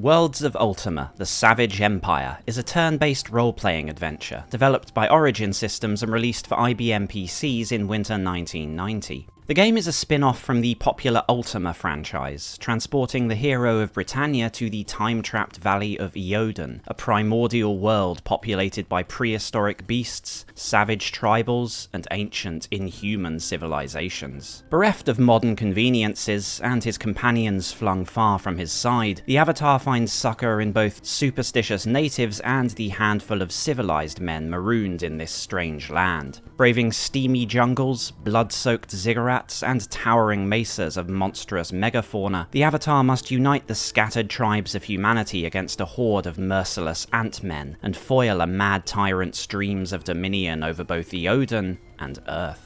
Worlds of Ultima: The Savage Empire is a turn-based role-playing adventure developed by Origin Systems and released for IBM PCs in winter 1990. The game is a spin-off from the popular Ultima franchise, transporting the hero of Britannia to the time-trapped Valley of Eoden, a primordial world populated by prehistoric beasts, savage tribals, and ancient inhuman civilizations. Bereft of modern conveniences, and his companions flung far from his side, the Avatar finds succor in both superstitious natives and the handful of civilized men marooned in this strange land. Braving steamy jungles, blood-soaked ziggurats, and towering mesas of monstrous megafauna, the Avatar must unite the scattered tribes of humanity against a horde of merciless ant-men, and foil a mad tyrant's dreams of dominion over both Eoden and Earth.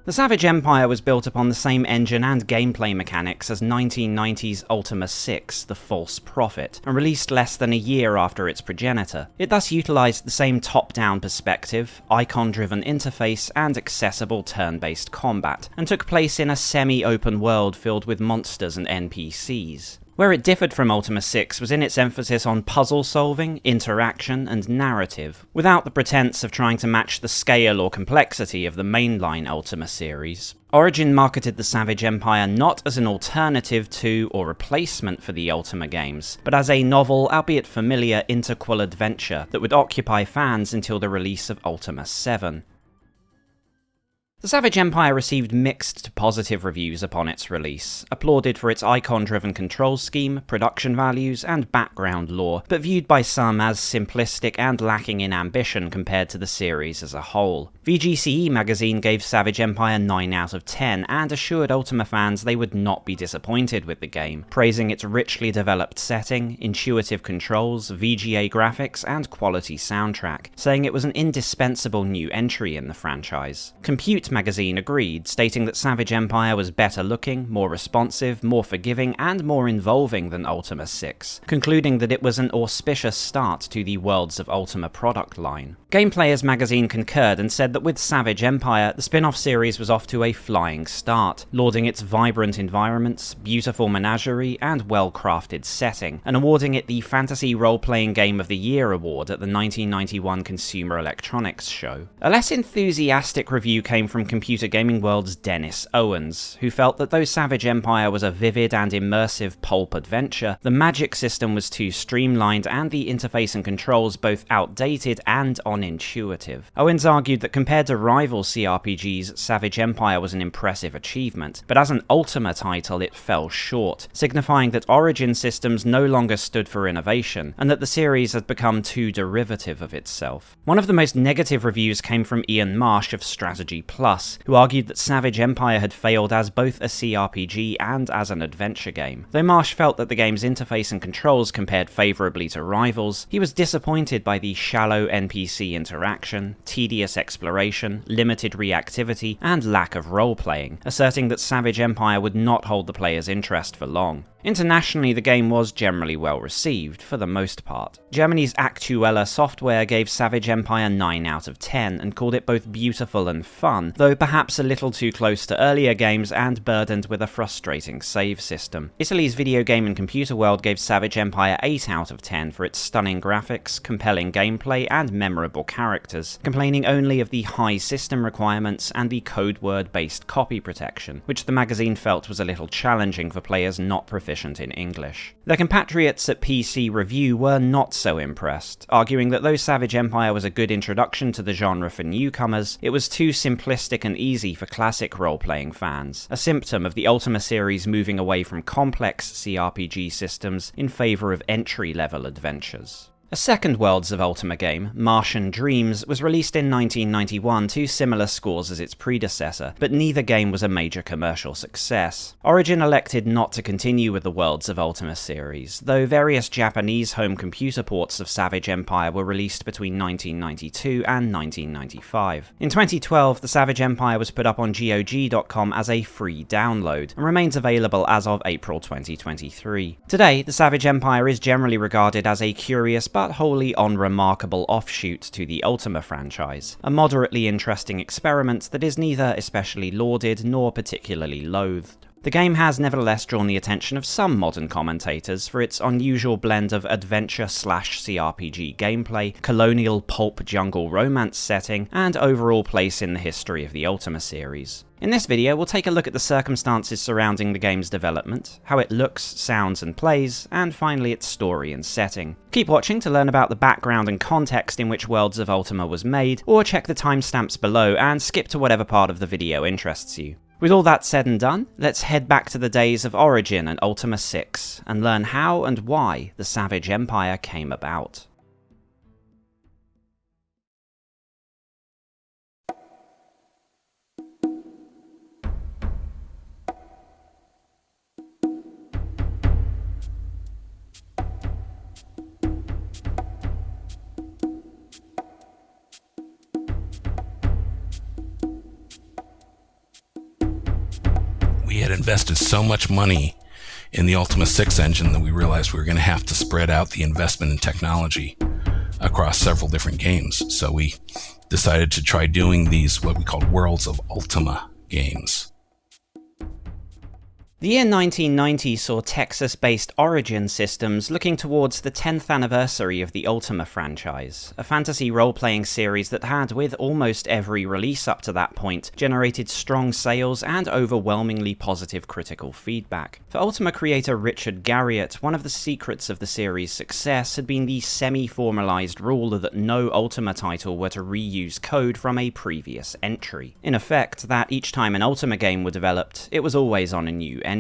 The Savage Empire was built upon the same engine and gameplay mechanics as 1990's Ultima 6, The False Prophet, and released less than a year after its progenitor. It thus utilised the same top-down perspective, icon-driven interface, and accessible turn-based combat, and took place in a semi-open world filled with monsters and NPCs. Where it differed from Ultima 6 was in its emphasis on puzzle solving, interaction, and narrative, without the pretense of trying to match the scale or complexity of the mainline Ultima series. Origin marketed the Savage Empire not as an alternative to or replacement for the Ultima games, but as a novel, albeit familiar, interquel adventure that would occupy fans until the release of Ultima 7. The Savage Empire received mixed to positive reviews upon its release, applauded for its icon-driven control scheme, production values, and background lore, but viewed by some as simplistic and lacking in ambition compared to the series as a whole. VGCE magazine gave Savage Empire 9 out of 10 and assured Ultima fans they would not be disappointed with the game, praising its richly developed setting, intuitive controls, VGA graphics, and quality soundtrack, saying it was an indispensable new entry in the franchise. Compute magazine agreed, stating that Savage Empire was better looking, more responsive, more forgiving, and more involving than Ultima 6, concluding that it was an auspicious start to the Worlds of Ultima product line. Gameplayers magazine concurred and said that with Savage Empire, the spin-off series was off to a flying start, lauding its vibrant environments, beautiful menagerie, and well-crafted setting, and awarding it the Fantasy Role-Playing Game of the Year award at the 1991 Consumer Electronics Show. A less enthusiastic review came from Computer Gaming World's Dennis Owens, who felt that though Savage Empire was a vivid and immersive pulp adventure, the magic system was too streamlined and the interface and controls both outdated and unintuitive. Owens argued that compared to rival CRPGs, Savage Empire was an impressive achievement, but as an Ultima title it fell short, signifying that Origin Systems no longer stood for innovation, and that the series had become too derivative of itself. One of the most negative reviews came from Ian Marsh of Strategy Plus, who argued that Savage Empire had failed as both a CRPG and as an adventure game. Though Marsh felt that the game's interface and controls compared favourably to rivals, he was disappointed by the shallow NPC interaction, tedious exploration, limited reactivity, and lack of role-playing, asserting that Savage Empire would not hold the player's interest for long. Internationally, the game was generally well received, for the most part. Germany's Actuella Software gave Savage Empire 9 out of 10 and called it both beautiful and fun, though perhaps a little too close to earlier games and burdened with a frustrating save system. Italy's Video Game and Computer World gave Savage Empire 8 out of 10 for its stunning graphics, compelling gameplay, and memorable characters, complaining only of the high system requirements and the code word-based copy protection, which the magazine felt was a little challenging for players not proficient in English. Their compatriots at PC Review were not so impressed, arguing that though Savage Empire was a good introduction to the genre for newcomers, it was too simplistic and easy for classic role-playing fans, a symptom of the Ultima series moving away from complex CRPG systems in favour of entry-level adventures. A second Worlds of Ultima game, Martian Dreams, was released in 1991 to similar scores as its predecessor, but neither game was a major commercial success. Origin elected not to continue with the Worlds of Ultima series, though various Japanese home computer ports of Savage Empire were released between 1992 and 1995. In 2012, the Savage Empire was put up on GOG.com as a free download, and remains available as of April 2023. Today, the Savage Empire is generally regarded as a curious but wholly unremarkable offshoot to the Ultima franchise, a moderately interesting experiment that is neither especially lauded nor particularly loathed. The game has nevertheless drawn the attention of some modern commentators for its unusual blend of adventure/CRPG gameplay, colonial pulp jungle romance setting, and overall place in the history of the Ultima series. In this video, we'll take a look at the circumstances surrounding the game's development, how it looks, sounds, and plays, and finally its story and setting. Keep watching to learn about the background and context in which Worlds of Ultima was made, or check the timestamps below and skip to whatever part of the video interests you. With all that said and done, let's head back to the days of Origin and Ultima 6, and learn how and why the Savage Empire came about. We had invested so much money in the Ultima 6 engine that we realized we were going to have to spread out the investment in technology across several different games. So we decided to try doing these, what we called Worlds of Ultima games. The year 1990 saw Texas-based Origin Systems looking towards the 10th anniversary of the Ultima franchise, a fantasy role-playing series that had, with almost every release up to that point, generated strong sales and overwhelmingly positive critical feedback. For Ultima creator Richard Garriott, one of the secrets of the series' success had been the semi-formalized rule that no Ultima title were to reuse code from a previous entry. In effect, that each time an Ultima game were developed, it was always on a new engine.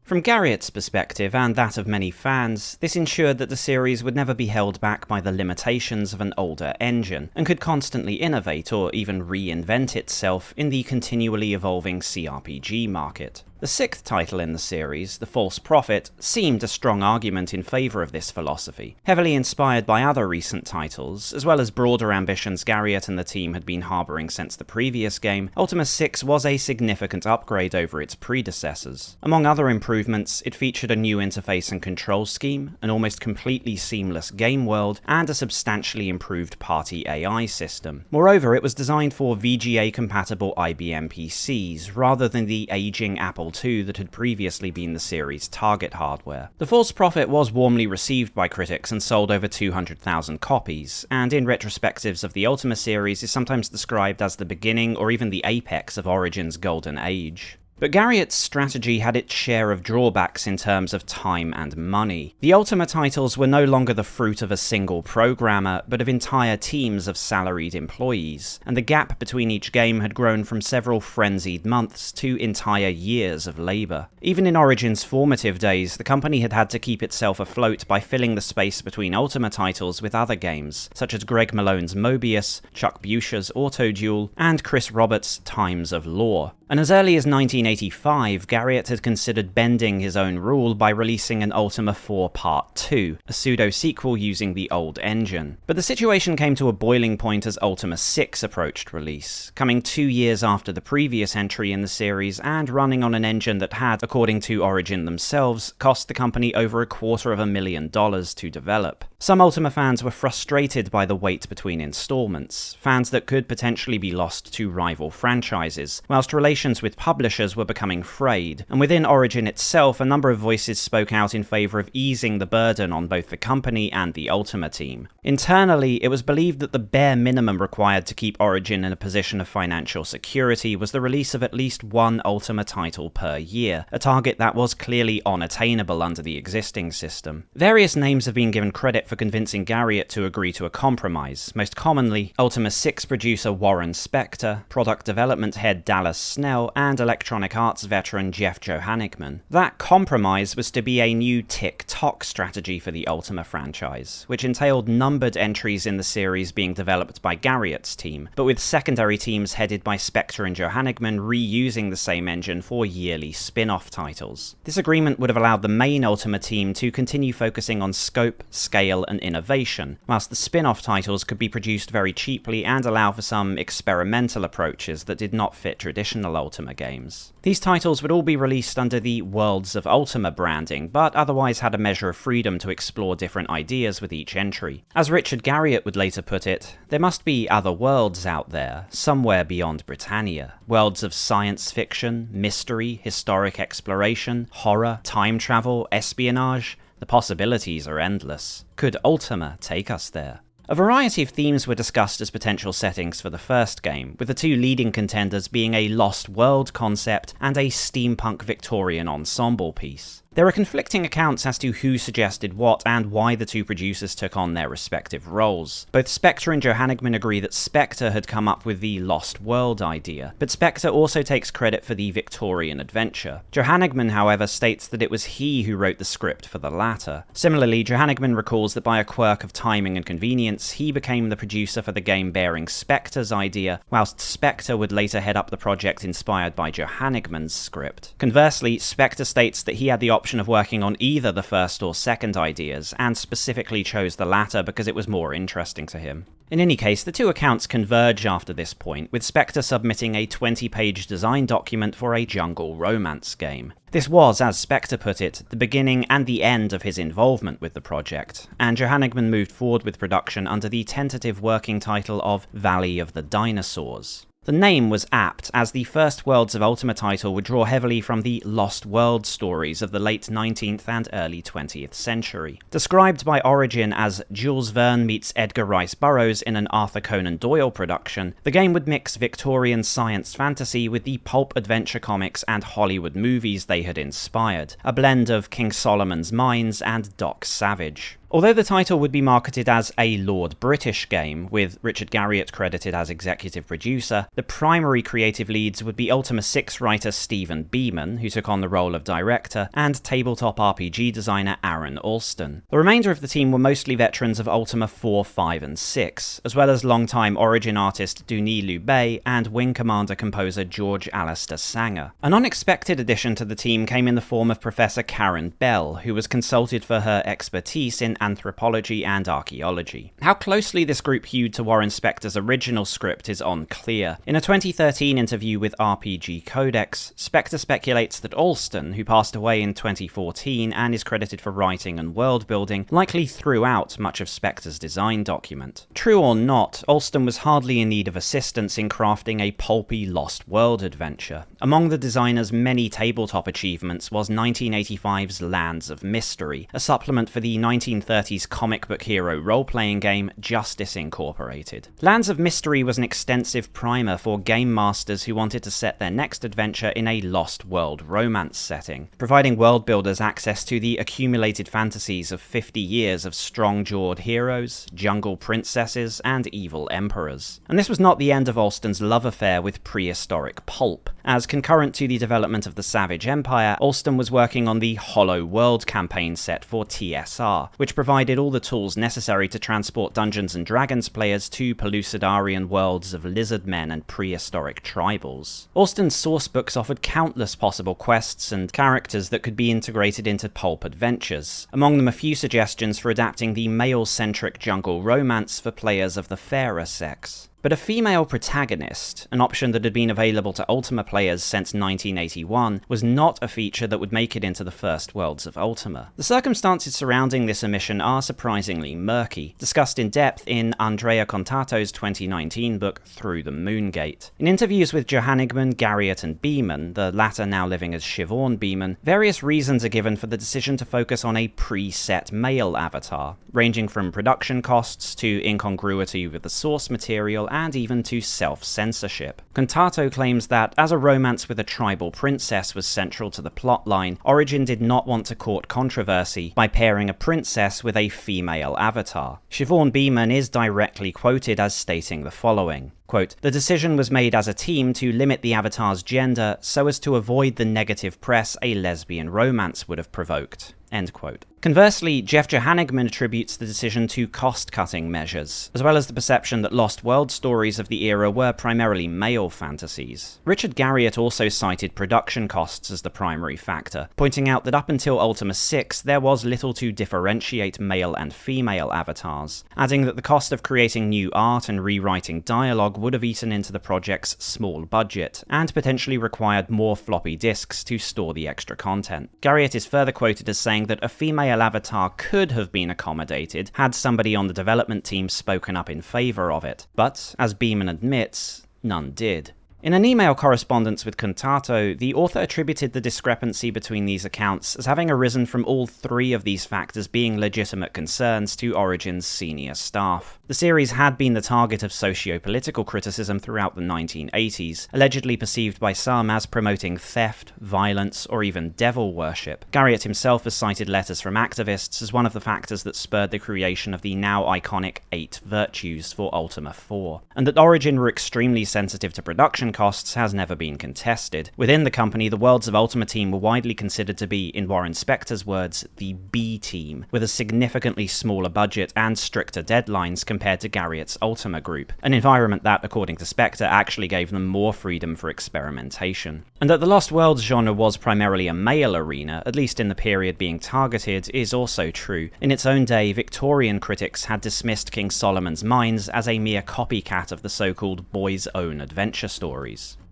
From Garriott's perspective, and that of many fans, this ensured that the series would never be held back by the limitations of an older engine, and could constantly innovate or even reinvent itself in the continually evolving CRPG market. The sixth title in the series, The False Prophet, seemed a strong argument in favour of this philosophy, heavily inspired by other recent titles, as well as broader ambitions Garriott and the team had been harbouring since the previous game. Ultima 6 was a significant upgrade over its predecessors. Among other improvements, it featured a new interface and control scheme, an almost completely seamless game world, and a substantially improved party AI system. Moreover, it was designed for VGA-compatible IBM PCs, rather than the aging Apple II that had previously been the series' target hardware. The False Prophet was warmly received by critics and sold over 200,000 copies, and in retrospectives of the Ultima series is sometimes described as the beginning or even the apex of Origin's golden age. But Garriott's strategy had its share of drawbacks in terms of time and money. The Ultima titles were no longer the fruit of a single programmer, but of entire teams of salaried employees, and the gap between each game had grown from several frenzied months to entire years of labour. Even in Origin's formative days, the company had had to keep itself afloat by filling the space between Ultima titles with other games, such as Greg Malone's Mobius, Chuck Bucher's Auto Duel, and Chris Roberts' Times of Lore. And as early as 1985, Garriott had considered bending his own rule by releasing an Ultima 4 Part 2, a pseudo-sequel using the old engine. But the situation came to a boiling point as Ultima 6 approached release, coming 2 years after the previous entry in the series and running on an engine that had, according to Origin themselves, cost the company over $250,000 to develop. Some Ultima fans were frustrated by the wait between installments, fans that could potentially be lost to rival franchises, whilst relations with publishers were becoming frayed, and within Origin itself a number of voices spoke out in favour of easing the burden on both the company and the Ultima team. Internally, it was believed that the bare minimum required to keep Origin in a position of financial security was the release of at least one Ultima title per year, a target that was clearly unattainable under the existing system. Various names have been given credit for convincing Garriott to agree to a compromise, most commonly Ultima 6 producer Warren Spector, product development head Dallas Snell, and Electronic Arts veteran Jeff Johannigman. That compromise was to be a new tick-tock strategy for the Ultima franchise, which entailed numbered entries in the series being developed by Garriott's team, but with secondary teams headed by Spector and Johannigman reusing the same engine for yearly spin-off titles. This agreement would have allowed the main Ultima team to continue focusing on scope, scale, scale and innovation, whilst the spin-off titles could be produced very cheaply and allow for some experimental approaches that did not fit traditional Ultima games. These titles would all be released under the Worlds of Ultima branding, but otherwise had a measure of freedom to explore different ideas with each entry. As Richard Garriott would later put it, there must be other worlds out there, somewhere beyond Britannia. Worlds of science fiction, mystery, historic exploration, horror, time travel, espionage. The possibilities are endless. Could Ultima take us there? A variety of themes were discussed as potential settings for the first game, with the two leading contenders being a Lost World concept and a steampunk Victorian ensemble piece. There are conflicting accounts as to who suggested what and why the two producers took on their respective roles. Both Spectre and Johanigman agree that Spectre had come up with the Lost World idea, but Spectre also takes credit for the Victorian adventure. Johanigman, however, states that it was he who wrote the script for the latter. Similarly, Johanigman recalls that by a quirk of timing and convenience, he became the producer for the game bearing Spectre's idea, whilst Spectre would later head up the project inspired by Johanigman's script. Conversely, Spectre states that he had the option of working on either the first or second ideas, and specifically chose the latter because it was more interesting to him. In any case, the two accounts converge after this point, with Spectre submitting a 20-page design document for a jungle romance game. This was, as Spectre put it, the beginning and the end of his involvement with the project, and Johanigman moved forward with production under the tentative working title of Valley of the Dinosaurs. The name was apt, as the first Worlds of Ultima title would draw heavily from the Lost World stories of the late 19th and early 20th century. Described by Origin as Jules Verne meets Edgar Rice Burroughs in an Arthur Conan Doyle production, the game would mix Victorian science fantasy with the pulp adventure comics and Hollywood movies they had inspired, a blend of King Solomon's Mines and Doc Savage. Although the title would be marketed as a Lord British game, with Richard Garriott credited as executive producer, the primary creative leads would be Ultima 6 writer Stephen Beeman, who took on the role of director, and tabletop RPG designer Aaron Alston. The remainder of the team were mostly veterans of Ultima 4, 5 and 6, as well as longtime Origin artist Denis Loubet and Wing Commander composer George Alistair Sanger. An unexpected addition to the team came in the form of Professor Karen Bell, who was consulted for her expertise in anthropology and archaeology. How closely this group hewed to Warren Spector's original script is unclear. In a 2013 interview with RPG Codex, Spector speculates that Alston, who passed away in 2014 and is credited for writing and world building, likely threw out much of Spector's design document. True or not, Alston was hardly in need of assistance in crafting a pulpy Lost World adventure. Among the designer's many tabletop achievements was 1985's Lands of Mystery, a supplement for the 1930s comic book hero role-playing game Justice Incorporated. Lands of Mystery was an extensive primer for game masters who wanted to set their next adventure in a Lost World romance setting, providing world builders access to the accumulated fantasies of 50 years of strong-jawed heroes, jungle princesses, and evil emperors. And this was not the end of Alston's love affair with prehistoric pulp, as concurrent to the development of the Savage Empire, Alston was working on the Hollow World campaign set for TSR, which provided all the tools necessary to transport Dungeons & Dragons players to Pellucidarian worlds of lizardmen and prehistoric tribals. Alston's sourcebooks offered countless possible quests and characters that could be integrated into pulp adventures, among them a few suggestions for adapting the male-centric jungle romance for players of the fairer sex. But a female protagonist, an option that had been available to Ultima players since 1981, was not a feature that would make it into the first Worlds of Ultima. The circumstances surrounding this omission are surprisingly murky, discussed in depth in Andrea Contato's 2019 book Through the Moongate. In interviews with Johanigman, Garriott and Beeman, the latter now living as Siobhan Beeman, various reasons are given for the decision to focus on a pre-set male avatar, ranging from production costs to incongruity with the source material and even to self-censorship. Contato claims that, as a romance with a tribal princess was central to the plotline, Origin did not want to court controversy by pairing a princess with a female avatar. Siobhan Beeman is directly quoted as stating the following: Quote, "The decision was made as a team to limit the avatar's gender so as to avoid the negative press a lesbian romance would have provoked." End quote. Conversely, Jeff Johanigman attributes the decision to cost-cutting measures, as well as the perception that Lost World stories of the era were primarily male fantasies. Richard Garriott also cited production costs as the primary factor, pointing out that up until Ultima 6 there was little to differentiate male and female avatars, adding that the cost of creating new art and rewriting dialogue would have eaten into the project's small budget, and potentially required more floppy disks to store the extra content. Garriott is further quoted as saying that a female avatar could have been accommodated had somebody on the development team spoken up in favour of it, but, as Beeman admits, none did. In an email correspondence with Contato, the author attributed the discrepancy between these accounts as having arisen from all three of these factors being legitimate concerns to Origin's senior staff. The series had been the target of socio-political criticism throughout the 1980s, allegedly perceived by some as promoting theft, violence, or even devil worship. Garriott himself has cited letters from activists as one of the factors that spurred the creation of the now iconic 8 virtues for Ultima 4, and that Origin were extremely sensitive to production costs has never been contested. Within the company, the Worlds of Ultima team were widely considered to be, in Warren Spector's words, the B team, with a significantly smaller budget and stricter deadlines compared to Garriott's Ultima group, an environment that, according to Spector, actually gave them more freedom for experimentation. And that the Lost Worlds genre was primarily a male arena, at least in the period being targeted, is also true. In its own day, Victorian critics had dismissed King Solomon's Mines as a mere copycat of the so-called boys' own adventure stories.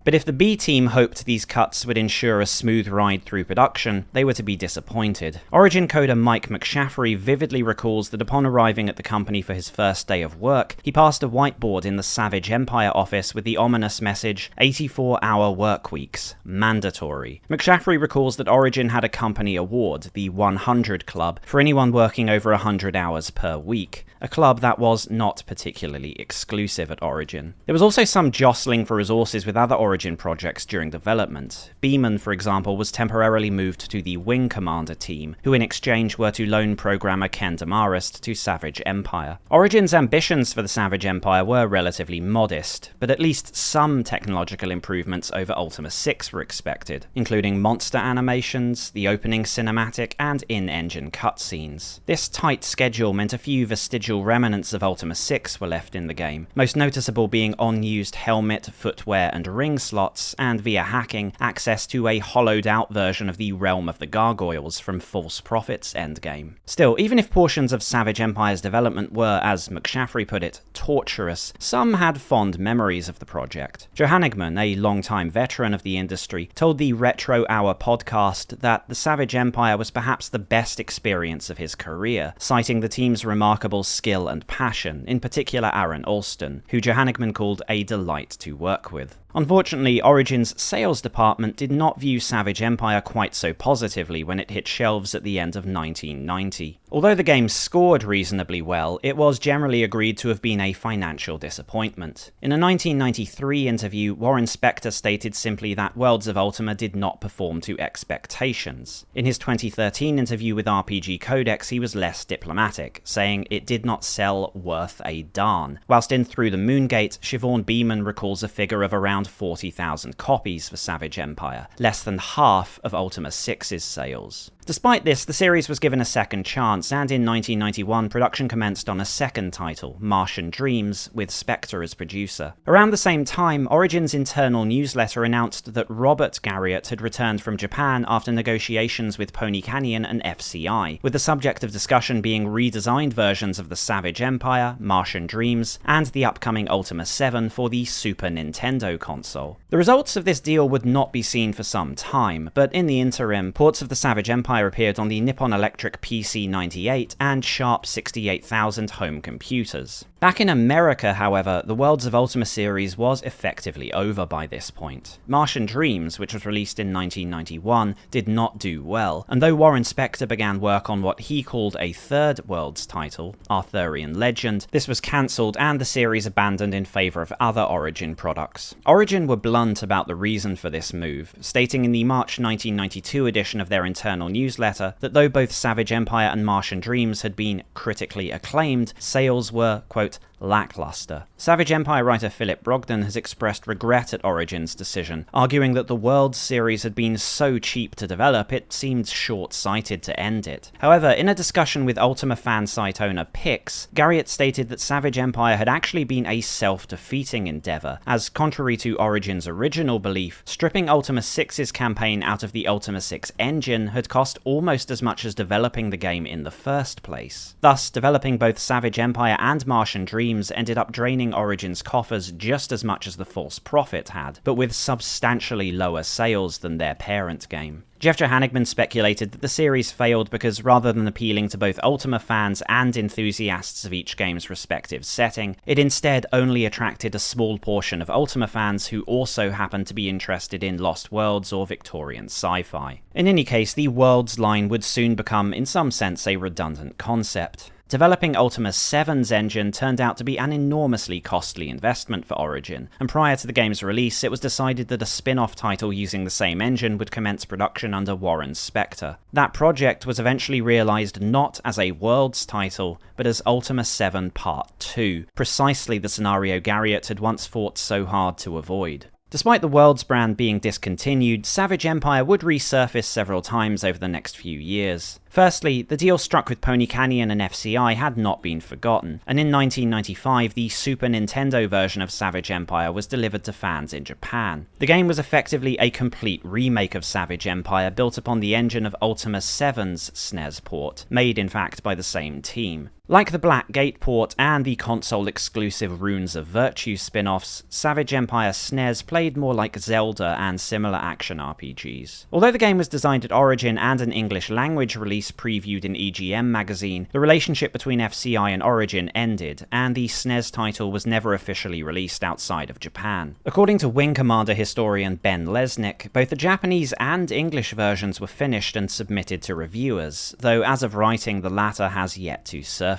But if the B team hoped these cuts would ensure a smooth ride through production, they were to be disappointed. Origin coder Mike McShaffrey vividly recalls that upon arriving at the company for his first day of work, he passed a whiteboard in the Savage Empire office with the ominous message, 84-hour work weeks, mandatory. McShaffrey recalls that Origin had a company award, the 100 Club, for anyone working over 100 hours per week, a club that was not particularly exclusive at Origin. There was also some jostling for resources with other Origin projects during development. Beeman, for example, was temporarily moved to the Wing Commander team, who in exchange were to loan programmer Ken Demarest to Savage Empire. Origin's ambitions for the Savage Empire were relatively modest, but at least some technological improvements over Ultima 6 were expected, including monster animations, the opening cinematic, and in-engine cutscenes. This tight schedule meant a few vestigial remnants of Ultima 6 were left in the game, most noticeable being unused helmet, footwear, and ring slots, and via hacking, access to a hollowed-out version of the Realm of the Gargoyles from False Prophet's endgame. Still, even if portions of Savage Empire's development were, as McShaffrey put it, torturous, some had fond memories of the project. Johanigman, a longtime veteran of the industry, told the Retro Hour podcast that the Savage Empire was perhaps the best experience of his career, citing the team's remarkable skill and passion, in particular Aaron Alston, who Johanigman called a delight to work with. Unfortunately, Origin's sales department did not view Savage Empire quite so positively when it hit shelves at the end of 1990. Although the game scored reasonably well, it was generally agreed to have been a financial disappointment. In a 1993 interview, Warren Spector stated simply that Worlds of Ultima did not perform to expectations. In his 2013 interview with RPG Codex, he was less diplomatic, saying it did not sell worth a darn. Whilst in Through the Moongate, Siobhan Beeman recalls a figure of around 40,000 copies for Savage Empire, less than half of Ultima 6's sales. Despite this, the series was given a second chance, and in 1991 production commenced on a second title, Martian Dreams, with Spector as producer. Around the same time, Origin's internal newsletter announced that Robert Garriott had returned from Japan after negotiations with Pony Canyon and FCI, with the subject of discussion being redesigned versions of the Savage Empire, Martian Dreams, and the upcoming Ultima 7 for the Super Nintendo console. The results of this deal would not be seen for some time, but in the interim, ports of the Savage Empire appeared on the Nippon Electric PC-98 and Sharp 68,000 home computers. Back in America, however, the Worlds of Ultima series was effectively over by this point. Martian Dreams, which was released in 1991, did not do well, and though Warren Spector began work on what he called a third Worlds title, Arthurian Legend, this was cancelled and the series abandoned in favour of other Origin products. Origin were blunt about the reason for this move, stating in the March 1992 edition of their internal newsletter that though both Savage Empire and Martian Dreams had been critically acclaimed, sales were, quote, lackluster. Savage Empire writer Philip Brogden has expressed regret at Origin's decision, arguing that the Worlds series had been so cheap to develop it seemed short-sighted to end it. However, in a discussion with Ultima fan site owner Pix, Garriott stated that Savage Empire had actually been a self-defeating endeavour, as contrary to Origin's original belief, stripping Ultima 6's campaign out of the Ultima 6 engine had cost almost as much as developing the game in the first place. Thus, developing both Savage Empire and Martian Dreams ended up draining Origin's coffers just as much as the False Prophet had, but with substantially lower sales than their parent game. Jeff Johanigman speculated that the series failed because rather than appealing to both Ultima fans and enthusiasts of each game's respective setting, it instead only attracted a small portion of Ultima fans who also happened to be interested in Lost Worlds or Victorian sci-fi. In any case, the Worlds line would soon become, in some sense, a redundant concept. Developing Ultima 7's engine turned out to be an enormously costly investment for Origin, and prior to the game's release, it was decided that a spin-off title using the same engine would commence production under Warren Spector. That project was eventually realised not as a Worlds title, but as Ultima 7 Part 2, precisely the scenario Garriott had once fought so hard to avoid. Despite the Worlds brand being discontinued, Savage Empire would resurface several times over the next few years. Firstly, the deal struck with Pony Canyon and FCI had not been forgotten, and in 1995 the Super Nintendo version of Savage Empire was delivered to fans in Japan. The game was effectively a complete remake of Savage Empire built upon the engine of Ultima 7's SNES port, made in fact by the same team. Like the Black Gate port and the console-exclusive Runes of Virtue spin-offs, Savage Empire SNES played more like Zelda and similar action RPGs. Although the game was designed at Origin and an English language release previewed in EGM magazine, the relationship between FCI and Origin ended, and the SNES title was never officially released outside of Japan. According to Wing Commander historian Ben Lesnick, both the Japanese and English versions were finished and submitted to reviewers, though as of writing the latter has yet to surface.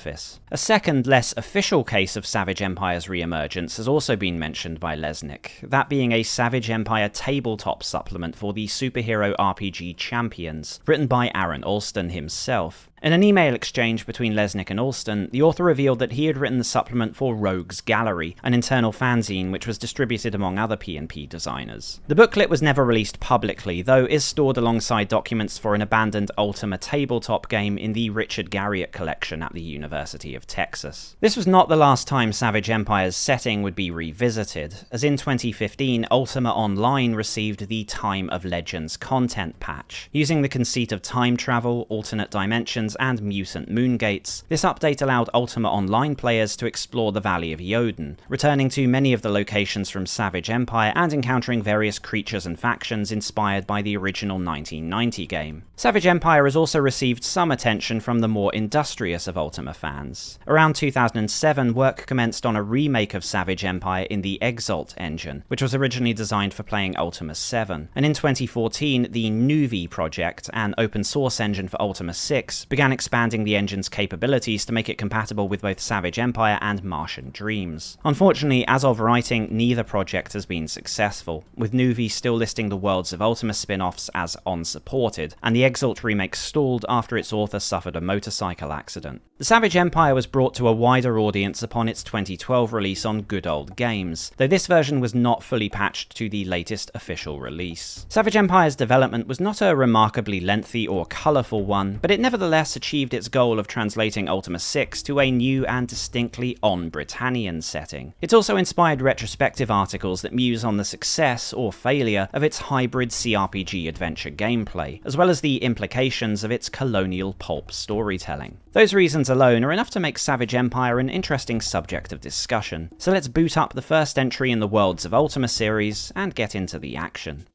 A second, less official case of Savage Empire's re-emergence has also been mentioned by Lesnick, that being a Savage Empire tabletop supplement for the superhero RPG Champions, written by Aaron Alston himself. In an email exchange between Lesnick and Alston, the author revealed that he had written the supplement for Rogue's Gallery, an internal fanzine which was distributed among other P&P designers. The booklet was never released publicly, though is stored alongside documents for an abandoned Ultima tabletop game in the Richard Garriott collection at the University of Texas. This was not the last time Savage Empire's setting would be revisited, as in 2015 Ultima Online received the Time of Legends content patch. Using the conceit of time travel, alternate dimensions, and mutant moongates, this update allowed Ultima Online players to explore the Valley of Jodun, returning to many of the locations from Savage Empire and encountering various creatures and factions inspired by the original 1990 game. Savage Empire has also received some attention from the more industrious of Ultima fans. Around 2007, work commenced on a remake of Savage Empire in the Exalt engine, which was originally designed for playing Ultima 7, and in 2014, the Nuvi project, an open source engine for Ultima 6, began expanding the engine's capabilities to make it compatible with both Savage Empire and Martian Dreams. Unfortunately, as of writing, neither project has been successful, with Nuvi still listing the Worlds of Ultima spin-offs as unsupported, and the Exalt remake stalled after its author suffered a motorcycle accident. The Savage Empire was brought to a wider audience upon its 2012 release on Good Old Games, though this version was not fully patched to the latest official release. Savage Empire's development was not a remarkably lengthy or colourful one, but it nevertheless achieved its goal of translating Ultima 6 to a new and distinctly on-Britannian setting. It also inspired retrospective articles that muse on the success or failure of its hybrid CRPG adventure gameplay, as well as the implications of its colonial pulp storytelling. Those reasons alone are enough to make Savage Empire an interesting subject of discussion, so let's boot up the first entry in the Worlds of Ultima series and get into the action.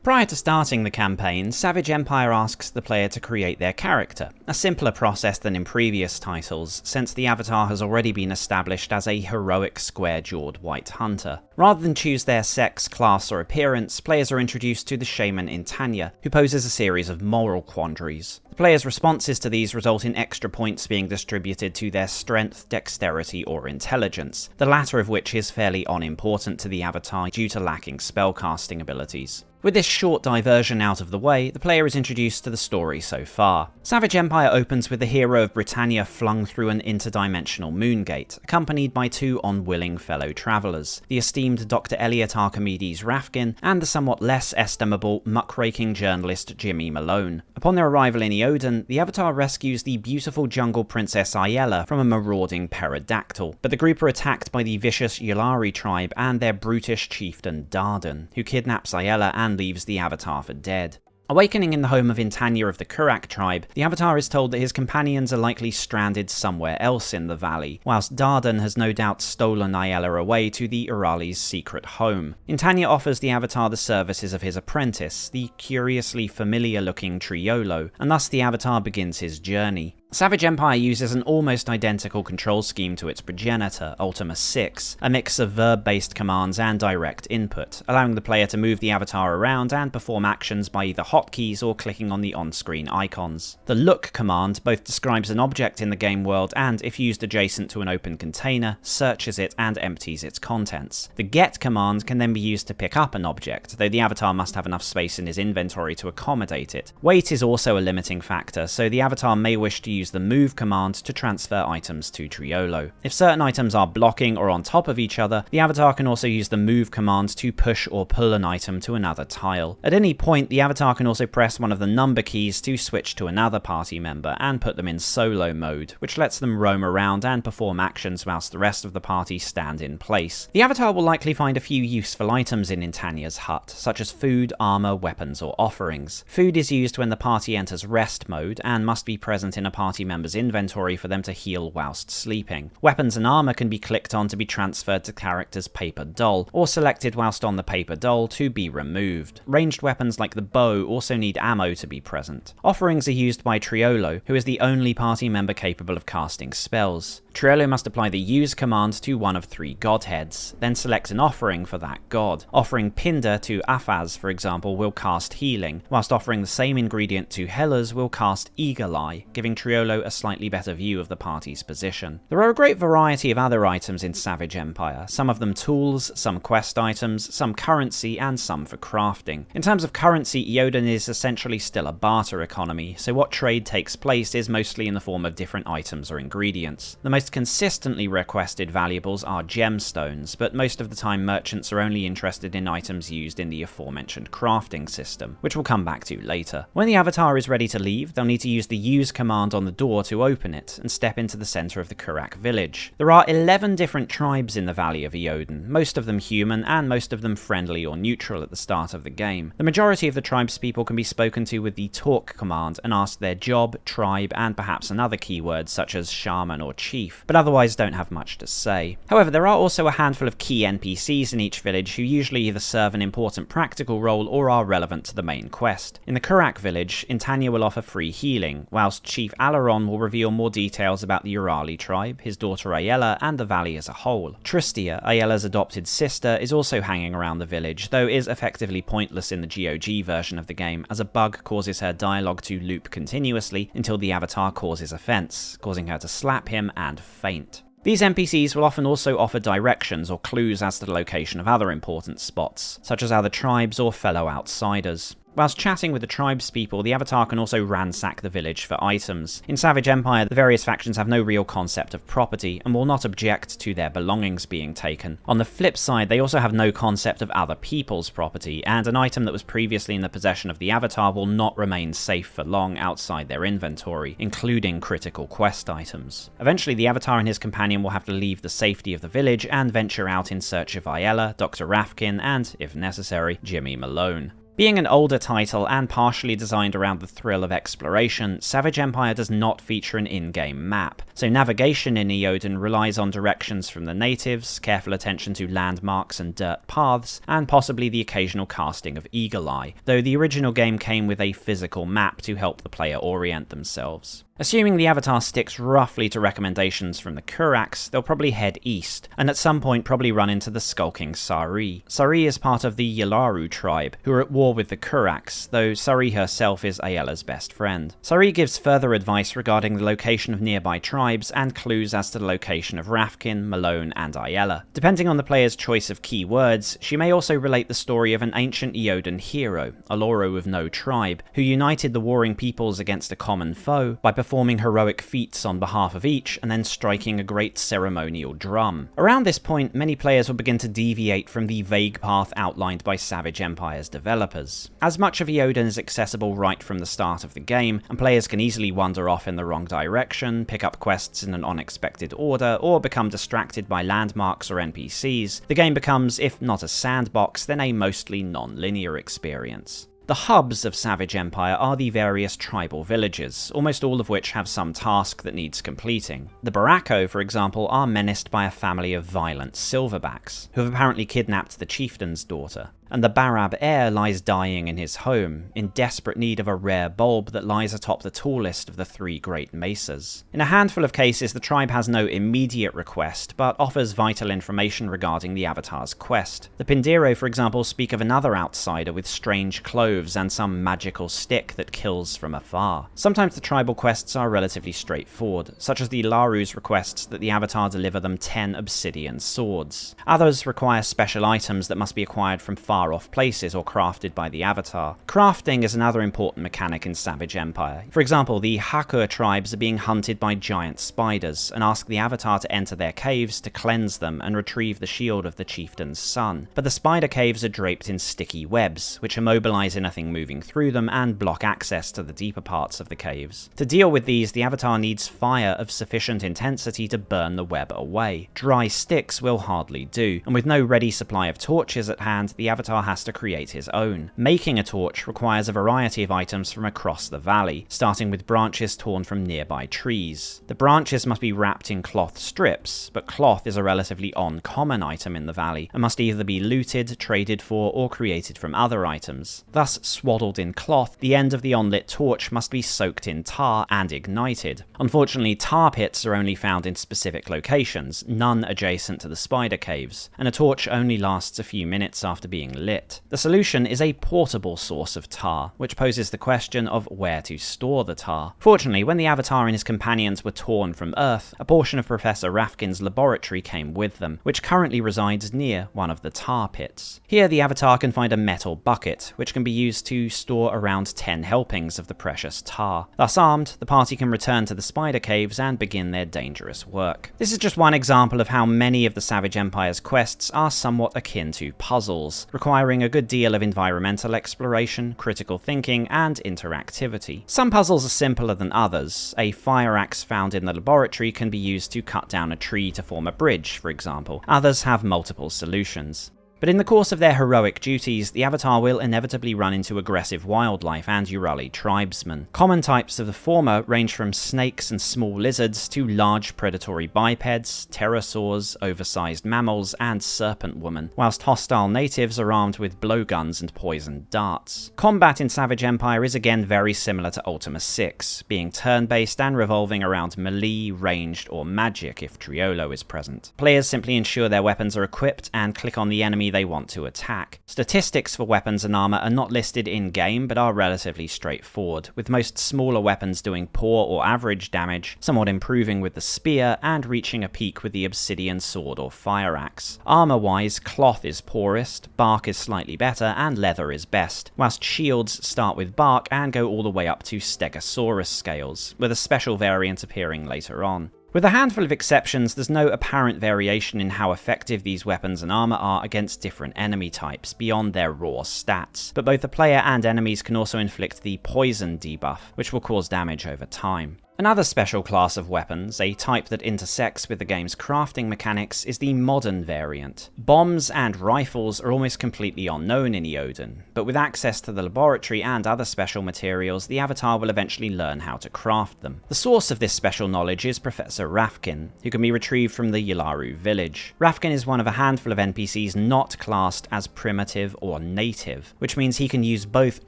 Prior to starting the campaign, Savage Empire asks the player to create their character, a simpler process than in previous titles, since the avatar has already been established as a heroic square-jawed white hunter. Rather than choose their sex, class, or appearance, players are introduced to the shaman Intanya, who poses a series of moral quandaries. The player's responses to these result in extra points being distributed to their strength, dexterity, or intelligence, the latter of which is fairly unimportant to the avatar due to lacking spellcasting abilities. With this short diversion out of the way, the player is introduced to the story so far. Savage Empire opens with the hero of Britannia flung through an interdimensional moon gate, accompanied by two unwilling fellow travellers, the esteemed Dr. Elliot Archimedes Rafkin and the somewhat less estimable muckraking journalist Jimmy Malone. Upon their arrival in Eoden, the avatar rescues the beautiful jungle princess Ayella from a marauding pterodactyl, but the group are attacked by the vicious Yulari tribe and their brutish chieftain Dardan, who kidnaps Ayella and leaves the avatar for dead. Awakening in the home of Intanya of the Kurak tribe, the avatar is told that his companions are likely stranded somewhere else in the valley, whilst Dardan has no doubt stolen Ayella away to the Urali's secret home. Intanya offers the avatar the services of his apprentice, the curiously familiar-looking Triolo, and thus the avatar begins his journey. Savage Empire uses an almost identical control scheme to its progenitor, Ultima 6, a mix of verb-based commands and direct input, allowing the player to move the avatar around and perform actions by either hotkeys or clicking on the on-screen icons. The look command both describes an object in the game world and, if used adjacent to an open container, searches it and empties its contents. The get command can then be used to pick up an object, though the avatar must have enough space in his inventory to accommodate it. Weight is also a limiting factor, so the avatar may wish to use the move command to transfer items to Triolo. If certain items are blocking or on top of each other, the avatar can also use the move command to push or pull an item to another tile. At any point, the avatar can also press one of the number keys to switch to another party member and put them in solo mode, which lets them roam around and perform actions whilst the rest of the party stand in place. The avatar will likely find a few useful items in Intanya's hut, such as food, armor, weapons, or offerings. Food is used when the party enters rest mode and must be present in a party member's inventory for them to heal whilst sleeping. Weapons and armor can be clicked on to be transferred to character's paper doll, or selected whilst on the paper doll to be removed. Ranged weapons like the bow also need ammo to be present. Offerings are used by Triolo, who is the only party member capable of casting spells. Triolo must apply the use command to one of three godheads, then select an offering for that god. Offering Pindar to Afaz, for example, will cast healing, whilst offering the same ingredient to Hellas will cast Eagle Eye, giving Triolo a slightly better view of the party's position. There are a great variety of other items in Savage Empire, some of them tools, some quest items, some currency, and some for crafting. In terms of currency, Eoden is essentially still a barter economy, so what trade takes place is mostly in the form of different items or ingredients. The most consistently requested valuables are gemstones, but most of the time merchants are only interested in items used in the aforementioned crafting system, which we'll come back to later. When the avatar is ready to leave, they'll need to use the use command on the door to open it and step into the centre of the Kurak village. There are 11 different tribes in the Valley of Eoden, most of them human and most of them friendly or neutral at the start of the game. The majority of the tribespeople can be spoken to with the talk command and asked their job, tribe, and perhaps another keyword such as shaman or chief, but otherwise don't have much to say. However, there are also a handful of key NPCs in each village who usually either serve an important practical role or are relevant to the main quest. In the Kurak village, Intanya will offer free healing, whilst Chief Alaron will reveal more details about the Urali tribe, his daughter Ayella, and the valley as a whole. Tristia, Ayella's adopted sister, is also hanging around the village, though is effectively pointless in the GOG version of the game, as a bug causes her dialogue to loop continuously until the avatar causes offense, causing her to slap him and faint. These NPCs will often also offer directions or clues as to the location of other important spots, such as other tribes or fellow outsiders. Whilst chatting with the tribespeople, the avatar can also ransack the village for items. In Savage Empire, the various factions have no real concept of property and will not object to their belongings being taken. On the flip side, they also have no concept of other people's property, and an item that was previously in the possession of the avatar will not remain safe for long outside their inventory, including critical quest items. Eventually, the avatar and his companion will have to leave the safety of the village and venture out in search of Ayella, Dr. Rafkin, and, if necessary, Jimmy Malone. Being an older title and partially designed around the thrill of exploration, Savage Empire does not feature an in-game map, So navigation in Eoden relies on directions from the natives, careful attention to landmarks and dirt paths, and possibly the occasional casting of Eagle Eye, though the original game came with a physical map to help the player orient themselves. Assuming the avatar sticks roughly to recommendations from the Kuraks, they'll probably head east, and at some point probably run into the skulking Sari. Sari is part of the Yalaru tribe, who are at war with the Kuraks, though Sari herself is Ayela's best friend. Sari gives further advice regarding the location of nearby tribes and clues as to the location of Rafkin, Malone, and Ayela. Depending on the player's choice of key words, she may also relate the story of an ancient Eoden hero, Aloro of no tribe, who united the warring peoples against a common foe by performing heroic feats on behalf of each and then striking a great ceremonial drum. Around this point, many players will begin to deviate from the vague path outlined by Savage Empire's developers. As much of Eoden is accessible right from the start of the game, and players can easily wander off in the wrong direction, pick up quests in an unexpected order, or become distracted by landmarks or NPCs, the game becomes, if not a sandbox, then a mostly non-linear experience. The hubs of Savage Empire are the various tribal villages, almost all of which have some task that needs completing. The Barako, for example, are menaced by a family of violent silverbacks, who have apparently kidnapped the chieftain's daughter. And the Barab heir lies dying in his home, in desperate need of a rare bulb that lies atop the tallest of the three great mesas. In a handful of cases, the tribe has no immediate request, but offers vital information regarding the Avatar's quest. The Pindiro, for example, speak of another outsider with strange clothes and some magical stick that kills from afar. Sometimes the tribal quests are relatively straightforward, such as the Laru's requests that the Avatar deliver them 10 obsidian swords. Others require special items that must be acquired from far-off places or crafted by the Avatar. Crafting is another important mechanic in Savage Empire. For example, the Hakur tribes are being hunted by giant spiders and ask the Avatar to enter their caves to cleanse them and retrieve the shield of the chieftain's son. But the spider caves are draped in sticky webs, which immobilize anything moving through them and block access to the deeper parts of the caves. To deal with these, the Avatar needs fire of sufficient intensity to burn the web away. Dry sticks will hardly do, and with no ready supply of torches at hand, the Avatar has to create his own. Making a torch requires a variety of items from across the valley, starting with branches torn from nearby trees. The branches must be wrapped in cloth strips, but cloth is a relatively uncommon item in the valley, and must either be looted, traded for, or created from other items. Thus, swaddled in cloth, the end of the unlit torch must be soaked in tar and ignited. Unfortunately, tar pits are only found in specific locations, none adjacent to the spider caves, and a torch only lasts a few minutes after being lit. The solution is a portable source of tar, which poses the question of where to store the tar. Fortunately, when the Avatar and his companions were torn from Earth, a portion of Professor Rafkin's laboratory came with them, which currently resides near one of the tar pits. Here, the Avatar can find a metal bucket, which can be used to store around 10 helpings of the precious tar. Thus armed, the party can return to the spider caves and begin their dangerous work. This is just one example of how many of the Savage Empire's quests are somewhat akin to puzzles, requiring a good deal of environmental exploration, critical thinking, and interactivity. Some puzzles are simpler than others. A fire axe found in the laboratory can be used to cut down a tree to form a bridge, for example. Others have multiple solutions. But in the course of their heroic duties, the Avatar will inevitably run into aggressive wildlife and Urali tribesmen. Common types of the former range from snakes and small lizards to large predatory bipeds, pterosaurs, oversized mammals, and serpent women, whilst hostile natives are armed with blowguns and poisoned darts. Combat in Savage Empire is again very similar to Ultima 6, being turn-based and revolving around melee, ranged, or magic if Triolo is present. Players simply ensure their weapons are equipped and click on the enemy they want to attack. Statistics for weapons and armor are not listed in-game but are relatively straightforward, with most smaller weapons doing poor or average damage, somewhat improving with the spear, and reaching a peak with the obsidian sword or fire axe. Armor-wise, cloth is poorest, bark is slightly better, and leather is best, whilst shields start with bark and go all the way up to Stegosaurus scales, with a special variant appearing later on. With a handful of exceptions, there's no apparent variation in how effective these weapons and armor are against different enemy types, beyond their raw stats, but both the player and enemies can also inflict the poison debuff, which will cause damage over time. Another special class of weapons, a type that intersects with the game's crafting mechanics, is the modern variant. Bombs and rifles are almost completely unknown in Eoden, but with access to the laboratory and other special materials, the Avatar will eventually learn how to craft them. The source of this special knowledge is Professor Rafkin, who can be retrieved from the Yularu village. Rafkin is one of a handful of NPCs not classed as primitive or native, which means he can use both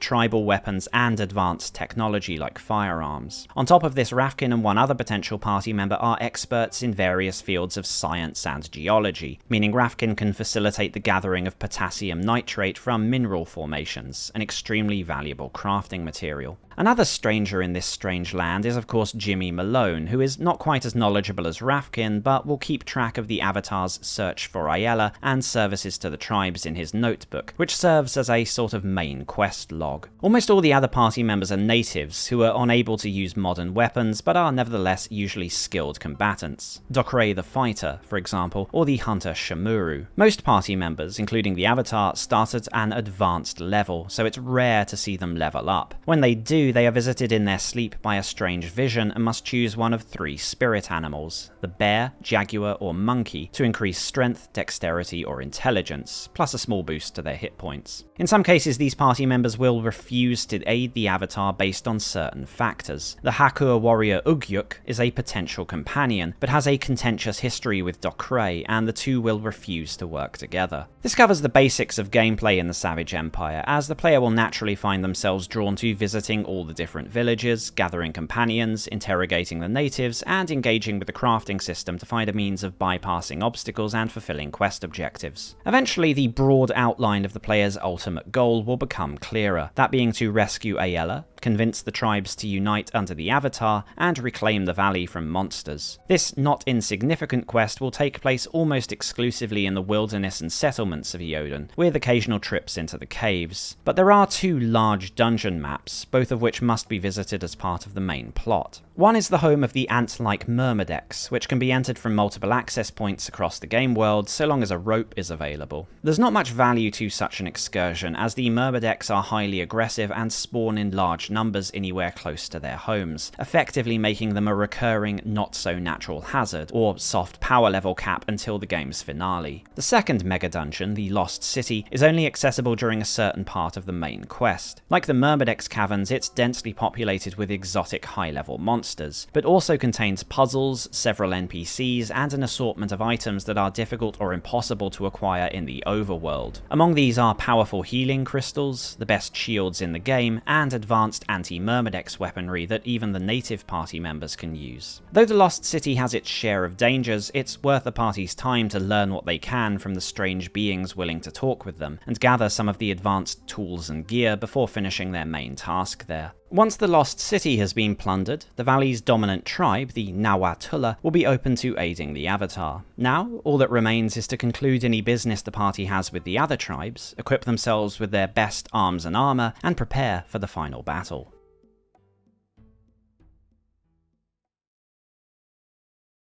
tribal weapons and advanced technology like firearms. On top of this, Rafkin and one other potential party member are experts in various fields of science and geology, meaning Rafkin can facilitate the gathering of potassium nitrate from mineral formations, an extremely valuable crafting material. Another stranger in this strange land is of course Jimmy Malone, who is not quite as knowledgeable as Rafkin, but will keep track of the Avatar's search for Ayala and services to the tribes in his notebook, which serves as a sort of main quest log. Almost all the other party members are natives, who are unable to use modern weapons, but are nevertheless usually skilled combatants. Docre the Fighter, for example, or the Hunter Shamuru. Most party members, including the Avatar, start at an advanced level, so it's rare to see them level up. When they do, they are visited in their sleep by a strange vision and must choose one of 3 spirit animals, the bear, jaguar, or monkey, to increase strength, dexterity, or intelligence, plus a small boost to their hit points. In some cases, these party members will refuse to aid the Avatar based on certain factors. The Hakur warrior Ugyuk is a potential companion, but has a contentious history with Docre, and the two will refuse to work together. This covers the basics of gameplay in the Savage Empire, as the player will naturally find themselves drawn to visiting all the different villages, gathering companions, interrogating the natives, and engaging with the crafting system to find a means of bypassing obstacles and fulfilling quest objectives. Eventually, the broad outline of the player's ultimate goal will become clearer, that being to rescue Ayala, convince the tribes to unite under the Avatar, and reclaim the valley from monsters. This not insignificant quest will take place almost exclusively in the wilderness and settlements of Eoden, with occasional trips into the caves. But there are 2 large dungeon maps, both of which must be visited as part of the main plot. One is the home of the ant-like Myrmedex, which can be entered from multiple access points across the game world so long as a rope is available. There's not much value to such an excursion, as the Myrmedex are highly aggressive and spawn in large numbers anywhere close to their homes, effectively making them a recurring not-so-natural hazard, or soft power level cap until the game's finale. The second mega dungeon, the Lost City, is only accessible during a certain part of the main quest. Like the Myrmedex caverns, it's densely populated with exotic high-level monsters, but also contains puzzles, several NPCs, and an assortment of items that are difficult or impossible to acquire in the overworld. Among these are powerful healing crystals, the best shields in the game, and advanced anti-Myrmedex weaponry that even the native party members can use. Though the Lost City has its share of dangers, it's worth the party's time to learn what they can from the strange beings willing to talk with them, and gather some of the advanced tools and gear before finishing their main task there. Once the Lost City has been plundered, the valley's dominant tribe, the Nawatula, will be open to aiding the Avatar. Now, all that remains is to conclude any business the party has with the other tribes, equip themselves with their best arms and armor, and prepare for the final battle.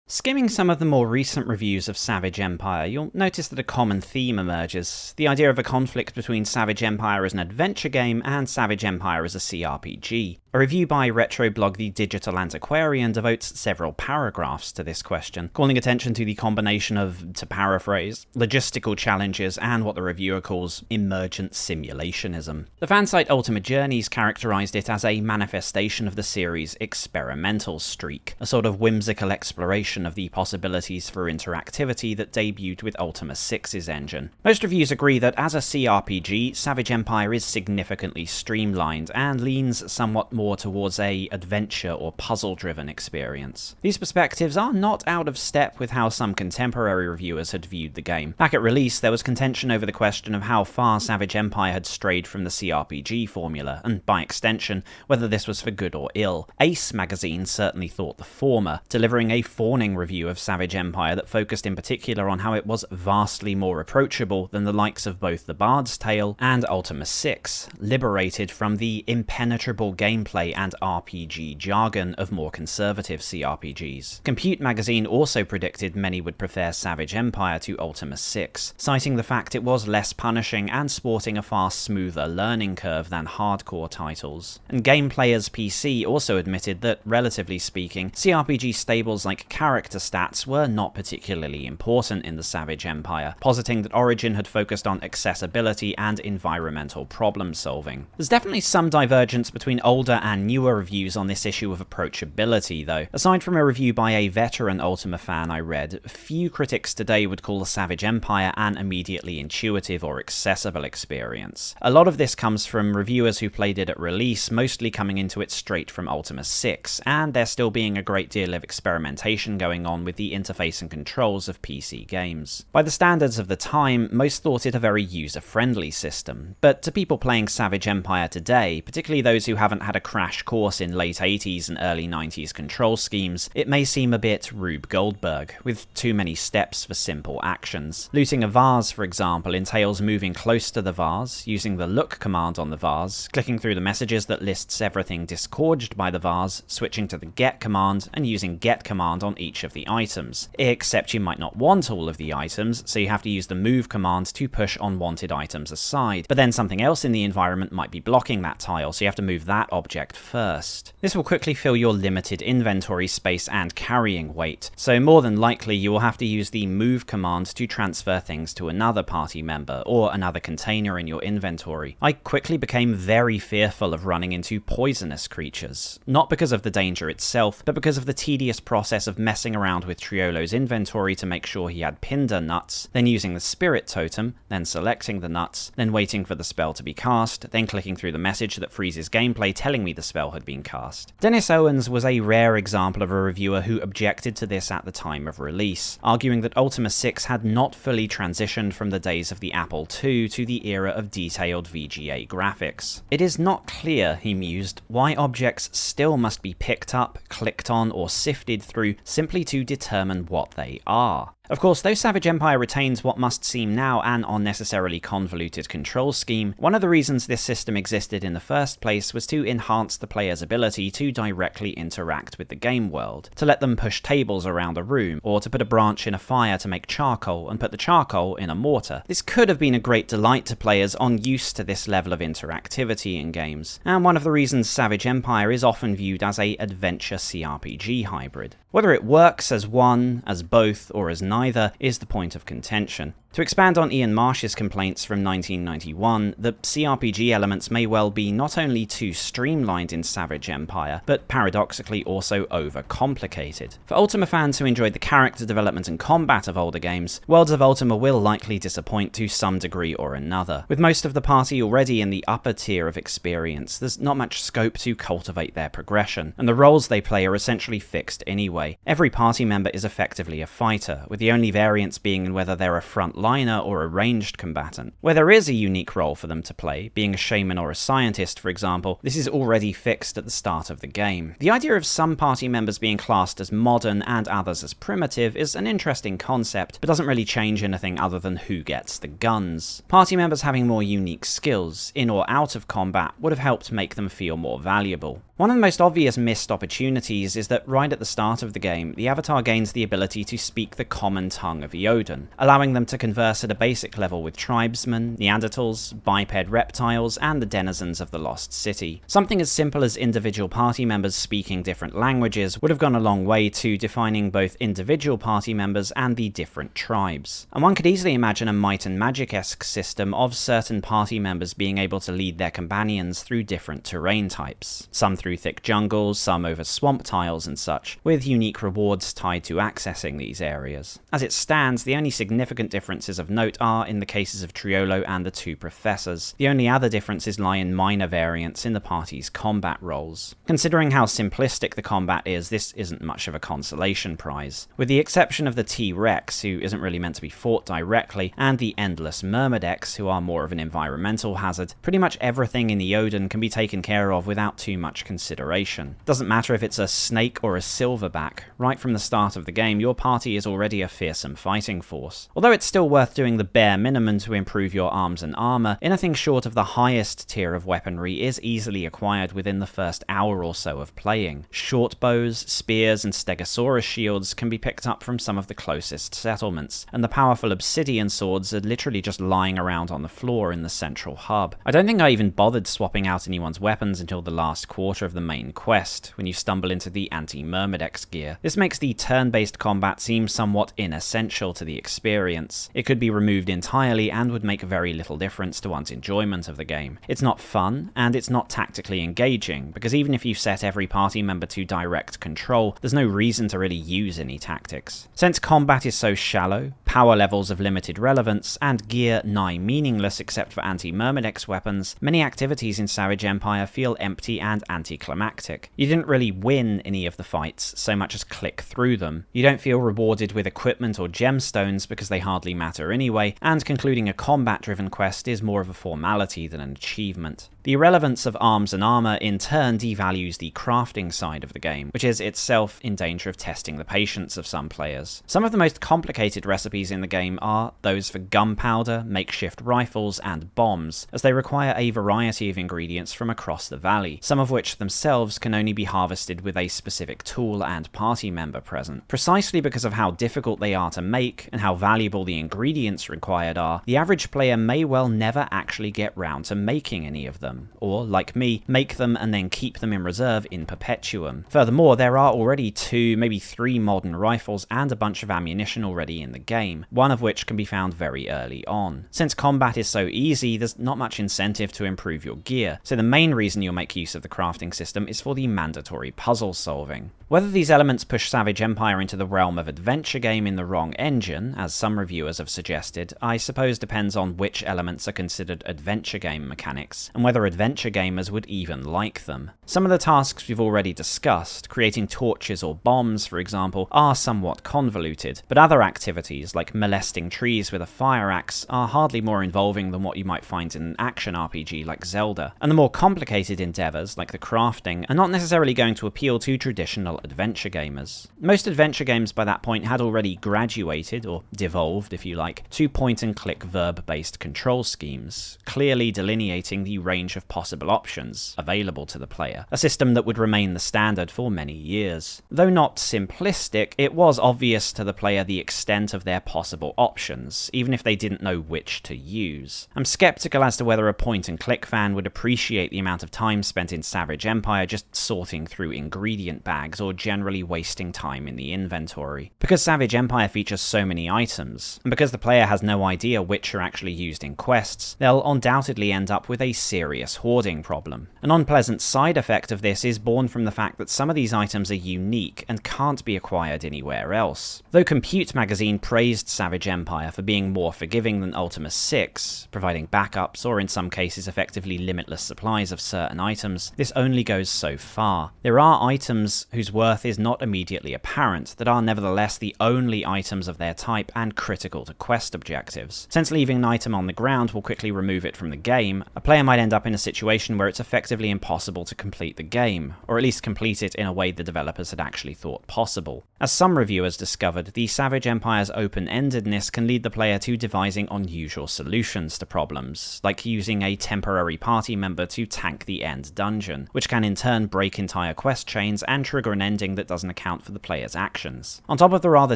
Skimming some of the more recent reviews of Savage Empire, you'll notice that a common theme emerges: the idea of a conflict between Savage Empire as an adventure game and Savage Empire as a CRPG. A review by retroblog The Digital Antiquarian devotes several paragraphs to this question, calling attention to the combination of, to paraphrase, logistical challenges and what the reviewer calls emergent simulationism. The fansite Ultima Journeys characterized it as a manifestation of the series' experimental streak, a sort of whimsical exploration of the possibilities for interactivity that debuted with Ultima 6's engine. Most reviews agree that as a CRPG, Savage Empire is significantly streamlined and leans somewhat more towards a adventure or puzzle-driven experience. These perspectives are not out of step with how some contemporary reviewers had viewed the game. Back at release, there was contention over the question of how far Savage Empire had strayed from the CRPG formula, and by extension, whether this was for good or ill. Ace magazine certainly thought the former, delivering a fawning review of Savage Empire that focused in particular on how it was vastly more approachable than the likes of both The Bard's Tale and Ultima 6, liberated from the impenetrable gameplay gameplay and RPG jargon of more conservative CRPGs. Compute magazine also predicted many would prefer Savage Empire to Ultima 6, citing the fact it was less punishing and sporting a far smoother learning curve than hardcore titles. And Game Players PC also admitted that, relatively speaking, CRPG stables like character stats were not particularly important in the Savage Empire, positing that Origin had focused on accessibility and environmental problem solving. There's definitely some divergence between older and newer reviews on this issue of approachability, though. Aside from a review by a veteran Ultima fan I read, few critics today would call the Savage Empire an immediately intuitive or accessible experience. A lot of this comes from reviewers who played it at release, mostly coming into it straight from Ultima 6, and there still being a great deal of experimentation going on with the interface and controls of PC games. By the standards of the time, most thought it a very user-friendly system, but to people playing Savage Empire today, particularly those who haven't had a crash course in late 80s and early 90s control schemes, it may seem a bit Rube Goldberg, with too many steps for simple actions. Looting a vase, for example, entails moving close to the vase, using the look command on the vase, clicking through the messages that lists everything disgorged by the vase, switching to the get command, and using get command on each of the items. Except you might not want all of the items, so you have to use the move command to push unwanted items aside, but then something else in the environment might be blocking that tile, so you have to move that object first. This will quickly fill your limited inventory space and carrying weight, so more than likely you will have to use the move command to transfer things to another party member, or another container in your inventory. I quickly became very fearful of running into poisonous creatures, not because of the danger itself, but because of the tedious process of messing around with Triolo's inventory to make sure he had Pinder nuts, then using the spirit totem, then selecting the nuts, then waiting for the spell to be cast, then clicking through the message that freezes gameplay telling me the spell had been cast. Dennis Owens was a rare example of a reviewer who objected to this at the time of release, arguing that Ultima 6 had not fully transitioned from the days of the Apple II to the era of detailed VGA graphics. It is not clear, he mused, why objects still must be picked up, clicked on, or sifted through simply to determine what they are. Of course, though Savage Empire retains what must seem now an unnecessarily convoluted control scheme, one of the reasons this system existed in the first place was to enhance the player's ability to directly interact with the game world, to let them push tables around a room, or to put a branch in a fire to make charcoal and put the charcoal in a mortar. This could have been a great delight to players unused to this level of interactivity in games, and one of the reasons Savage Empire is often viewed as a adventure CRPG hybrid. Whether it works as one, as both, or as neither is the point of contention. To expand on Ian Marsh's complaints from 1991, the CRPG elements may well be not only too streamlined in Savage Empire, but paradoxically also overcomplicated. For Ultima fans who enjoyed the character development and combat of older games, Worlds of Ultima will likely disappoint to some degree or another. With most of the party already in the upper tier of experience, there's not much scope to cultivate their progression, and the roles they play are essentially fixed anyway. Every party member is effectively a fighter, with the only variance being in whether they're a frontliner or a ranged combatant. Where there is a unique role for them to play, being a shaman or a scientist for example, this is already fixed at the start of the game. The idea of some party members being classed as modern and others as primitive is an interesting concept, but doesn't really change anything other than who gets the guns. Party members having more unique skills, in or out of combat, would have helped make them feel more valuable. One of the most obvious missed opportunities is that right at the start of the game, the avatar gains the ability to speak the common tongue of Eoden, allowing them to converse at a basic level with tribesmen, Neanderthals, biped reptiles, and the denizens of the Lost City. Something as simple as individual party members speaking different languages would have gone a long way to defining both individual party members and the different tribes. And one could easily imagine a Might and Magic-esque system of certain party members being able to lead their companions through different terrain types, some through thick jungles, some over swamp tiles and such, with unique rewards tied to accessing these areas. As it stands, the only significant differences of note are in the cases of Triolo and the two professors. The only other differences lie in minor variants in the party's combat roles. Considering how simplistic the combat is, this isn't much of a consolation prize. With the exception of the T-Rex, who isn't really meant to be fought directly, and the Endless Myrmidex, who are more of an environmental hazard, pretty much everything in Eoden can be taken care of without too much consideration consideration. Doesn't matter if it's a snake or a silverback, right from the start of the game, your party is already a fearsome fighting force. Although it's still worth doing the bare minimum to improve your arms and armor, anything short of the highest tier of weaponry is easily acquired within the first hour or so of playing. Short bows, spears, and stegosaurus shields can be picked up from some of the closest settlements, and the powerful obsidian swords are literally just lying around on the floor in the central hub. I don't think I even bothered swapping out anyone's weapons until the last quarter of the main quest, when you stumble into the anti-Myrmidex gear. This makes the turn-based combat seem somewhat inessential to the experience. It could be removed entirely and would make very little difference to one's enjoyment of the game. It's not fun, and it's not tactically engaging, because even if you set every party member to direct control, there's no reason to really use any tactics. Since combat is so shallow, power levels of limited relevance, and gear nigh meaningless except for anti-Myrmidex weapons, many activities in Savage Empire feel empty and anticlimactic. You didn't really win any of the fights so much as click through them. You don't feel rewarded with equipment or gemstones because they hardly matter anyway, and concluding a combat-driven quest is more of a formality than an achievement. The irrelevance of arms and armor in turn devalues the crafting side of the game, which is itself in danger of testing the patience of some players. Some of the most complicated recipes in the game are those for gunpowder, makeshift rifles, and bombs, as they require a variety of ingredients from across the valley, some of which themselves can only be harvested with a specific tool and party member present. Precisely because of how difficult they are to make and how valuable the ingredients required are, the average player may well never actually get round to making any of them, or, like me, make them and then keep them in reserve in perpetuum. Furthermore, there are already 2, maybe 3 modern rifles and a bunch of ammunition already in the game, one of which can be found very early on. Since combat is so easy, there's not much incentive to improve your gear, so the main reason you'll make use of the crafting system is for the mandatory puzzle solving. Whether these elements push Savage Empire into the realm of adventure game in the wrong engine, as some reviewers have suggested, I suppose depends on which elements are considered adventure game mechanics, and whether adventure gamers would even like them. Some of the tasks we've already discussed, creating torches or bombs for example, are somewhat convoluted, but other activities like molesting trees with a fire axe are hardly more involving than what you might find in an action RPG like Zelda, and the more complicated endeavours like the crafting are not necessarily going to appeal to traditional adventure gamers. Most adventure games by that point had already graduated, or devolved if you like, to point-and-click verb-based control schemes, clearly delineating the range of possible options available to the player, a system that would remain the standard for many years. Though not simplistic, it was obvious to the player the extent of their possible options, even if they didn't know which to use. I'm skeptical as to whether a point-and-click fan would appreciate the amount of time spent in Savage Empire just sorting through ingredient bags or generally wasting time in the inventory. Because Savage Empire features so many items, and because the player has no idea which are actually used in quests, they'll undoubtedly end up with a serious hoarding problem. An unpleasant side effect of this is born from the fact that some of these items are unique and can't be acquired anywhere else. Though Compute magazine praised Savage Empire for being more forgiving than Ultima 6, providing backups or in some cases effectively limitless supplies of certain items, this only goes so far. There are items whose worth is not immediately apparent that are nevertheless the only items of their type and critical to quest objectives. Since leaving an item on the ground will quickly remove it from the game, a player might end up in a situation where it's effectively impossible to complete the game, or at least complete it in a way the developers had actually thought possible. As some reviewers discovered, the Savage Empire's open-endedness can lead the player to devising unusual solutions to problems, like using a temporary party member to tank the end dungeon, which can in turn break entire quest chains and trigger an ending that doesn't account for the player's actions. On top of the rather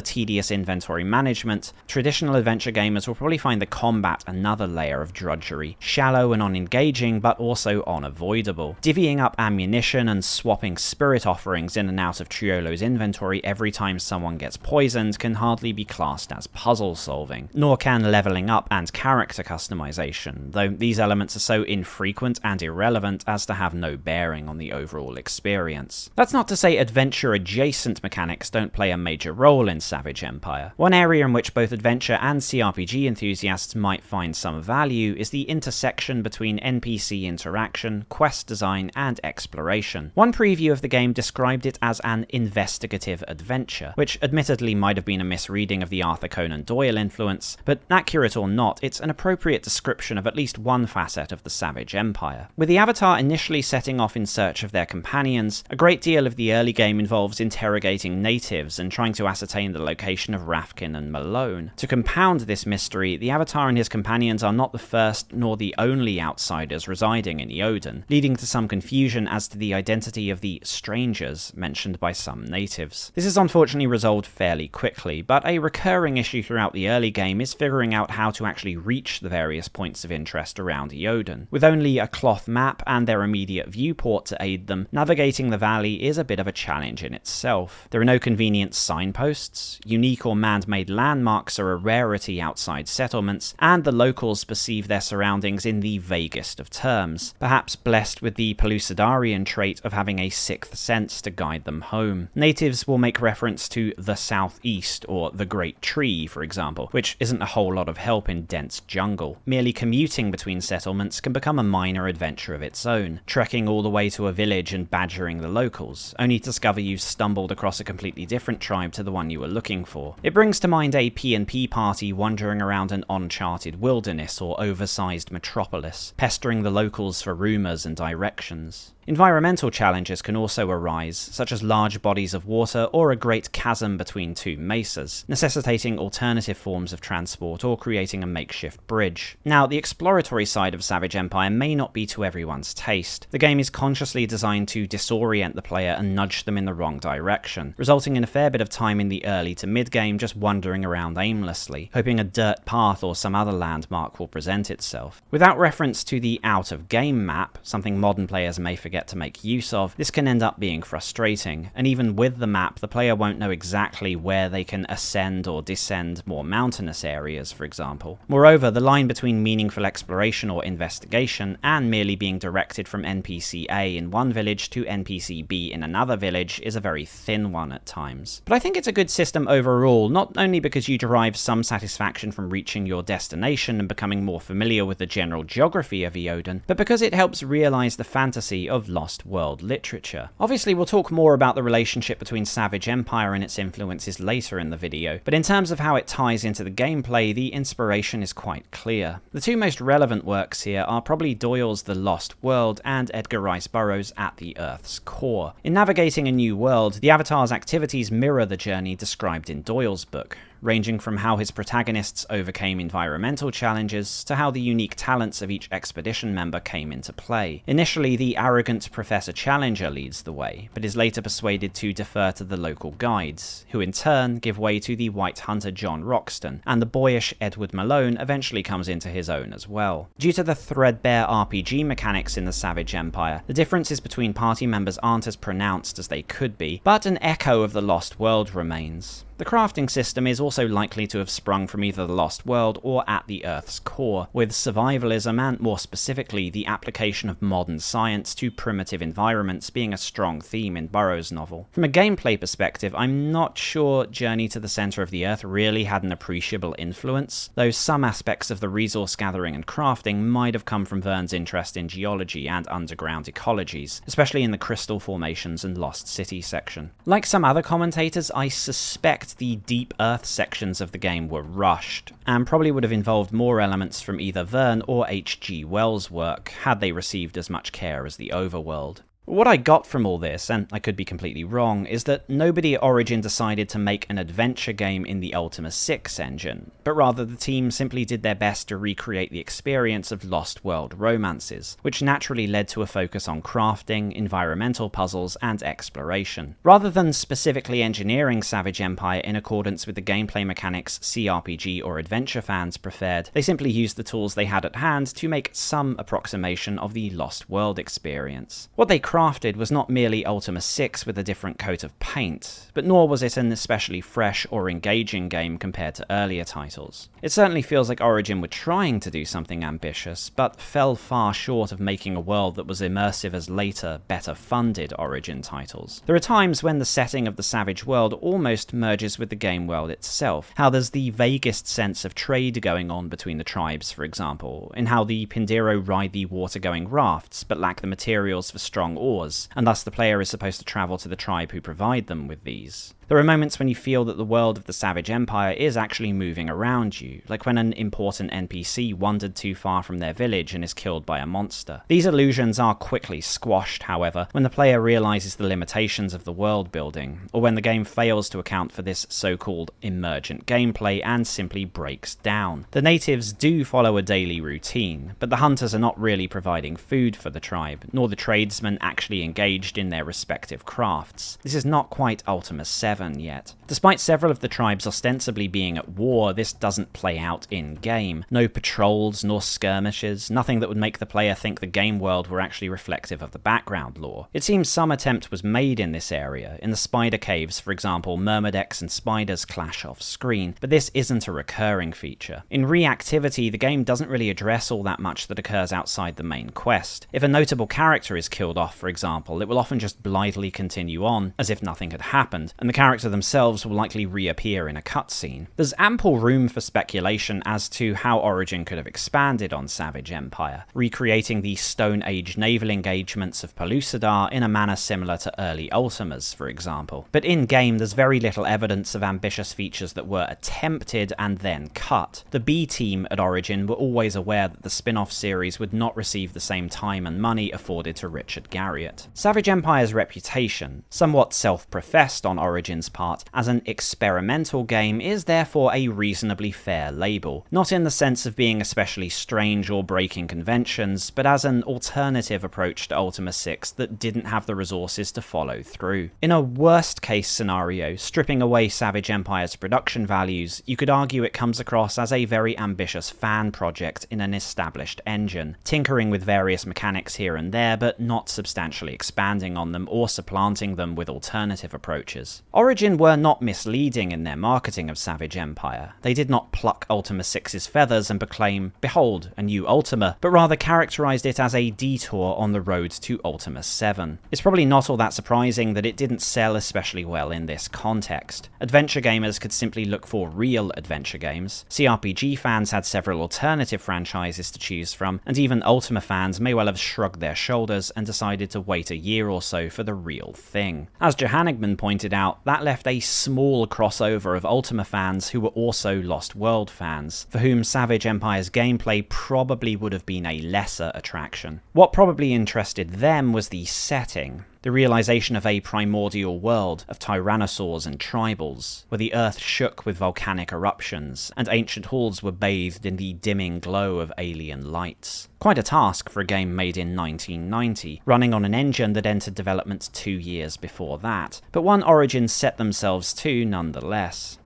tedious inventory management, traditional adventure gamers will probably find the combat another layer of drudgery, shallow and unengaging but also unavoidable. Divvying up ammunition and swapping spirit offerings in and out of Triolo's inventory every time someone gets poisoned can hardly be classed as puzzle solving, nor can leveling up and character customization, though these elements are so infrequent and irrelevant as to have no bearing on the overall experience. That's not to say adventure-adjacent mechanics don't play a major role in Savage Empire. One area in which both adventure and CRPG enthusiasts might find some value is the intersection between NPC interaction, quest design, and exploration. One preview of the game described it as an investigative adventure, which admittedly might have been a misreading of the Arthur Conan Doyle influence, but accurate or not, it's an appropriate description of at least one facet of the Savage Empire. With the Avatar initially setting off in search of their companions, a great deal of the early game involves interrogating natives and trying to ascertain the location of Rafkin and Malone. To compound this mystery, the Avatar and his companions are not the first nor the only outsiders residing in Eoden, leading to some confusion as to the identity of the strangers mentioned by some natives. This is unfortunately resolved fairly quickly, but a recurring issue throughout the early game is figuring out how to actually reach the various points of interest around Eoden. With only a cloth map and their immediate viewport to aid them, navigating the valley is a bit of a challenge in itself. There are no convenient signposts, unique or man-made landmarks are a rarity outside settlements, and the locals perceive their surroundings in the vaguest of terms, perhaps blessed with the Pellucidarian trait of having a sixth sense to guide them home. Natives will make reference to the southeast or the Great Tree, for example, which isn't a whole lot of help in dense jungle. Merely commuting between settlements can become a minor adventure of its own, trekking all the way to a village and badgering the locals, only to discover you've stumbled across a completely different tribe to the one you were looking for. It brings to mind a P&P party wandering around an uncharted wilderness or oversized metropolis, pestering the locals for rumours and directions. Environmental challenges can also arise, such as large bodies of water or a great chasm between two mesas, necessitating alternative forms of transport or creating a makeshift bridge. Now, the exploratory side of Savage Empire may not be to everyone's taste. The game is consciously designed to disorient the player and nudge them in the wrong direction, resulting in a fair bit of time in the early to mid-game just wandering around aimlessly, hoping a dirt path or some other landmark will present itself. Without reference to the out-of-game map, something modern players may forget to make use of, this can end up being frustrating, and even with the map, the player won't know exactly where they can ascend or descend more mountainous areas, for example. Moreover, the line between meaningful exploration or investigation and merely being directed from NPC A in one village to NPC B in another village is a very thin one at times. But I think it's a good system overall, not only because you derive some satisfaction from reaching your destination and becoming more familiar with the general geography of Eoden, but because it helps realize the fantasy of Lost World literature. Obviously, we'll talk more about the relationship between Savage Empire and its influences later in the video, but in terms of how it ties into the gameplay, the inspiration is quite clear. The two most relevant works here are probably Doyle's The Lost World and Edgar Rice Burroughs' At the Earth's Core. In navigating a new world, the Avatar's activities mirror the journey described in Doyle's book, ranging from how his protagonists overcame environmental challenges to how the unique talents of each expedition member came into play. Initially, the arrogant Professor Challenger leads the way, but is later persuaded to defer to the local guides, who in turn give way to the white hunter John Roxton, and the boyish Edward Malone eventually comes into his own as well. Due to the threadbare RPG mechanics in the Savage Empire, the differences between party members aren't as pronounced as they could be, but an echo of the Lost World remains. The crafting system is also likely to have sprung from either the Lost World or At the Earth's Core, with survivalism and, more specifically, the application of modern science to primitive environments being a strong theme in Burroughs' novel. From a gameplay perspective, I'm not sure Journey to the Center of the Earth really had an appreciable influence, though some aspects of the resource gathering and crafting might have come from Verne's interest in geology and underground ecologies, especially in the crystal formations and Lost City section. Like some other commentators, I suspect the deep Earth sections of the game were rushed, and probably would have involved more elements from either Verne or H.G. Wells' work, had they received as much care as the overworld. What I got from all this, and I could be completely wrong, is that nobody at Origin decided to make an adventure game in the Ultima 6 engine, but rather the team simply did their best to recreate the experience of Lost World romances, which naturally led to a focus on crafting, environmental puzzles, and exploration. Rather than specifically engineering Savage Empire in accordance with the gameplay mechanics CRPG or adventure fans preferred, they simply used the tools they had at hand to make some approximation of the Lost World experience. What they crafted was not merely Ultima 6 with a different coat of paint, but nor was it an especially fresh or engaging game compared to earlier titles. It certainly feels like Origin were trying to do something ambitious, but fell far short of making a world that was immersive as later, better funded Origin titles. There are times when the setting of the Savage world almost merges with the game world itself, how there's the vaguest sense of trade going on between the tribes, for example, in how the Pindiro ride the water-going rafts but lack the materials for strong ores, and thus the player is supposed to travel to the tribe who provide them with these. There are moments when you feel that the world of the Savage Empire is actually moving around you, like when an important NPC wandered too far from their village and is killed by a monster. These illusions are quickly squashed, however, when the player realizes the limitations of the world building, or when the game fails to account for this so-called emergent gameplay and simply breaks down. The natives do follow a daily routine, but the hunters are not really providing food for the tribe, nor the tradesmen actually engaged in their respective crafts. This is not quite Ultima 7 yet. Despite several of the tribes ostensibly being at war, this doesn't play out in-game. No patrols, nor skirmishes, nothing that would make the player think the game world were actually reflective of the background lore. It seems some attempt was made in this area. In the spider caves, for example, myrmideks and spiders clash off-screen, but this isn't a recurring feature. In reactivity, the game doesn't really address all that much that occurs outside the main quest. If a notable character is killed off, for example, it will often just blithely continue on, as if nothing had happened, and the character themselves will likely reappear in a cutscene. There's ample room for speculation as to how Origin could have expanded on Savage Empire, recreating the Stone Age naval engagements of Pellucidar in a manner similar to early Ultimas, for example. But in-game, there's very little evidence of ambitious features that were attempted and then cut. The B team at Origin were always aware that the spin-off series would not receive the same time and money afforded to Richard Garriott. Savage Empire's reputation, somewhat self-professed on Origin's part as an experimental game, is therefore a reasonably fair label, not in the sense of being especially strange or breaking conventions, but as an alternative approach to Ultima 6 that didn't have the resources to follow through. In a worst case scenario, stripping away Savage Empire's production values, you could argue it comes across as a very ambitious fan project in an established engine, tinkering with various mechanics here and there, but not substantially expanding on them or supplanting them with alternative approaches. Origin were not misleading in their marketing of Savage Empire. They did not pluck Ultima 6's feathers and proclaim, "Behold, a new Ultima," but rather characterized it as a detour on the road to Ultima 7. It's probably not all that surprising that it didn't sell especially well in this context. Adventure gamers could simply look for real adventure games. CRPG fans had several alternative franchises to choose from, and even Ultima fans may well have shrugged their shoulders and decided to wait a year or so for the real thing. As Johanigman pointed out, that left a small crossover of Ultima fans who were also Lost World fans, for whom Savage Empire's gameplay probably would have been a lesser attraction. What probably interested them was the setting. The realization of a primordial world of tyrannosaurs and tribals, where the earth shook with volcanic eruptions, and ancient halls were bathed in the dimming glow of alien lights. Quite a task for a game made in 1990, running on an engine that entered development 2 years before that, but one Origin set themselves to nonetheless.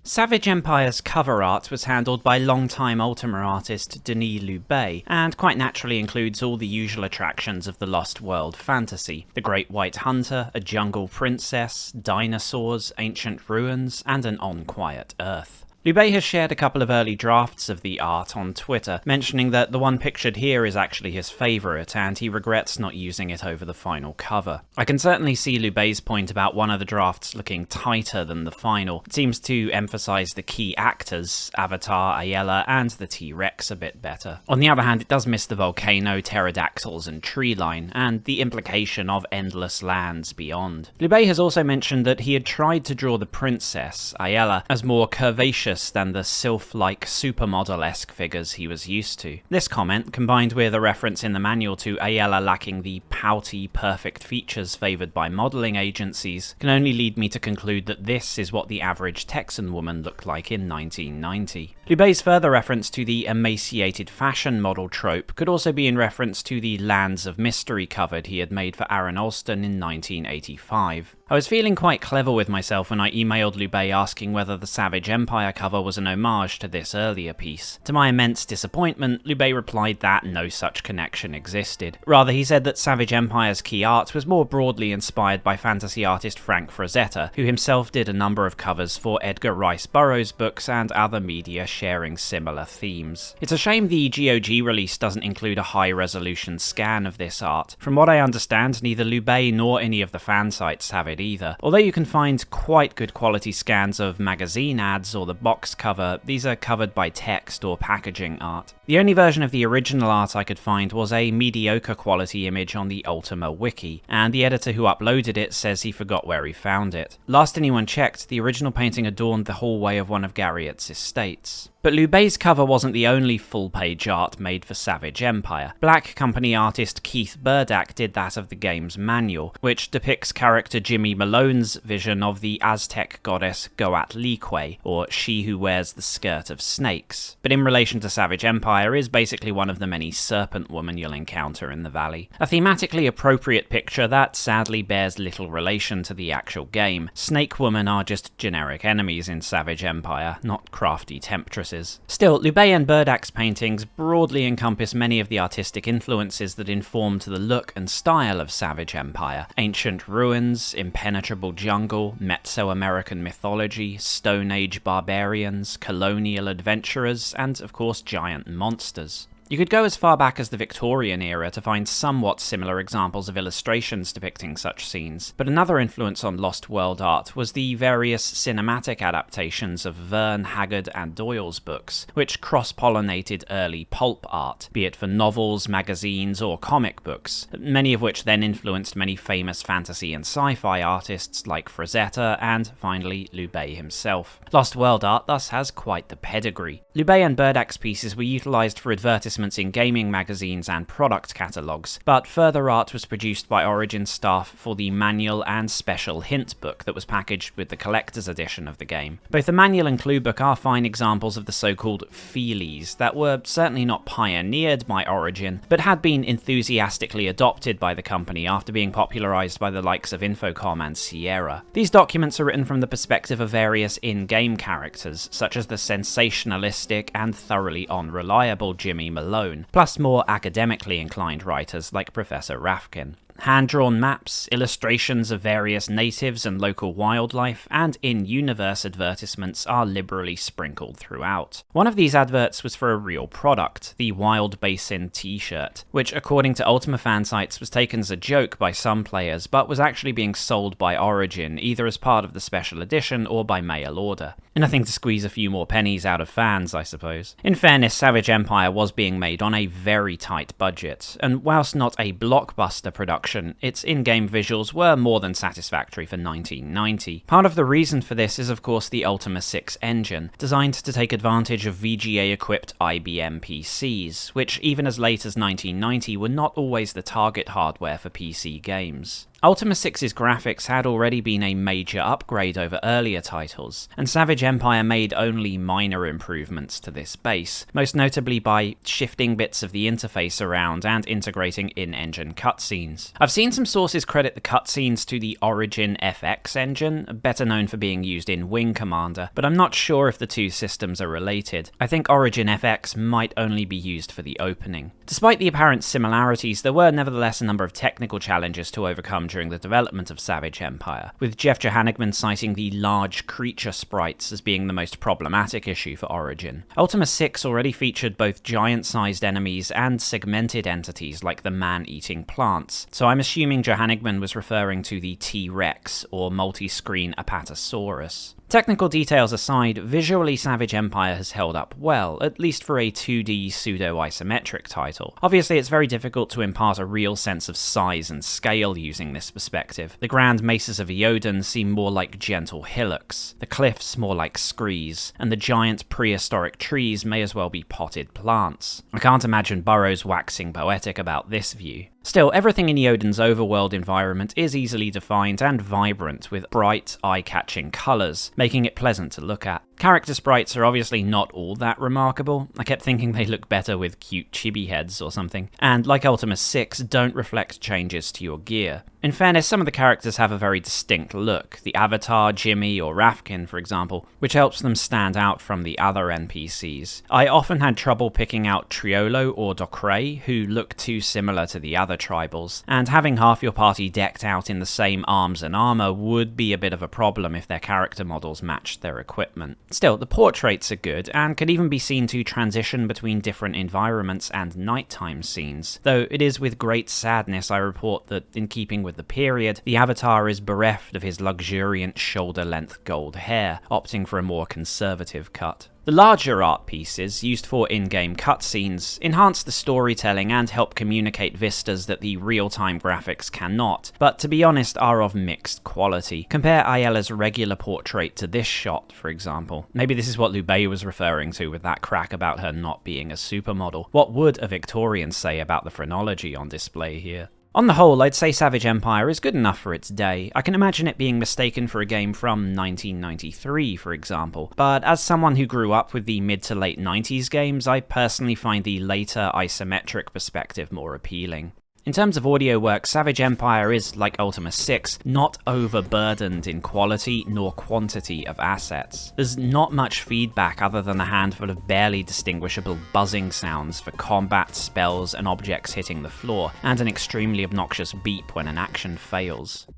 Savage Empire's cover art was handled by longtime Ultima artist Denis Loubet, and quite naturally includes all the usual attractions of the Lost World fantasy: the Great White Hunter, a jungle princess, dinosaurs, ancient ruins, and an unquiet Earth. Loubet has shared a couple of early drafts of the art on Twitter, mentioning that the one pictured here is actually his favourite, and he regrets not using it over the final cover. I can certainly see Loubet's point about one of the drafts looking tighter than the final. It seems to emphasise the key actors, Avatar, Ayala, and the T-Rex a bit better. On the other hand, it does miss the volcano, pterodactyls, and tree line, and the implication of endless lands beyond. Loubet has also mentioned that he had tried to draw the princess, Ayala, as more curvaceous than the sylph-like supermodel-esque figures he was used to. This comment, combined with a reference in the manual to Ayala lacking the pouty, perfect features favoured by modelling agencies, can only lead me to conclude that this is what the average Texan woman looked like in 1990. Loubet's further reference to the emaciated fashion model trope could also be in reference to the Lands of Mystery cover he had made for Aaron Alston in 1985. I was feeling quite clever with myself when I emailed Loubet asking whether the Savage Empire cover cover was an homage to this earlier piece. To my immense disappointment, Liu Bei replied that no such connection existed. Rather, he said that Savage Empire's key art was more broadly inspired by fantasy artist Frank Frazetta, who himself did a number of covers for Edgar Rice Burroughs books and other media sharing similar themes. It's a shame the GOG release doesn't include a high-resolution scan of this art. From what I understand, neither Liu Bei nor any of the fan sites have it either. Although you can find quite good quality scans of magazine ads or the box cover, these are covered by text or packaging art. The only version of the original art I could find was a mediocre quality image on the Ultima wiki, and the editor who uploaded it says he forgot where he found it. Last anyone checked, the original painting adorned the hallway of one of Garriot's estates. But Liu Bei's cover wasn't the only full-page art made for Savage Empire. Black Company artist Keith Burdack did that of the game's manual, which depicts character Jimmy Malone's vision of the Aztec goddess Goatlique, or she who wears the skirt of snakes. But in relation to Savage Empire is basically one of the many serpent women you'll encounter in the valley. A thematically appropriate picture that sadly bears little relation to the actual game. Snake women are just generic enemies in Savage Empire, not crafty temptresses. Still, Liu Bei and Burdack's paintings broadly encompass many of the artistic influences that informed the look and style of Savage Empire. Ancient ruins, impenetrable jungle, Mesoamerican mythology, Stone Age barbarians, colonial adventurers, and of course giant monsters. You could go as far back as the Victorian era to find somewhat similar examples of illustrations depicting such scenes, but another influence on Lost World art was the various cinematic adaptations of Verne, Haggard, and Doyle's books, which cross-pollinated early pulp art, be it for novels, magazines, or comic books, many of which then influenced many famous fantasy and sci-fi artists like Frazetta and, finally, Liu Bei himself. Lost World art thus has quite the pedigree. Liu Bei and Burdack's pieces were utilised for advertisements in gaming magazines and product catalogues, but further art was produced by Origin staff for the manual and special hint book that was packaged with the collector's edition of the game. Both the manual and clue book are fine examples of the so-called feelies that were certainly not pioneered by Origin, but had been enthusiastically adopted by the company after being popularised by the likes of Infocom and Sierra. These documents are written from the perspective of various in-game characters, such as the sensationalistic and thoroughly unreliable Jimmy Malone, plus more academically inclined writers like Professor Rafkin. Hand-drawn maps, illustrations of various natives and local wildlife, and in-universe advertisements are liberally sprinkled throughout. One of these adverts was for a real product, the Wild Basin t-shirt, which according to Ultima fan sites was taken as a joke by some players, but was actually being sold by Origin, either as part of the special edition or by mail order. Nothing to squeeze a few more pennies out of fans, I suppose. In fairness, Savage Empire was being made on a very tight budget, and whilst not a blockbuster production, its in-game visuals were more than satisfactory for 1990. Part of the reason for this is of course the Ultima 6 engine, designed to take advantage of VGA-equipped IBM PCs, which even as late as 1990 were not always the target hardware for PC games. Ultima 6's graphics had already been a major upgrade over earlier titles, and Savage Empire made only minor improvements to this base, most notably by shifting bits of the interface around and integrating in-engine cutscenes. I've seen some sources credit the cutscenes to the Origin FX engine, better known for being used in Wing Commander, but I'm not sure if the two systems are related. I think Origin FX might only be used for the opening. Despite the apparent similarities, there were nevertheless a number of technical challenges to overcome during the development of Savage Empire, with Jeff Johannigman citing the large creature sprites as being the most problematic issue for Origin. Ultima 6 already featured both giant-sized enemies and segmented entities like the man-eating plants, so I'm assuming Johannigman was referring to the T-Rex or multi-screen Apatosaurus. Technical details aside, visually Savage Empire has held up well, at least for a 2D pseudo-isometric title. Obviously it's very difficult to impart a real sense of size and scale using this perspective. The grand mesas of Eoden seem more like gentle hillocks, the cliffs more like screes, and the giant prehistoric trees may as well be potted plants. I can't imagine Burroughs waxing poetic about this view. Still, everything in Eoden's overworld environment is easily defined and vibrant with bright, eye-catching colours, making it pleasant to look at. Character sprites are obviously not all that remarkable. I kept thinking they look better with cute chibi heads or something, and like Ultima 6, don't reflect changes to your gear. In fairness, some of the characters have a very distinct look, the Avatar, Jimmy, or Rafkin for example, which helps them stand out from the other NPCs. I often had trouble picking out Triolo or Docre, who look too similar to the other tribals, and having half your party decked out in the same arms and armor would be a bit of a problem if their character models matched their equipment. Still, the portraits are good, and could even be seen to transition between different environments and nighttime scenes, though it is with great sadness I report that, in keeping with the period, the Avatar is bereft of his luxuriant shoulder-length gold hair, opting for a more conservative cut. The larger art pieces, used for in-game cutscenes, enhance the storytelling and help communicate vistas that the real-time graphics cannot, but to be honest are of mixed quality. Compare Ayela's regular portrait to this shot, for example. Maybe this is what Lubei was referring to with that crack about her not being a supermodel. What would a Victorian say about the phrenology on display here? On the whole, I'd say Savage Empire is good enough for its day. I can imagine it being mistaken for a game from 1993, for example, but as someone who grew up with the mid to late 90s games, I personally find the later isometric perspective more appealing. In terms of audio work, Savage Empire is, like Ultima 6, not overburdened in quality nor quantity of assets. There's not much feedback other than a handful of barely distinguishable buzzing sounds for combat, spells, and objects hitting the floor, and an extremely obnoxious beep when an action fails.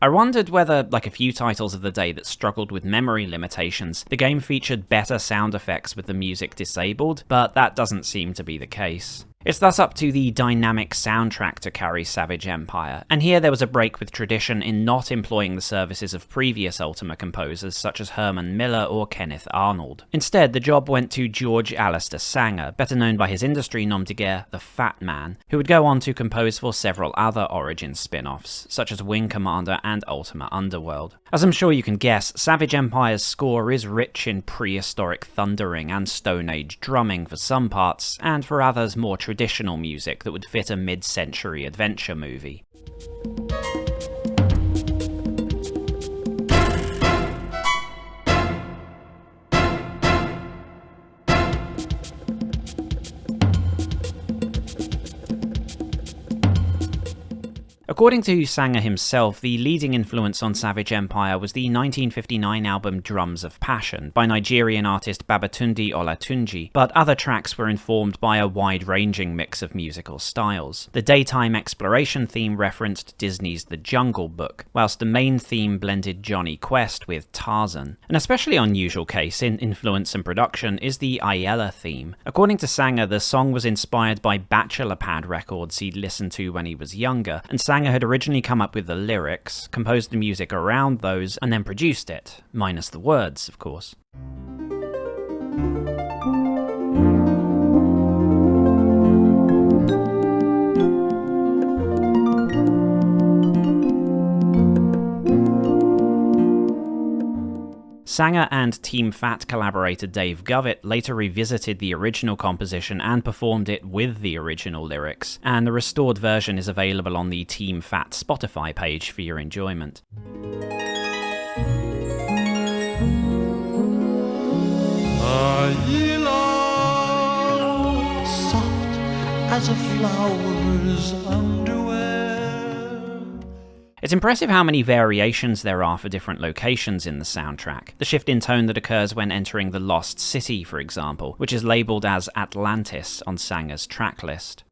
I wondered whether, like a few titles of the day that struggled with memory limitations, the game featured better sound effects with the music disabled, but that doesn't seem to be the case. It's thus up to the dynamic soundtrack to carry Savage Empire, and here there was a break with tradition in not employing the services of previous Ultima composers such as Herman Miller or Kenneth Arnold. Instead, the job went to George Alistair Sanger, better known by his industry nom de guerre, the Fat Man, who would go on to compose for several other Origins spin-offs, such as Wing Commander and Ultima Underworld. As I'm sure you can guess, Savage Empire's score is rich in prehistoric thundering and Stone Age drumming for some parts, and for others more traditional music that would fit a mid-century adventure movie. According to Sanger himself, the leading influence on Savage Empire was the 1959 album Drums of Passion by Nigerian artist Babatunde Olatunji, but other tracks were informed by a wide-ranging mix of musical styles. The daytime exploration theme referenced Disney's The Jungle Book, whilst the main theme blended Johnny Quest with Tarzan. An especially unusual case in influence and production is the Ayela theme. According to Sanger, the song was inspired by bachelor pad records he'd listened to when he was younger, and Sanger had originally come up with the lyrics, composed the music around those, and then produced it, minus the words, of course. Sanger and Team Fat collaborator Dave Govett later revisited the original composition and performed it with the original lyrics, and the restored version is available on the Team Fat Spotify page for your enjoyment. Soft as a flower's underwear. It's impressive how many variations there are for different locations in the soundtrack. The shift in tone that occurs when entering the Lost City, for example, which is labelled as Atlantis on Sanger's track list.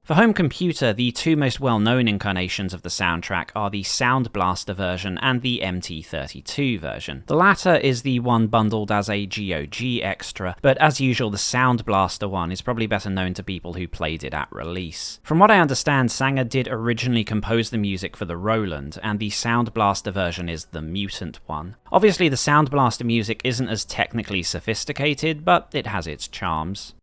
For home computer, the two most well-known incarnations of the soundtrack are the Sound Blaster version and the MT32 version. The latter is the one bundled as a GOG extra, but as usual the Sound Blaster one is probably better known to people who played it at release. From what I understand, Sanger did originally compose the music for the Roland, and the Sound Blaster version is the Mutant one. Obviously the Sound Blaster music isn't as technically sophisticated, but it has its charms.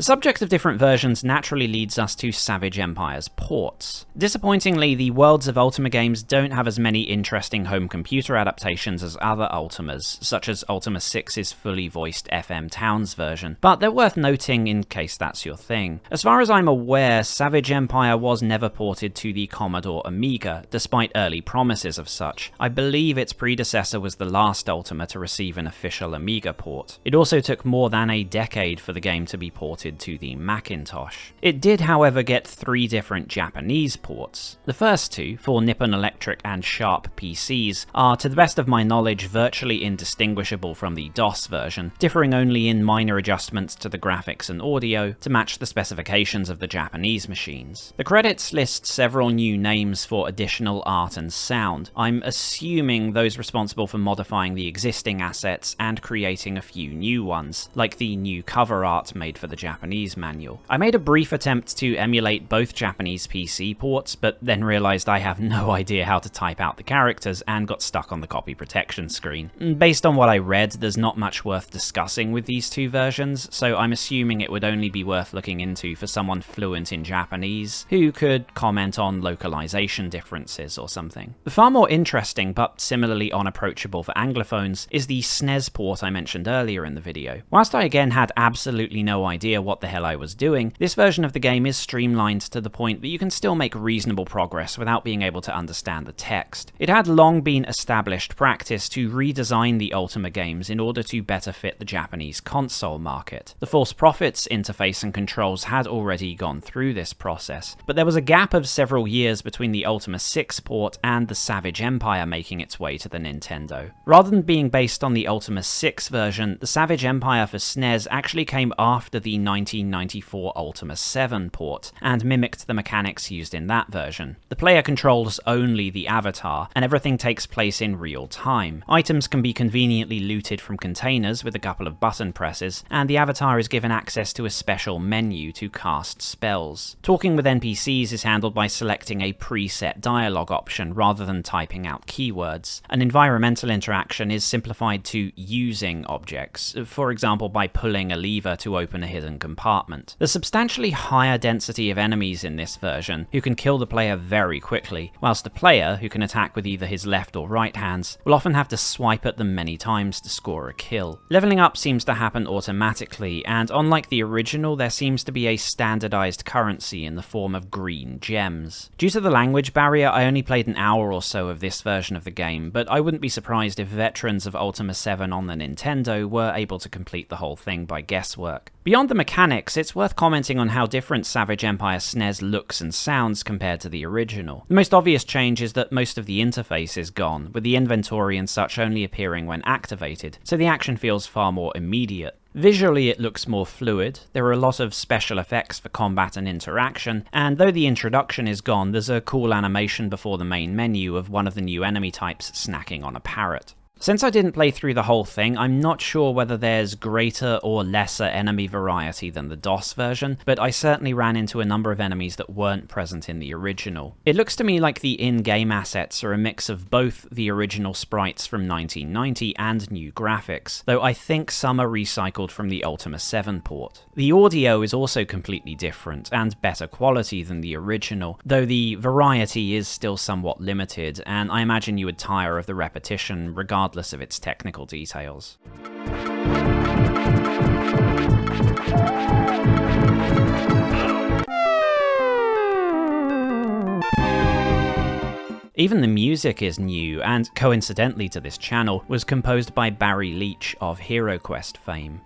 subject of different versions naturally leads us to Savage Empire's ports. Disappointingly, the worlds of Ultima games don't have as many interesting home computer adaptations as other Ultimas, such as Ultima 6's fully voiced FM Towns version, but they're worth noting in case that's your thing. As far as I'm aware, Savage Empire was never ported to the Commodore Amiga, despite early promises of such. I believe its predecessor was the last Ultima to receive an official Amiga port. It also took more than a decade for the game to be ported to the Macintosh. It did, however, get 3 different Japanese ports. The first 2, for Nippon Electric and Sharp PCs, are, to the best of my knowledge, virtually indistinguishable from the DOS version, differing only in minor adjustments to the graphics and audio to match the specifications of the Japanese machines. The credits list several new names for additional art and sound. I'm assuming those responsible for modifying the existing assets and creating a few new ones, like the new cover art made for the Japanese manual. I made a brief attempt to emulate both Japanese PC ports, but then realized I have no idea how to type out the characters and got stuck on the copy protection screen. Based on what I read, there's not much worth discussing with these 2 versions, so I'm assuming it would only be worth looking into for someone fluent in Japanese who could comment on localization differences or something. The far more interesting, but similarly unapproachable for Anglophones, is the SNES port I mentioned earlier in the video. Whilst I again had absolutely no idea what the hell I was doing, this version of the game is streamlined to the point that you can still make reasonable progress without being able to understand the text. It had long been established practice to redesign the Ultima games in order to better fit the Japanese console market. The Force Profits interface and controls had already gone through this process, but there was a gap of several years between the Ultima 6 port and the Savage Empire making its way to the Nintendo. Rather than being based on the Ultima 6 version, the Savage Empire for SNES actually came after the 1994 Ultima 7 port, and mimicked the mechanics used in that version. The player controls only the avatar, and everything takes place in real time. Items can be conveniently looted from containers with a couple of button presses, and the avatar is given access to a special menu to cast spells. Talking with NPCs is handled by selecting a preset dialogue option rather than typing out keywords. An environmental interaction is simplified to using objects, for example by pulling a lever to open a hidden compartment. The substantially higher density of enemies in this version, who can kill the player very quickly, whilst the player, who can attack with either his left or right hands, will often have to swipe at them many times to score a kill. Leveling up seems to happen automatically, and unlike the original, there seems to be a standardized currency in the form of green gems. Due to the language barrier, I only played an hour or so of this version of the game, but I wouldn't be surprised if veterans of Ultima 7 on the Nintendo were able to complete the whole thing by guesswork. Beyond the mechanics, it's worth commenting on how different Savage Empire SNES looks and sounds compared to the original. The most obvious change is that most of the interface is gone, with the inventory and such only appearing when activated, so the action feels far more immediate. Visually, it looks more fluid, there are a lot of special effects for combat and interaction, and though the introduction is gone, there's a cool animation before the main menu of one of the new enemy types snacking on a parrot. Since I didn't play through the whole thing, I'm not sure whether there's greater or lesser enemy variety than the DOS version, but I certainly ran into a number of enemies that weren't present in the original. It looks to me like the in-game assets are a mix of both the original sprites from 1990 and new graphics, though I think some are recycled from the Ultima 7 port. The audio is also completely different and better quality than the original, though the variety is still somewhat limited, and I imagine you would tire of the repetition regardless of its technical details. Even the music is new, and coincidentally to this channel, was composed by Barry Leach of HeroQuest fame.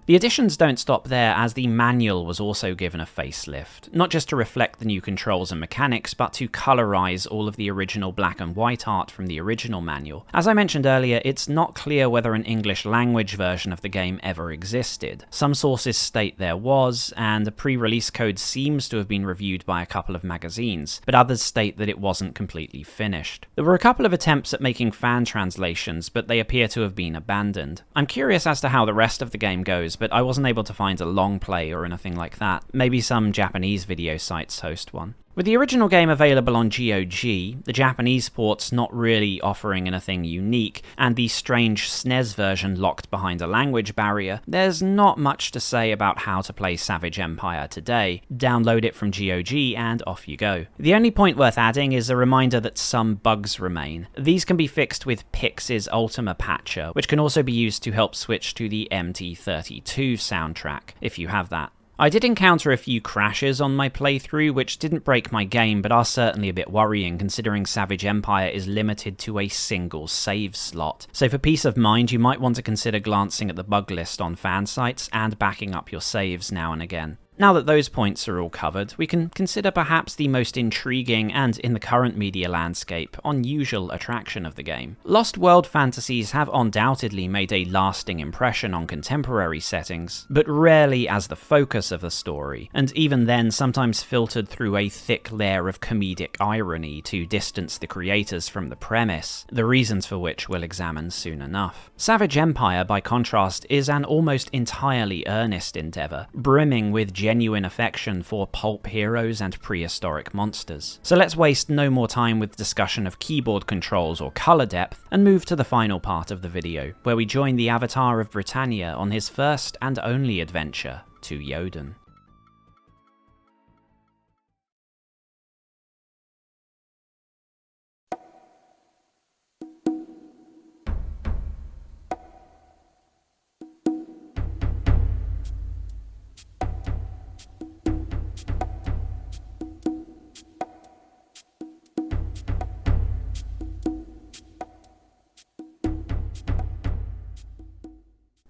The additions don't stop there, as the manual was also given a facelift, not just to reflect the new controls and mechanics, but to colorize all of the original black and white art from the original manual. As I mentioned earlier, it's not clear whether an English language version of the game ever existed. Some sources state there was, and the pre-release code seems to have been reviewed by a couple of magazines, but others state that it wasn't completely finished. There were a couple of attempts at making fan translations, but they appear to have been abandoned. I'm curious as to how the rest of the game goes, but I wasn't able to find a long play or anything like that. Maybe some Japanese video sites host one. With the original game available on GOG, the Japanese port's not really offering anything unique, and the strange SNES version locked behind a language barrier, there's not much to say about how to play Savage Empire today. Download it from GOG and off you go. The only point worth adding is a reminder that some bugs remain. These can be fixed with Pix's Ultima patcher, which can also be used to help switch to the MT32 soundtrack, if you have that. I did encounter a few crashes on my playthrough, which didn't break my game, but are certainly a bit worrying considering Savage Empire is limited to a single save slot. So for peace of mind, you might want to consider glancing at the bug list on fan sites and backing up your saves now and again. Now that those points are all covered, we can consider perhaps the most intriguing and, in the current media landscape, unusual attraction of the game. Lost World fantasies have undoubtedly made a lasting impression on contemporary settings, but rarely as the focus of the story, and even then sometimes filtered through a thick layer of comedic irony to distance the creators from the premise, the reasons for which we'll examine soon enough. Savage Empire, by contrast, is an almost entirely earnest endeavour, brimming with genuine affection for pulp heroes and prehistoric monsters. So let's waste no more time with discussion of keyboard controls or colour depth, and move to the final part of the video, where we join the Avatar of Britannia on his first and only adventure to Yoden.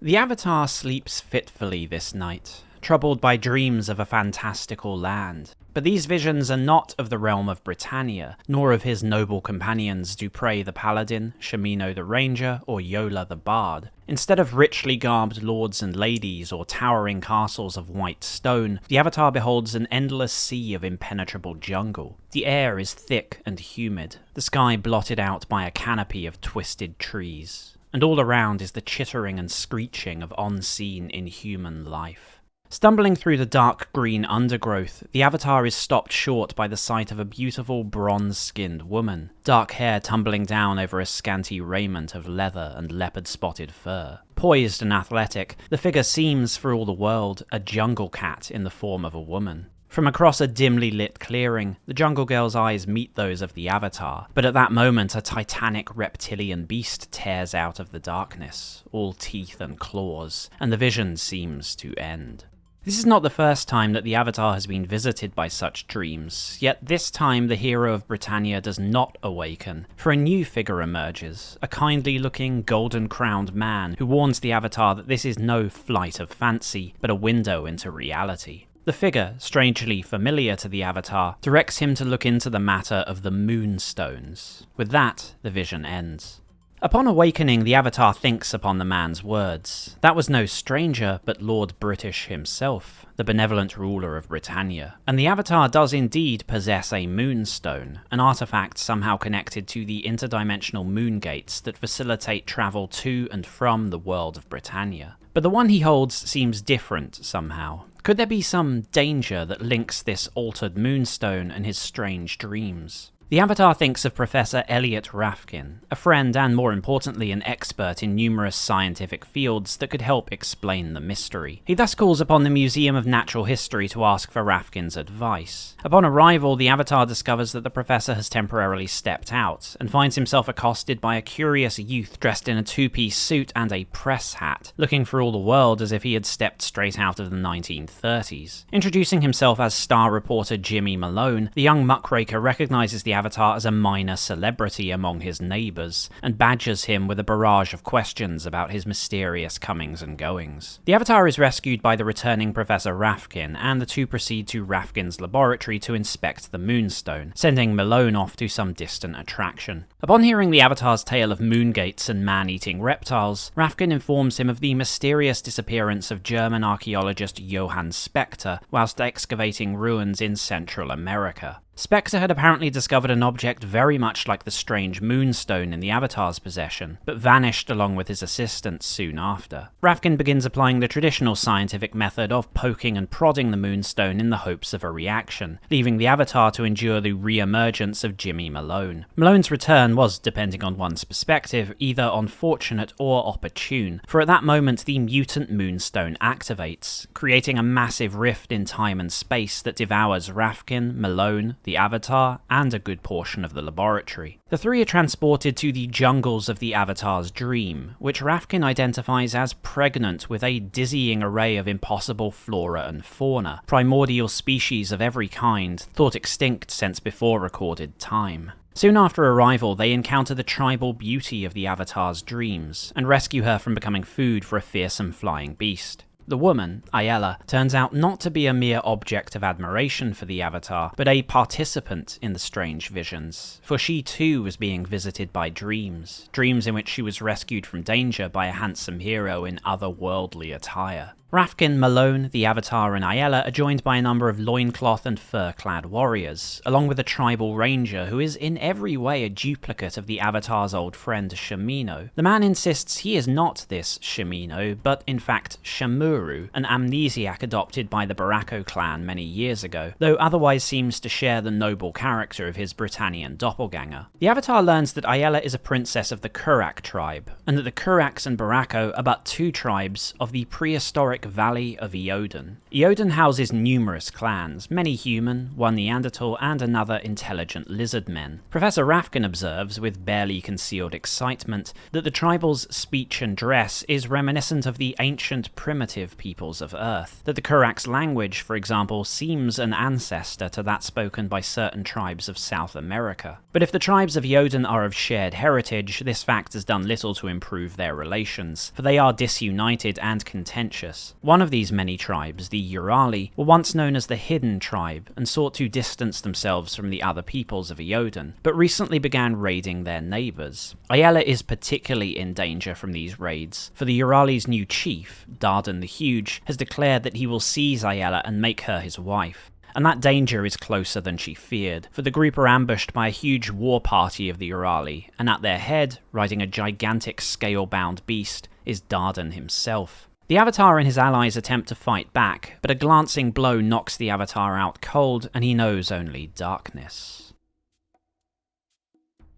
The Avatar sleeps fitfully this night, troubled by dreams of a fantastical land. But these visions are not of the realm of Britannia, nor of his noble companions Duprey the Paladin, Shamino the Ranger, or Yola the Bard. Instead of richly garbed lords and ladies or towering castles of white stone, the Avatar beholds an endless sea of impenetrable jungle. The air is thick and humid, the sky blotted out by a canopy of twisted trees, and all around is the chittering and screeching of unseen inhuman life. Stumbling through the dark green undergrowth, the Avatar is stopped short by the sight of a beautiful bronze-skinned woman, dark hair tumbling down over a scanty raiment of leather and leopard-spotted fur. Poised and athletic, the figure seems, for all the world, a jungle cat in the form of a woman. From across a dimly lit clearing, the jungle girl's eyes meet those of the Avatar, but at that moment a titanic reptilian beast tears out of the darkness, all teeth and claws, and the vision seems to end. This is not the first time that the Avatar has been visited by such dreams, yet this time the hero of Britannia does not awaken, for a new figure emerges, a kindly-looking, golden-crowned man who warns the Avatar that this is no flight of fancy, but a window into reality. The figure, strangely familiar to the Avatar, directs him to look into the matter of the Moonstones. With that, the vision ends. Upon awakening, the Avatar thinks upon the man's words. That was no stranger, but Lord British himself, the benevolent ruler of Britannia. And the Avatar does indeed possess a Moonstone, an artifact somehow connected to the interdimensional moon gates that facilitate travel to and from the world of Britannia. But the one he holds seems different somehow. Could there be some danger that links this altered Moonstone and his strange dreams? The Avatar thinks of Professor Elliot Rafkin, a friend and, more importantly, an expert in numerous scientific fields that could help explain the mystery. He thus calls upon the Museum of Natural History to ask for Rafkin's advice. Upon arrival, the Avatar discovers that the professor has temporarily stepped out, and finds himself accosted by a curious youth dressed in a two-piece suit and a press hat, looking for all the world as if he had stepped straight out of the 1930s. Introducing himself as star reporter Jimmy Malone, the young muckraker recognizes the Avatar as a minor celebrity among his neighbours, and badgers him with a barrage of questions about his mysterious comings and goings. The Avatar is rescued by the returning Professor Rafkin, and the two proceed to Rafkin's laboratory to inspect the Moonstone, sending Malone off to some distant attraction. Upon hearing the Avatar's tale of moongates and man-eating reptiles, Rafkin informs him of the mysterious disappearance of German archaeologist Johann Spector whilst excavating ruins in Central America. Spectre had apparently discovered an object very much like the strange moonstone in the Avatar's possession, but vanished along with his assistants soon after. Rafkin begins applying the traditional scientific method of poking and prodding the moonstone in the hopes of a reaction, leaving the Avatar to endure the re-emergence of Jimmy Malone. Malone's return was, depending on one's perspective, either unfortunate or opportune, for at that moment the mutant moonstone activates, creating a massive rift in time and space that devours Rafkin, Malone, the Avatar, and a good portion of the laboratory. The three are transported to the jungles of the Avatar's dream, which Rafkin identifies as pregnant with a dizzying array of impossible flora and fauna, primordial species of every kind, thought extinct since before recorded time. Soon after arrival, they encounter the tribal beauty of the Avatar's dreams, and rescue her from becoming food for a fearsome flying beast. The woman, Ayala, turns out not to be a mere object of admiration for the Avatar, but a participant in the strange visions, for she too was being visited by dreams in which she was rescued from danger by a handsome hero in otherworldly attire. Rafkin, Malone, the Avatar, and Ayala are joined by a number of loincloth and fur-clad warriors, along with a tribal ranger who is in every way a duplicate of the Avatar's old friend Shamino. The man insists he is not this Shamino, but in fact Shamuru, an amnesiac adopted by the Barako clan many years ago, though otherwise seems to share the noble character of his Britannian doppelganger. The Avatar learns that Ayala is a princess of the Kurak tribe, and that the Kuraks and Barako are but two tribes of the prehistoric Valley of Eoden. Eoden houses numerous clans, many human, one Neanderthal, and another intelligent lizard men. Professor Rafkin observes, with barely concealed excitement, that the tribal's speech and dress is reminiscent of the ancient primitive peoples of Earth, that the Kurak's language, for example, seems an ancestor to that spoken by certain tribes of South America. But if the tribes of Eoden are of shared heritage, this fact has done little to improve their relations, for they are disunited and contentious. One of these many tribes, the Urali, were once known as the Hidden Tribe and sought to distance themselves from the other peoples of Eoden, but recently began raiding their neighbours. Ayala is particularly in danger from these raids, for the Urali's new chief, Dardan the Huge, has declared that he will seize Ayala and make her his wife. And that danger is closer than she feared, for the group are ambushed by a huge war party of the Urali, and at their head, riding a gigantic scale-bound beast, is Dardan himself. The Avatar and his allies attempt to fight back, but a glancing blow knocks the Avatar out cold, and he knows only darkness.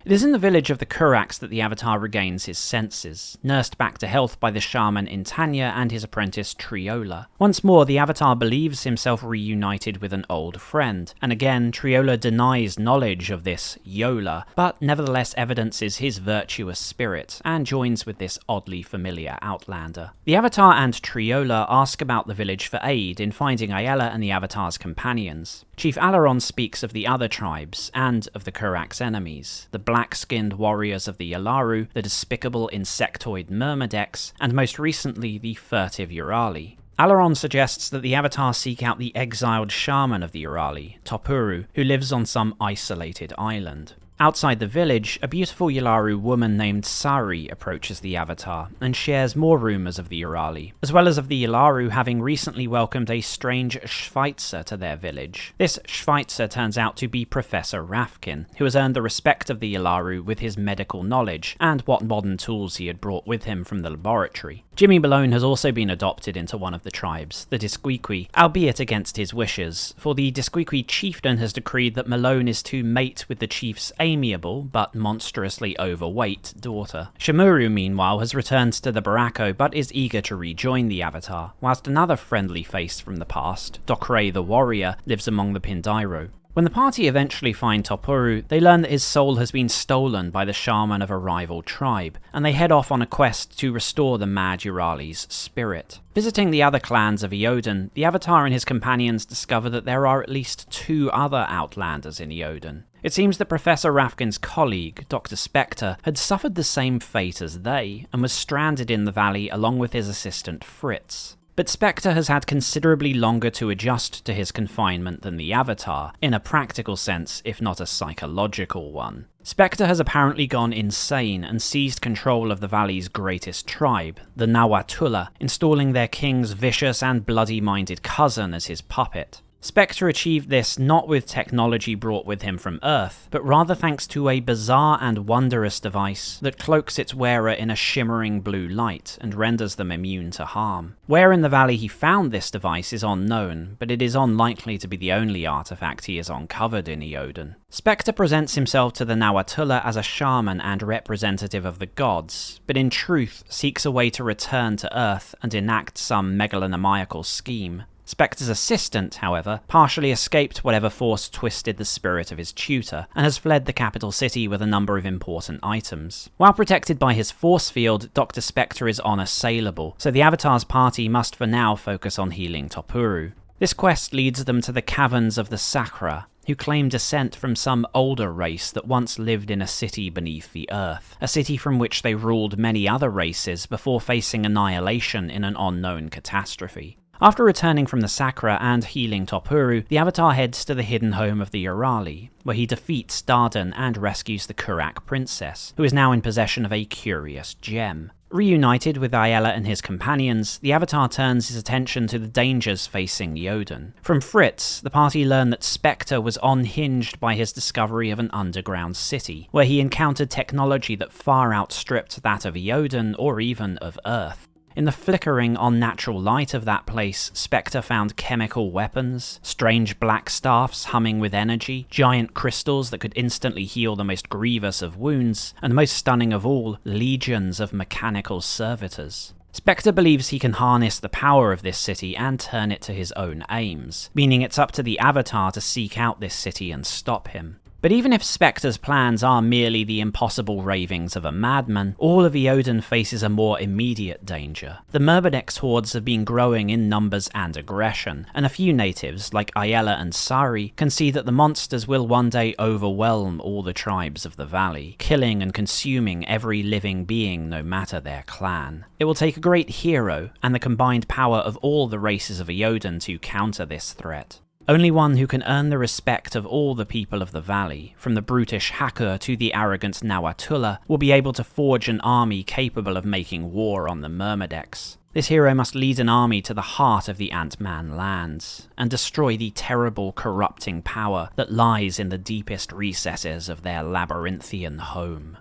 It is in the village of the Kuraks that the Avatar regains his senses, nursed back to health by the shaman Intanya and his apprentice Triola. Once more, the Avatar believes himself reunited with an old friend, and again Triola denies knowledge of this Yola, but nevertheless evidences his virtuous spirit, and joins with this oddly familiar outlander. The Avatar and Triola ask about the village for aid in finding Ayala and the Avatar's companions. Chief Alaron speaks of the other tribes, and of the Kurak's enemies, the black-skinned warriors of the Yalaru, the despicable insectoid Myrmideks, and most recently the furtive Urali. Alaron suggests that the Avatar seek out the exiled shaman of the Urali, Topuru, who lives on some isolated island. Outside the village, a beautiful Yalaru woman named Sari approaches the Avatar and shares more rumours of the Urali, as well as of the Yalaru having recently welcomed a strange Schweitzer to their village. This Schweitzer turns out to be Professor Rafkin, who has earned the respect of the Yalaru with his medical knowledge and what modern tools he had brought with him from the laboratory. Jimmy Malone has also been adopted into one of the tribes, the Disquiqui, albeit against his wishes, for the Disquiqui chieftain has decreed that Malone is to mate with the chief's amiable, but monstrously overweight, daughter. Shamuru, meanwhile, has returned to the Barako, but is eager to rejoin the Avatar, whilst another friendly face from the past, Dokray the warrior, lives among the Pindairo. When the party eventually find Topuru, they learn that his soul has been stolen by the shaman of a rival tribe, and they head off on a quest to restore the mad Urali's spirit. Visiting the other clans of Eoden, the Avatar and his companions discover that there are at least 2 other Outlanders in Eoden. It seems that Professor Rafkin's colleague, Dr. Spectre, had suffered the same fate as they, and was stranded in the valley along with his assistant Fritz. But Spectre has had considerably longer to adjust to his confinement than the Avatar, in a practical sense, if not a psychological one. Spectre has apparently gone insane and seized control of the valley's greatest tribe, the Nawatula, installing their king's vicious and bloody-minded cousin as his puppet. Spectre achieved this not with technology brought with him from Earth, but rather thanks to a bizarre and wondrous device that cloaks its wearer in a shimmering blue light and renders them immune to harm. Where in the valley he found this device is unknown, but it is unlikely to be the only artifact he has uncovered in Eoden. Spectre presents himself to the Nawatula as a shaman and representative of the gods, but in truth seeks a way to return to Earth and enact some megalomaniacal scheme. Spectre's assistant, however, partially escaped whatever force twisted the spirit of his tutor, and has fled the capital city with a number of important items. While protected by his force field, Dr. Spectre is unassailable, so the Avatar's party must for now focus on healing Topuru. This quest leads them to the caverns of the Sakra, who claim descent from some older race that once lived in a city beneath the earth, a city from which they ruled many other races before facing annihilation in an unknown catastrophe. After returning from the Sakra and healing Topuru, the Avatar heads to the hidden home of the Urali, where he defeats Dardan and rescues the Kurak princess, who is now in possession of a curious gem. Reunited with Ayala and his companions, the Avatar turns his attention to the dangers facing Eoden. From Fritz, the party learn that Spectre was unhinged by his discovery of an underground city, where he encountered technology that far outstripped that of Eoden or even of Earth. In the flickering, unnatural light of that place, Spectre found chemical weapons, strange black staffs humming with energy, giant crystals that could instantly heal the most grievous of wounds, and most stunning of all, legions of mechanical servitors. Spectre believes he can harness the power of this city and turn it to his own aims, meaning it's up to the Avatar to seek out this city and stop him. But even if Spectre's plans are merely the impossible ravings of a madman, all of Eoden faces a more immediate danger. The Myrmidex hordes have been growing in numbers and aggression, and a few natives, like Ayala and Sari, can see that the monsters will one day overwhelm all the tribes of the valley, killing and consuming every living being no matter their clan. It will take a great hero, and the combined power of all the races of Eoden to counter this threat. Only one who can earn the respect of all the people of the valley, from the brutish Hakur to the arrogant Nawatula, will be able to forge an army capable of making war on the Myrmidex. This hero must lead an army to the heart of the Ant-Man lands, and destroy the terrible, corrupting power that lies in the deepest recesses of their labyrinthian home.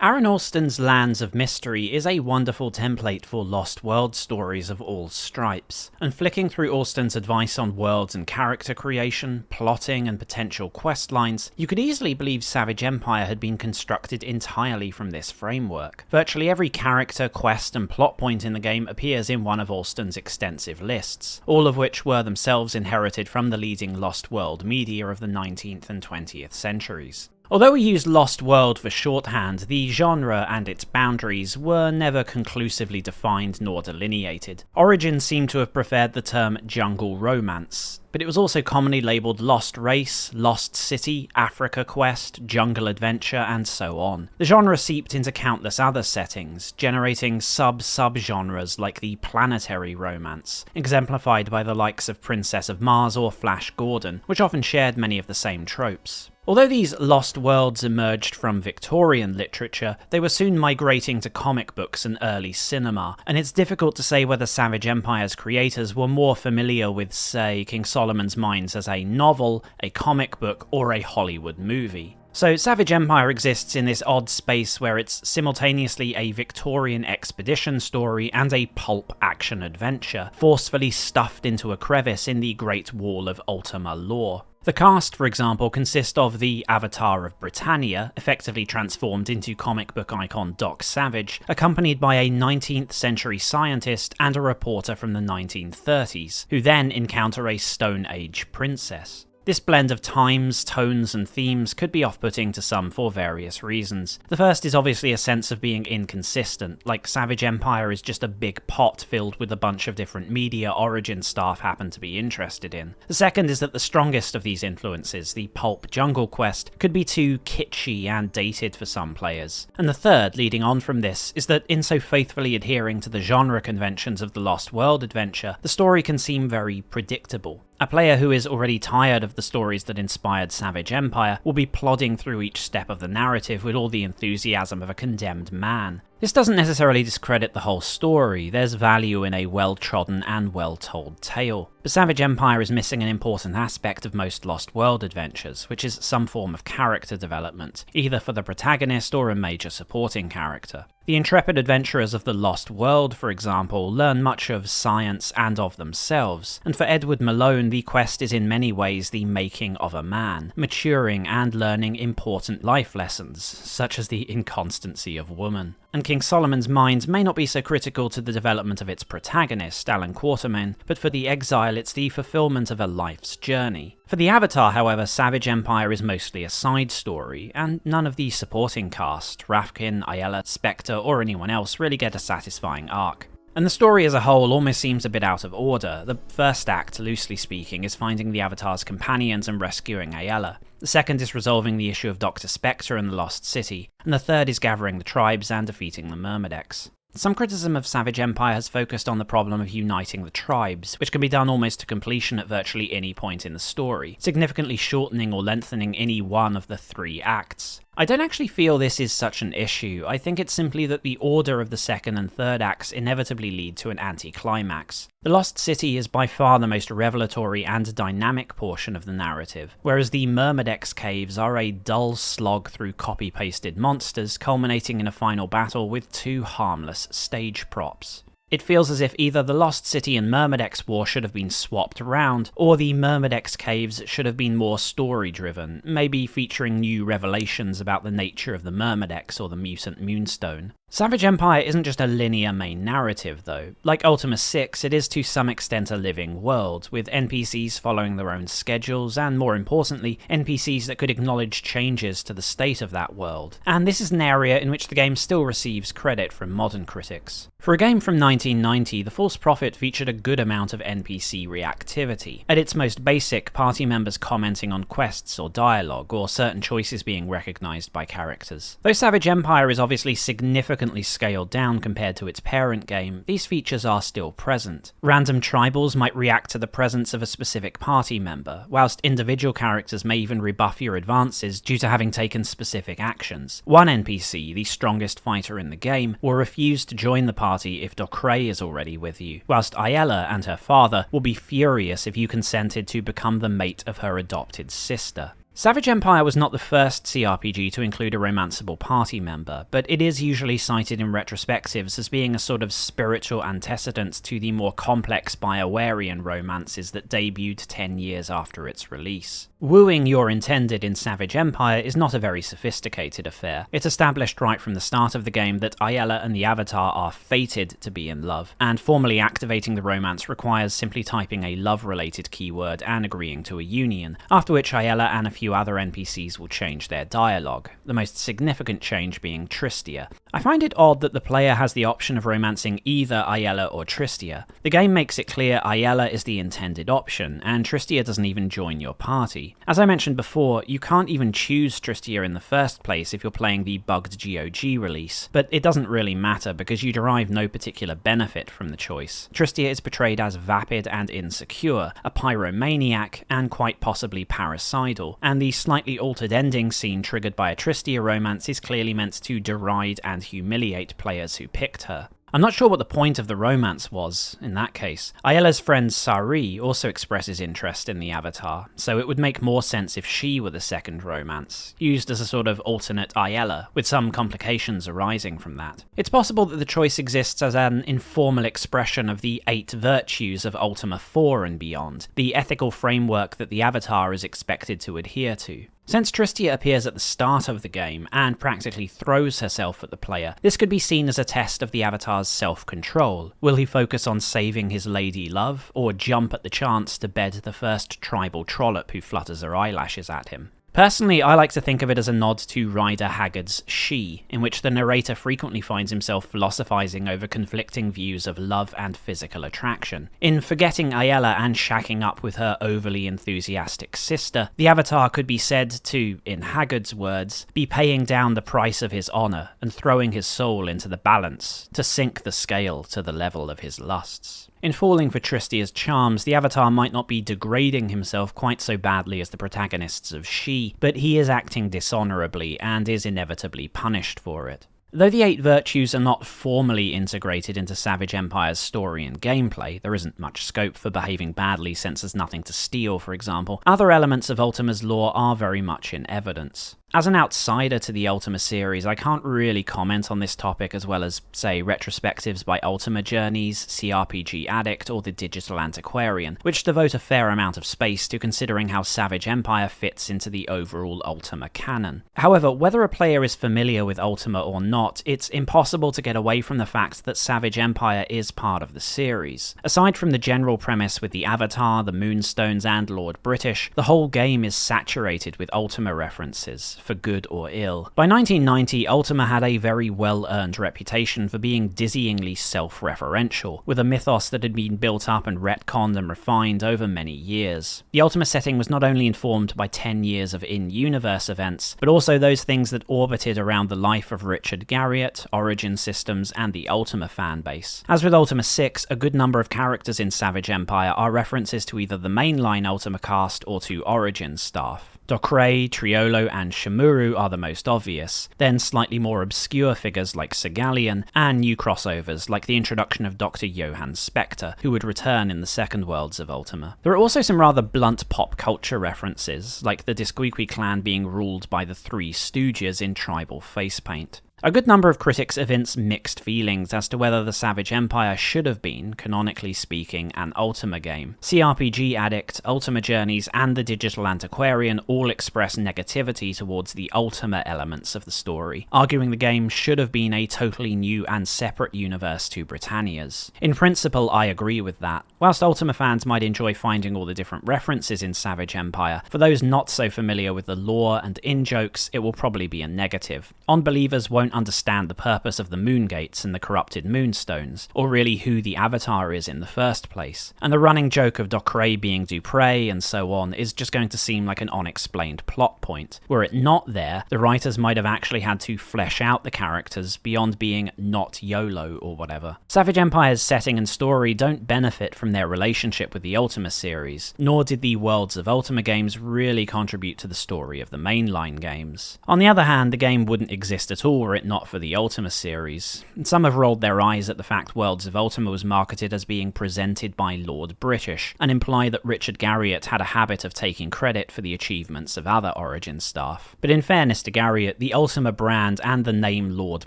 Aaron Alston's Lands of Mystery is a wonderful template for Lost World stories of all stripes, and flicking through Alston's advice on worlds and character creation, plotting and potential quest lines, you could easily believe Savage Empire had been constructed entirely from this framework. Virtually every character, quest and plot point in the game appears in one of Alston's extensive lists, all of which were themselves inherited from the leading Lost World media of the 19th and 20th centuries. Although we used Lost World for shorthand, the genre and its boundaries were never conclusively defined nor delineated. Origin seemed to have preferred the term jungle romance, but it was also commonly labelled Lost Race, Lost City, Africa Quest, Jungle Adventure, and so on. The genre seeped into countless other settings, generating sub-genres like the planetary romance, exemplified by the likes of Princess of Mars or Flash Gordon, which often shared many of the same tropes. Although these lost worlds emerged from Victorian literature, they were soon migrating to comic books and early cinema, and it's difficult to say whether Savage Empire's creators were more familiar with, say, King Solomon's Mines as a novel, a comic book, or a Hollywood movie. So Savage Empire exists in this odd space where it's simultaneously a Victorian expedition story and a pulp action-adventure, forcefully stuffed into a crevice in the Great Wall of Ultima lore. The cast, for example, consists of the Avatar of Britannia, effectively transformed into comic book icon Doc Savage, accompanied by a 19th century scientist and a reporter from the 1930s, who then encounter a Stone Age princess. This blend of times, tones, and themes could be off-putting to some for various reasons. The first is obviously a sense of being inconsistent, like Savage Empire is just a big pot filled with a bunch of different media Origin staff happen to be interested in. The second is that the strongest of these influences, the pulp Jungle Quest, could be too kitschy and dated for some players. And the third, leading on from this, is that in so faithfully adhering to the genre conventions of the Lost World adventure, the story can seem very predictable. A player who is already tired of the stories that inspired Savage Empire will be plodding through each step of the narrative with all the enthusiasm of a condemned man. This doesn't necessarily discredit the whole story, there's value in a well-trodden and well-told tale. But Savage Empire is missing an important aspect of most Lost World adventures, which is some form of character development, either for the protagonist or a major supporting character. The intrepid adventurers of the Lost World, for example, learn much of science and of themselves, and for Edward Malone the quest is in many ways the making of a man, maturing and learning important life lessons, such as the inconstancy of woman. And King Solomon's Mines may not be so critical to the development of its protagonist, Alan Quatermain, but for the exile it's the fulfillment of a life's journey. For the Avatar, however, Savage Empire is mostly a side story, and none of the supporting cast, Rafkin, Ayala, Spectre, or anyone else really get a satisfying arc. And the story as a whole almost seems a bit out of order. The first act, loosely speaking, is finding the Avatar's companions and rescuing Ayala. The second is resolving the issue of Dr. Spectre and the Lost City, and the third is gathering the tribes and defeating the Myrmedex. Some criticism of Savage Empire has focused on the problem of uniting the tribes, which can be done almost to completion at virtually any point in the story, significantly shortening or lengthening any one of the 3 acts. I don't actually feel this is such an issue. I think it's simply that the order of the second and third acts inevitably lead to an anticlimax. The Lost City is by far the most revelatory and dynamic portion of the narrative, whereas the Myrmedex caves are a dull slog through copy-pasted monsters, culminating in a final battle with 2 harmless stage props. It feels as if either the Lost City and Myrmedex War should have been swapped around, or the Myrmedex Caves should have been more story-driven, maybe featuring new revelations about the nature of the Myrmedex or the mutant Moonstone. Savage Empire isn't just a linear main narrative though. Like Ultima 6, it is to some extent a living world, with NPCs following their own schedules, and more importantly, NPCs that could acknowledge changes to the state of that world. And this is an area in which the game still receives credit from modern critics. For a game from 1990, The False Prophet featured a good amount of NPC reactivity. At its most basic, party members commenting on quests or dialogue, or certain choices being recognised by characters. Though Savage Empire is obviously significantly scaled down compared to its parent game, these features are still present. Random tribals might react to the presence of a specific party member, whilst individual characters may even rebuff your advances due to having taken specific actions. One NPC, the strongest fighter in the game, will refuse to join the party if Docre is already with you, whilst Ayala and her father will be furious if you consented to become the mate of her adopted sister. Savage Empire was not the first CRPG to include a romanceable party member, but it is usually cited in retrospectives as being a sort of spiritual antecedent to the more complex Biowarean romances that debuted 10 years after its release. Wooing your intended in Savage Empire is not a very sophisticated affair. It's established right from the start of the game that Ayala and the Avatar are fated to be in love, and formally activating the romance requires simply typing a love-related keyword and agreeing to a union, after which Ayala and a few other NPCs will change their dialogue, the most significant change being Tristia. I find it odd that the player has the option of romancing either Ayala or Tristia. The game makes it clear Ayala is the intended option, and Tristia doesn't even join your party. As I mentioned before, you can't even choose Tristia in the first place if you're playing the bugged GOG release, but it doesn't really matter because you derive no particular benefit from the choice. Tristia is portrayed as vapid and insecure, a pyromaniac, and quite possibly parricidal, and the slightly altered ending scene triggered by a Tristia romance is clearly meant to deride and humiliate players who picked her. I'm not sure what the point of the romance was, in that case. Ayala's friend Sari also expresses interest in the Avatar, so it would make more sense if she were the second romance, used as a sort of alternate Ayala, with some complications arising from that. It's possible that the choice exists as an informal expression of the 8 virtues of Ultima 4 and beyond, the ethical framework that the Avatar is expected to adhere to. Since Tristia appears at the start of the game and practically throws herself at the player, this could be seen as a test of the Avatar's self-control. Will he focus on saving his lady love, or jump at the chance to bed the first tribal trollop who flutters her eyelashes at him? Personally, I like to think of it as a nod to Rider Haggard's She, in which the narrator frequently finds himself philosophizing over conflicting views of love and physical attraction. In forgetting Ayala and shacking up with her overly enthusiastic sister, the Avatar could be said to, in Haggard's words, be paying down the price of his honor and throwing his soul into the balance to sink the scale to the level of his lusts. In falling for Tristia's charms, the Avatar might not be degrading himself quite so badly as the protagonists of She, but he is acting dishonorably and is inevitably punished for it. Though the 8 virtues are not formally integrated into Savage Empire's story and gameplay, there isn't much scope for behaving badly since there's nothing to steal, for example, other elements of Ultima's lore are very much in evidence. As an outsider to the Ultima series, I can't really comment on this topic as well as, say, retrospectives by Ultima Journeys, CRPG Addict, or the Digital Antiquarian, which devote a fair amount of space to considering how Savage Empire fits into the overall Ultima canon. However, whether a player is familiar with Ultima or not, it's impossible to get away from the fact that Savage Empire is part of the series. Aside from the general premise with the Avatar, the Moonstones, and Lord British, the whole game is saturated with Ultima references, for good or ill. By 1990, Ultima had a very well-earned reputation for being dizzyingly self-referential, with a mythos that had been built up and retconned and refined over many years. The Ultima setting was not only informed by 10 years of in-universe events, but also those things that orbited around the life of Richard Garriott, Origin Systems, and the Ultima fanbase. As with Ultima 6, a good number of characters in Savage Empire are references to either the mainline Ultima cast or to Origin staff. Docre, Triolo, and Shimuru are the most obvious, then slightly more obscure figures like Segalian, and new crossovers like the introduction of Dr. Johann Spectre, who would return in the second Worlds of Ultima. There are also some rather blunt pop culture references, like the Disquiqui clan being ruled by the Three Stooges in tribal face paint. A good number of critics evince mixed feelings as to whether the Savage Empire should have been, canonically speaking, an Ultima game. CRPG Addict, Ultima Journeys, and the Digital Antiquarian all express negativity towards the Ultima elements of the story, arguing the game should have been a totally new and separate universe to Britannia's. In principle, I agree with that. Whilst Ultima fans might enjoy finding all the different references in Savage Empire, for those not so familiar with the lore and in-jokes, it will probably be a negative. Unbelievers won't understand the purpose of the Moongates and the corrupted Moonstones, or really who the Avatar is in the first place. And the running joke of Docre being Dupre and so on is just going to seem like an unexplained plot point. Were it not there, the writers might have actually had to flesh out the characters beyond being not YOLO or whatever. Savage Empire's setting and story don't benefit from their relationship with the Ultima series, nor did the Worlds of Ultima games really contribute to the story of the mainline games. On the other hand, the game wouldn't exist at all were it not for the Ultima series. Some have rolled their eyes at the fact Worlds of Ultima was marketed as being presented by Lord British, and imply that Richard Garriott had a habit of taking credit for the achievements of other Origin staff. But in fairness to Garriott, the Ultima brand and the name Lord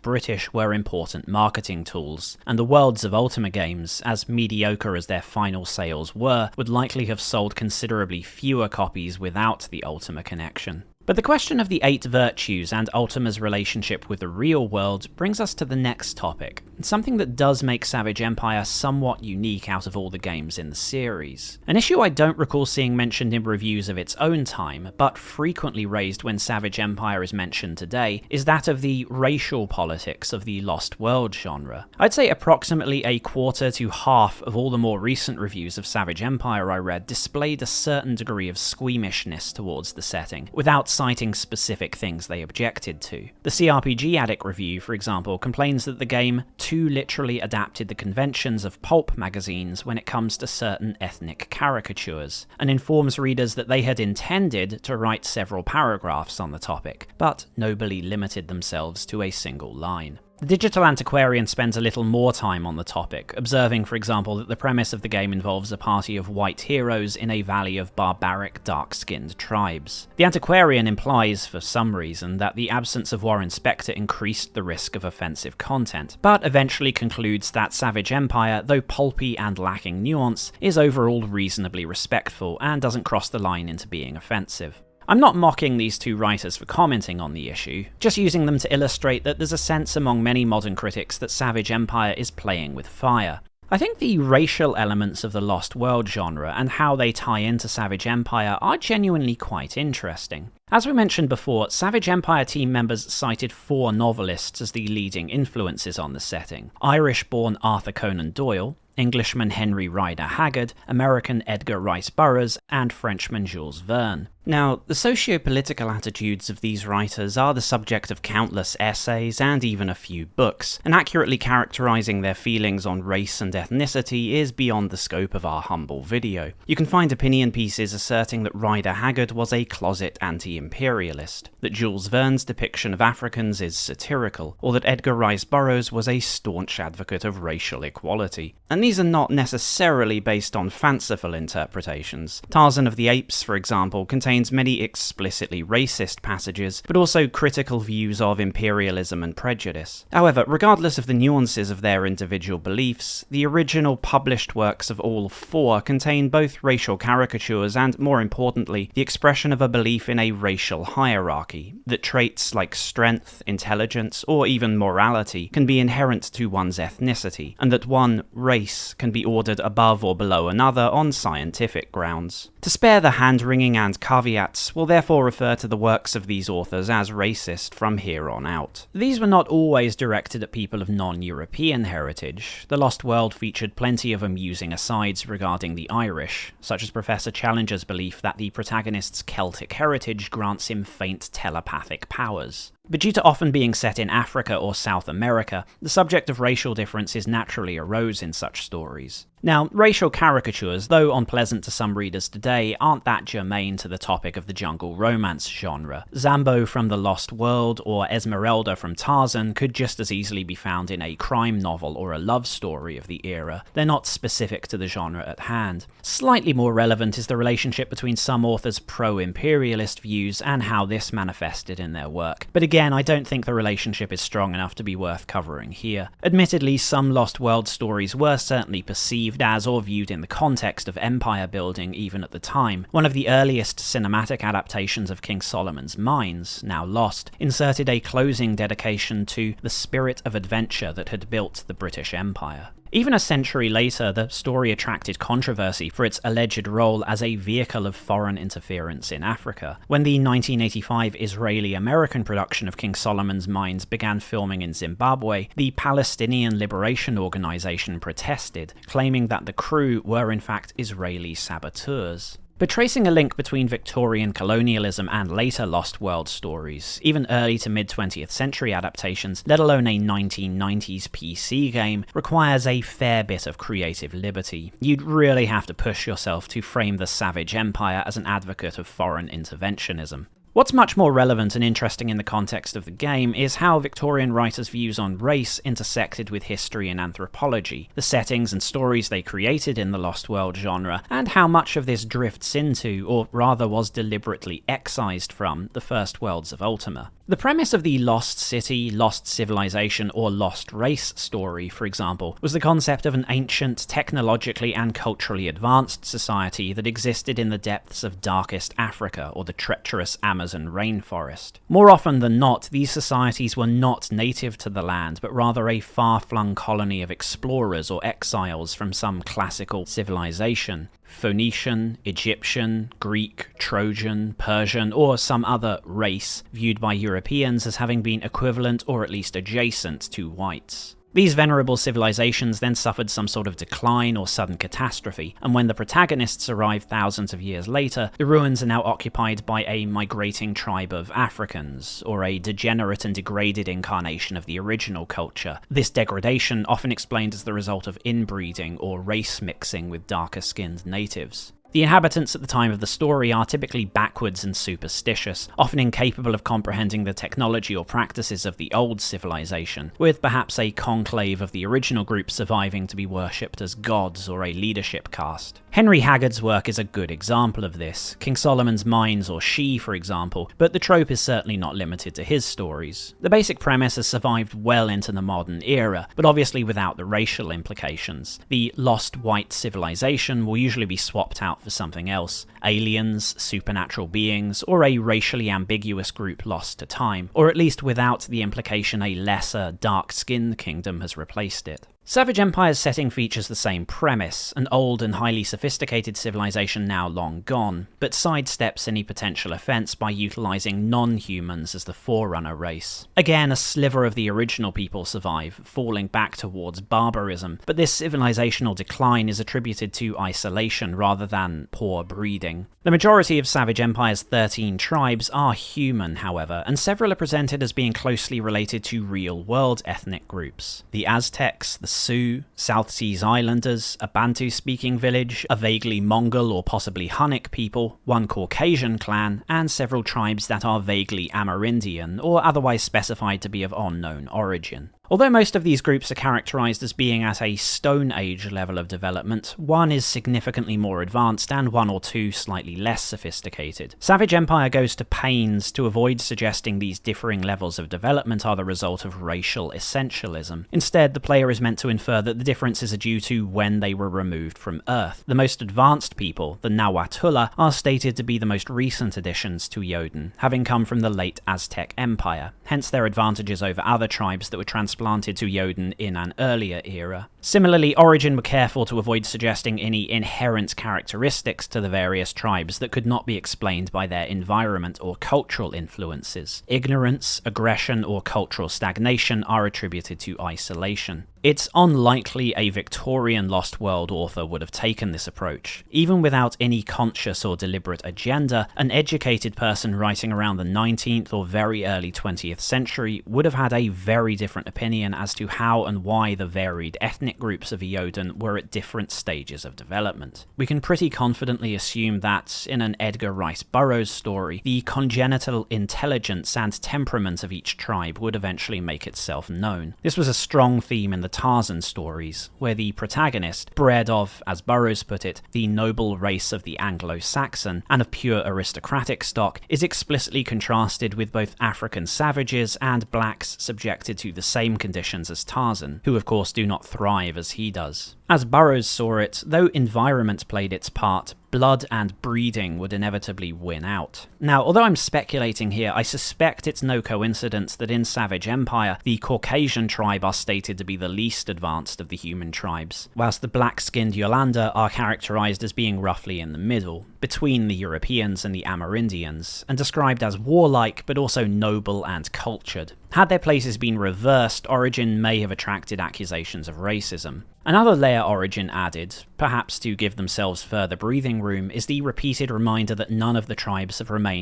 British were important marketing tools, and the Worlds of Ultima games, as mediocre as their final sales were, would likely have sold considerably fewer copies without the Ultima connection. But the question of the 8 virtues and Ultima's relationship with the real world brings us to the next topic, something that does make Savage Empire somewhat unique out of all the games in the series. An issue I don't recall seeing mentioned in reviews of its own time, but frequently raised when Savage Empire is mentioned today, is that of the racial politics of the Lost World genre. I'd say approximately a quarter to half of all the more recent reviews of Savage Empire I read displayed a certain degree of squeamishness towards the setting, without citing specific things they objected to. The CRPG Addict review, for example, complains that the game too literally adapted the conventions of pulp magazines when it comes to certain ethnic caricatures, and informs readers that they had intended to write several paragraphs on the topic, but nobly limited themselves to a single line. The Digital Antiquarian spends a little more time on the topic, observing, for example, that the premise of the game involves a party of white heroes in a valley of barbaric, dark-skinned tribes. The Antiquarian implies, for some reason, that the absence of Warren Spector increased the risk of offensive content, but eventually concludes that Savage Empire, though pulpy and lacking nuance, is overall reasonably respectful and doesn't cross the line into being offensive. I'm not mocking these two writers for commenting on the issue, just using them to illustrate that there's a sense among many modern critics that Savage Empire is playing with fire. I think the racial elements of the Lost World genre and how they tie into Savage Empire are genuinely quite interesting. As we mentioned before, Savage Empire team members cited 4 novelists as the leading influences on the setting: Irish-born Arthur Conan Doyle, Englishman Henry Rider Haggard, American Edgar Rice Burroughs, and Frenchman Jules Verne. Now, the socio-political attitudes of these writers are the subject of countless essays and even a few books, and accurately characterizing their feelings on race and ethnicity is beyond the scope of our humble video. You can find opinion pieces asserting that Rider Haggard was a closet anti-imperialist, that Jules Verne's depiction of Africans is satirical, or that Edgar Rice Burroughs was a staunch advocate of racial equality. And these are not necessarily based on fanciful interpretations. Tarzan of the Apes, for example, contains many explicitly racist passages, but also critical views of imperialism and prejudice. However, regardless of the nuances of their individual beliefs, the original published works of all four contain both racial caricatures and, more importantly, the expression of a belief in a racial hierarchy, that traits like strength, intelligence, or even morality can be inherent to one's ethnicity, and that one race can be ordered above or below another on scientific grounds. To spare the hand-wringing and caveats, we'll therefore refer to the works of these authors as racist from here on out. These were not always directed at people of non-European heritage. The Lost World featured plenty of amusing asides regarding the Irish, such as Professor Challenger's belief that the protagonist's Celtic heritage grants him faint telepathic powers. But due to often being set in Africa or South America, the subject of racial differences naturally arose in such stories. Now, racial caricatures, though unpleasant to some readers today, aren't that germane to the topic of the jungle romance genre. Zambo from The Lost World or Esmeralda from Tarzan could just as easily be found in a crime novel or a love story of the era. They're not specific to the genre at hand. Slightly more relevant is the relationship between some authors' pro-imperialist views and how this manifested in their work. But again, I don't think the relationship is strong enough to be worth covering here. Admittedly, some Lost World stories were certainly perceived as or viewed in the context of empire building even at the time. One of the earliest cinematic adaptations of King Solomon's Mines, now lost, inserted a closing dedication to the spirit of adventure that had built the British Empire. Even a century later, the story attracted controversy for its alleged role as a vehicle of foreign interference in Africa. When the 1985 Israeli-American production of King Solomon's Mines began filming in Zimbabwe, the Palestinian Liberation Organization protested, claiming that the crew were in fact Israeli saboteurs. But tracing a link between Victorian colonialism and later Lost World stories, even early to mid-20th century adaptations, let alone a 1990s PC game, requires a fair bit of creative liberty. You'd really have to push yourself to frame the Savage Empire as an advocate of foreign interventionism. What's much more relevant and interesting in the context of the game is how Victorian writers' views on race intersected with history and anthropology, the settings and stories they created in the Lost World genre, and how much of this drifts into, or rather was deliberately excised from, the first worlds of Ultima. The premise of the Lost City, Lost Civilization, or Lost Race story, for example, was the concept of an ancient, technologically and culturally advanced society that existed in the depths of darkest Africa or the treacherous Amazon rainforest. More often than not, these societies were not native to the land, but rather a far-flung colony of explorers or exiles from some classical civilization. Phoenician, Egyptian, Greek, Trojan, Persian, or some other race viewed by Europeans as having been equivalent or at least adjacent to whites. These venerable civilizations then suffered some sort of decline or sudden catastrophe, and when the protagonists arrived thousands of years later, the ruins are now occupied by a migrating tribe of Africans, or a degenerate and degraded incarnation of the original culture. This degradation often explained as the result of inbreeding or race mixing with darker-skinned natives. The inhabitants at the time of the story are typically backwards and superstitious, often incapable of comprehending the technology or practices of the old civilization, with perhaps a conclave of the original group surviving to be worshipped as gods or a leadership caste. Henry Haggard's work is a good example of this, King Solomon's Mines or She, for example, but the trope is certainly not limited to his stories. The basic premise has survived well into the modern era, but obviously without the racial implications. The lost white civilization will usually be swapped out for something else, aliens, supernatural beings, or a racially ambiguous group lost to time, or at least without the implication a lesser, dark-skinned kingdom has replaced it. Savage Empire's setting features the same premise, an old and highly sophisticated civilization now long gone, but sidesteps any potential offense by utilizing non-humans as the forerunner race. Again, a sliver of the original people survive, falling back towards barbarism, but this civilizational decline is attributed to isolation rather than poor breeding. The majority of Savage Empire's 13 tribes are human, however, and several are presented as being closely related to real-world ethnic groups. The Aztecs, the Sioux, South Seas Islanders, a Bantu-speaking village, a vaguely Mongol or possibly Hunnic people, one Caucasian clan, and several tribes that are vaguely Amerindian or otherwise specified to be of unknown origin. Although most of these groups are characterized as being at a Stone Age level of development, one is significantly more advanced and one or two slightly less sophisticated. Savage Empire goes to pains to avoid suggesting these differing levels of development are the result of racial essentialism. Instead, the player is meant to infer that the differences are due to when they were removed from Earth. The most advanced people, the Nahuatl, are stated to be the most recent additions to Jotun, having come from the late Aztec Empire, hence their advantages over other tribes that were transplanted to Jotun in an earlier era. Similarly, Origin were careful to avoid suggesting any inherent characteristics to the various tribes that could not be explained by their environment or cultural influences. Ignorance, aggression, or cultural stagnation are attributed to isolation. It's unlikely a Victorian Lost World author would have taken this approach. Even without any conscious or deliberate agenda, an educated person writing around the 19th or very early 20th century would have had a very different opinion as to how and why the varied ethnic groups of Eoden were at different stages of development. We can pretty confidently assume that, in an Edgar Rice Burroughs story, the congenital intelligence and temperament of each tribe would eventually make itself known. This was a strong theme in the Tarzan stories, where the protagonist, bred of, as Burroughs put it, the noble race of the Anglo-Saxon and of pure aristocratic stock, is explicitly contrasted with both African savages and blacks subjected to the same conditions as Tarzan, who of course do not thrive as he does. As Burroughs saw it, though environment played its part, blood and breeding would inevitably win out. Now, although I'm speculating here, I suspect it's no coincidence that in Savage Empire, the Caucasian tribe are stated to be the least advanced of the human tribes, whilst the black-skinned Yolanda are characterized as being roughly in the middle, between the Europeans and the Amerindians, and described as warlike but also noble and cultured. Had their places been reversed, Origin may have attracted accusations of racism. Another layer Origin added, perhaps to give themselves further breathing room, is the repeated reminder that none of the tribes have remained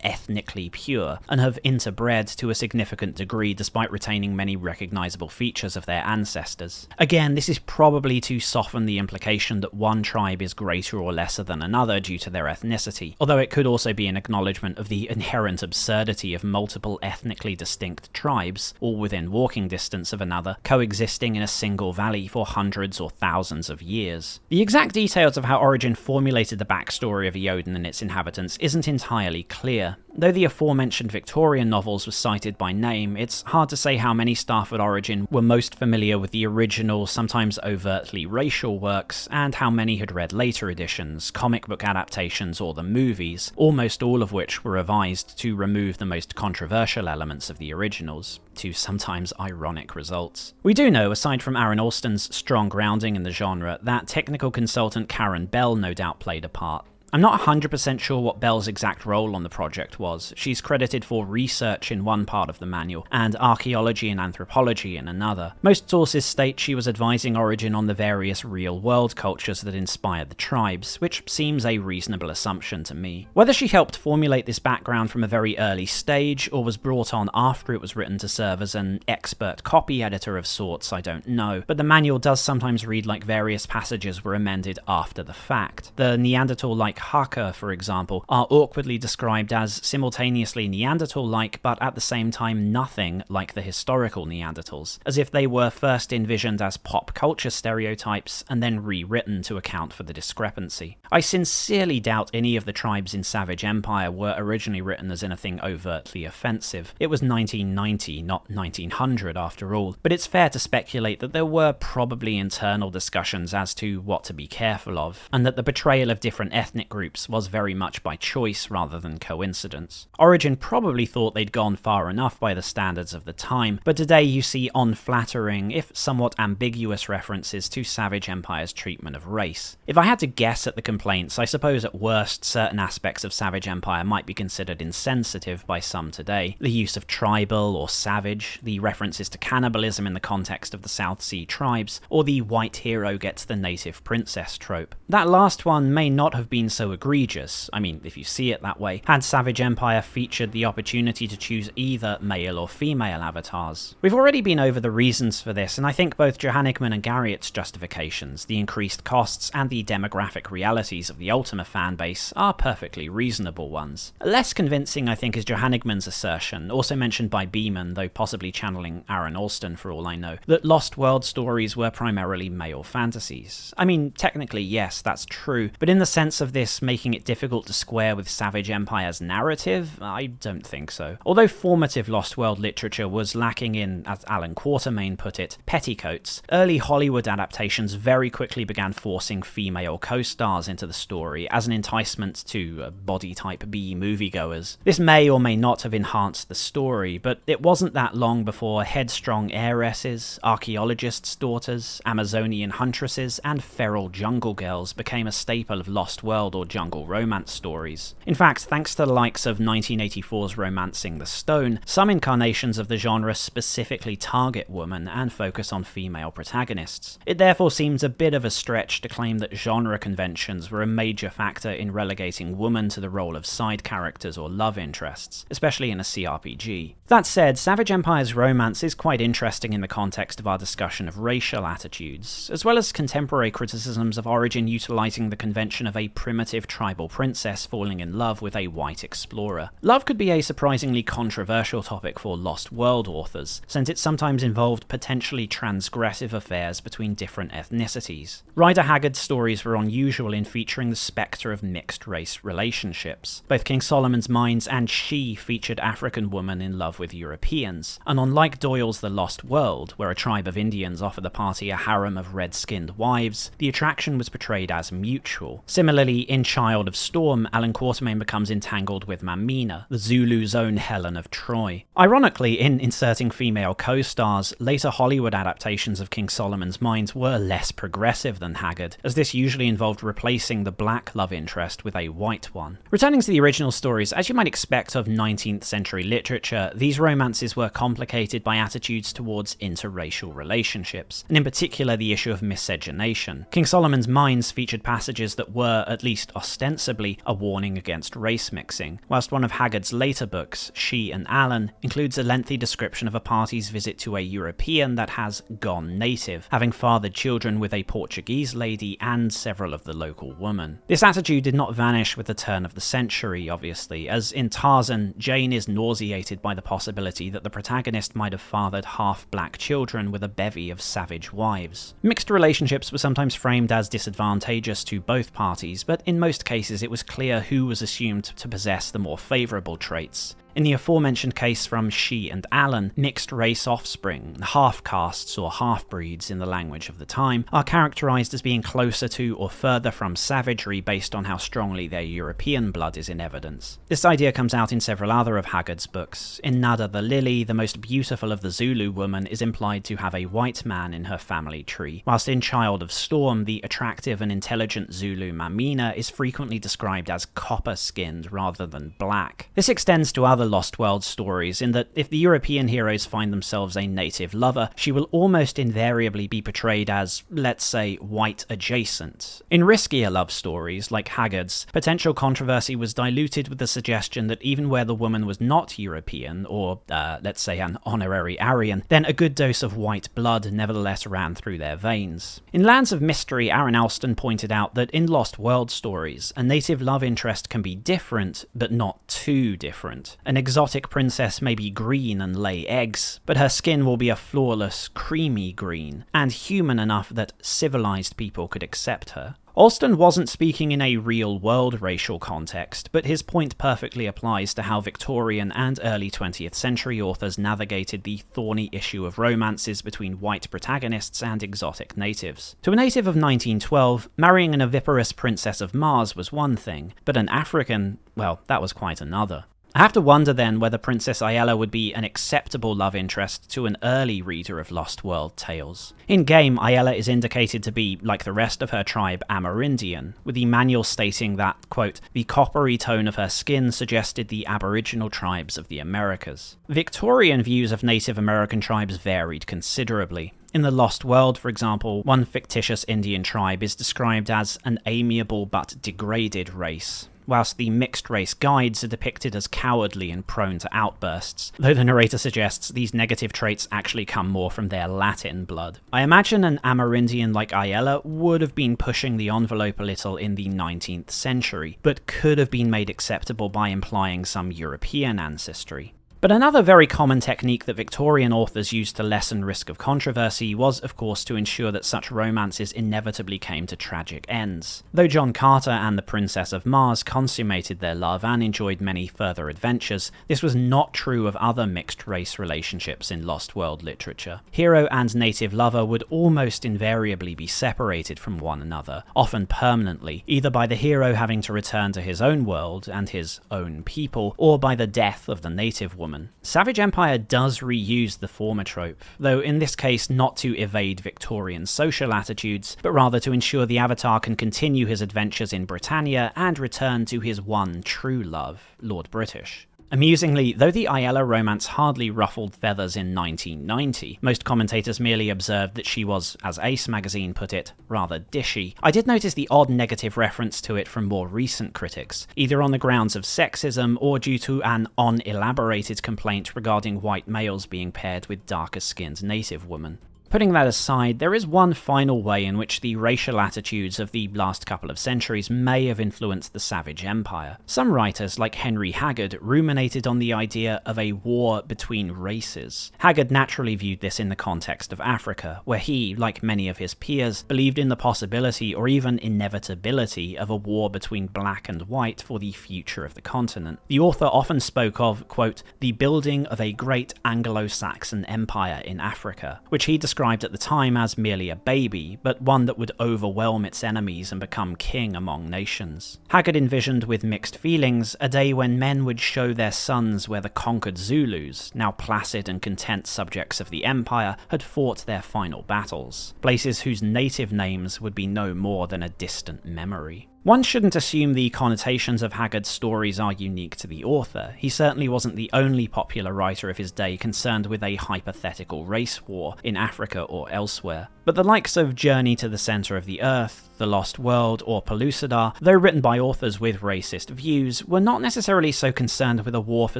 ethnically pure, and have interbred to a significant degree despite retaining many recognizable features of their ancestors. Again, this is probably to soften the implication that one tribe is greater or lesser than another due to their ethnicity, although it could also be an acknowledgement of the inherent absurdity of multiple ethnically distinct tribes, all within walking distance of another, coexisting in a single valley for hundreds or thousands of years. The exact details of how Origin formulated the backstory of Eoden and its inhabitants isn't entirely clear. Though the aforementioned Victorian novels were cited by name, it's hard to say how many staff at Origin were most familiar with the original, sometimes overtly racial works, and how many had read later editions, comic book adaptations, or the movies, almost all of which were revised to remove the most controversial elements of the originals, to sometimes ironic results. We do know, aside from Aaron Alston's strong grounding in the genre, that technical consultant Karen Bell no doubt played a part. I'm not 100% sure what Bell's exact role on the project was. She's credited for research in one part of the manual, and archaeology and anthropology in another. Most sources state she was advising Origin on the various real-world cultures that inspired the tribes, which seems a reasonable assumption to me. Whether she helped formulate this background from a very early stage, or was brought on after it was written to serve as an expert copy editor of sorts, I don't know, but the manual does sometimes read like various passages were amended after the fact. The Neanderthal-like Haka, for example, are awkwardly described as simultaneously Neanderthal-like but at the same time nothing like the historical Neanderthals, as if they were first envisioned as pop culture stereotypes and then rewritten to account for the discrepancy. I sincerely doubt any of the tribes in Savage Empire were originally written as anything overtly offensive. It was 1990, not 1900 after all, but it's fair to speculate that there were probably internal discussions as to what to be careful of, and that the portrayal of different ethnic ethnic groups was very much by choice rather than coincidence. Origin probably thought they'd gone far enough by the standards of the time, but today you see unflattering, if somewhat ambiguous references to Savage Empire's treatment of race. If I had to guess at the complaints, I suppose at worst certain aspects of Savage Empire might be considered insensitive by some today. The use of tribal or savage, the references to cannibalism in the context of the South Sea tribes, or the white hero gets the native princess trope. That last one may not have been so egregious, I mean, if you see it that way, had Savage Empire featured the opportunity to choose either male or female avatars. We've already been over the reasons for this, and I think both Johannigman and Garriott's justifications, the increased costs and the demographic realities of the Ultima fanbase, are perfectly reasonable ones. Less convincing, I think, is Johannigman's assertion, also mentioned by Beeman, though possibly channeling Aaron Alston for all I know, that Lost World stories were primarily male fantasies. I mean, technically yes, that's true, but in the sense of this making it difficult to square with Savage Empire's narrative, I don't think so. Although formative Lost World literature was lacking in, as Alan Quatermain put it, petticoats, early Hollywood adaptations very quickly began forcing female co-stars into the story as an enticement to body-type B moviegoers. This may or may not have enhanced the story, but it wasn't that long before headstrong heiresses, archaeologists' daughters, Amazonian huntresses, and feral jungle girls became a staple of Lost World or jungle romance stories. In fact, thanks to the likes of 1984's Romancing the Stone, some incarnations of the genre specifically target women and focus on female protagonists. It therefore seems a bit of a stretch to claim that genre conventions were a major factor in relegating women to the role of side characters or love interests, especially in a CRPG. That said, Savage Empire's romance is quite interesting in the context of our discussion of racial attitudes, as well as contemporary criticisms of Origin utilizing the convention of a primitive tribal princess falling in love with a white explorer. Love could be a surprisingly controversial topic for Lost World authors, since it sometimes involved potentially transgressive affairs between different ethnicities. Rider Haggard's stories were unusual in featuring the spectre of mixed-race relationships. Both King Solomon's Mines and She featured African women in love with Europeans, and unlike Doyle's The Lost World, where a tribe of Indians offer the party a harem of red-skinned wives, the attraction was portrayed as mutual. Similarly, in Child of Storm, Alan Quatermain becomes entangled with Mamina, the Zulu's own Helen of Troy. Ironically, in inserting female co-stars, later Hollywood adaptations of King Solomon's Mines were less progressive than Haggard, as this usually involved replacing the black love interest with a white one. Returning to the original stories, as you might expect of 19th century literature, these romances were complicated by attitudes towards interracial relationships, and in particular the issue of miscegenation. King Solomon's Mines featured passages that were, at least ostensibly, a warning against race mixing, whilst one of Haggard's later books, She and Alan, includes a lengthy description of a party's visit to a European that has gone native, having fathered children with a Portuguese lady and several of the local women. This attitude did not vanish with the turn of the century, obviously, as in Tarzan, Jane is nauseated by the possibility that the protagonist might have fathered half-black children with a bevy of savage wives. Mixed relationships were sometimes framed as disadvantageous to both parties, but in most cases it was clear who was assumed to possess the more favourable traits. In the aforementioned case from She and Alan, mixed-race offspring, half-castes or half-breeds in the language of the time, are characterised as being closer to or further from savagery based on how strongly their European blood is in evidence. This idea comes out in several other of Haggard's books. In Nada the Lily, the most beautiful of the Zulu women is implied to have a white man in her family tree, whilst in Child of Storm, the attractive and intelligent Zulu Mamina is frequently described as copper-skinned rather than black. This extends to other Lost World stories in that if the European heroes find themselves a native lover, she will almost invariably be portrayed as, let's say, white adjacent. In riskier love stories, like Haggard's, potential controversy was diluted with the suggestion that even where the woman was not European, or, let's say an honorary Aryan, then a good dose of white blood nevertheless ran through their veins. In Lands of Mystery, Aaron Alston pointed out that in Lost World stories, a native love interest can be different, but not too different. An exotic princess may be green and lay eggs, but her skin will be a flawless, creamy green, and human enough that civilized people could accept her. Alston wasn't speaking in a real-world racial context, but his point perfectly applies to how Victorian and early 20th century authors navigated the thorny issue of romances between white protagonists and exotic natives. To a native of 1912, marrying an oviparous princess of Mars was one thing, but an African, well, that was quite another. I have to wonder then whether Princess Ayala would be an acceptable love interest to an early reader of Lost World tales. In-game, Ayala is indicated to be, like the rest of her tribe, Amerindian, with the manual stating that, quote, the coppery tone of her skin suggested the aboriginal tribes of the Americas. Victorian views of Native American tribes varied considerably. In the Lost World, for example, one fictitious Indian tribe is described as an amiable but degraded race, whilst the mixed-race guides are depicted as cowardly and prone to outbursts, though the narrator suggests these negative traits actually come more from their Latin blood. I imagine an Amerindian like Ayala would have been pushing the envelope a little in the 19th century, but could have been made acceptable by implying some European ancestry. But another very common technique that Victorian authors used to lessen risk of controversy was, of course, to ensure that such romances inevitably came to tragic ends. Though John Carter and the Princess of Mars consummated their love and enjoyed many further adventures, this was not true of other mixed-race relationships in Lost World literature. Hero and native lover would almost invariably be separated from one another, often permanently, either by the hero having to return to his own world and his own people, or by the death of the native woman. Savage Empire does reuse the former trope, though in this case not to evade Victorian social attitudes, but rather to ensure the Avatar can continue his adventures in Britannia and return to his one true love, Lord British. Amusingly, though the Ayala romance hardly ruffled feathers in 1990, most commentators merely observed that she was, as Ace magazine put it, rather dishy. I did notice the odd negative reference to it from more recent critics, either on the grounds of sexism or due to an unelaborated complaint regarding white males being paired with darker-skinned native women. Putting that aside, there is one final way in which the racial attitudes of the last couple of centuries may have influenced the Savage Empire. Some writers, like Henry Haggard, ruminated on the idea of a war between races. Haggard naturally viewed this in the context of Africa, where he, like many of his peers, believed in the possibility or even inevitability of a war between black and white for the future of the continent. The author often spoke of, quote, the building of a great Anglo-Saxon empire in Africa, which he described at the time as merely a baby, but one that would overwhelm its enemies and become king among nations. Haggard envisioned with mixed feelings a day when men would show their sons where the conquered Zulus, now placid and content subjects of the empire, had fought their final battles, places whose native names would be no more than a distant memory. One shouldn't assume the connotations of Haggard's stories are unique to the author. He certainly wasn't the only popular writer of his day concerned with a hypothetical race war in Africa or elsewhere. But the likes of Journey to the Center of the Earth, The Lost World, or Pellucidar, though written by authors with racist views, were not necessarily so concerned with a war for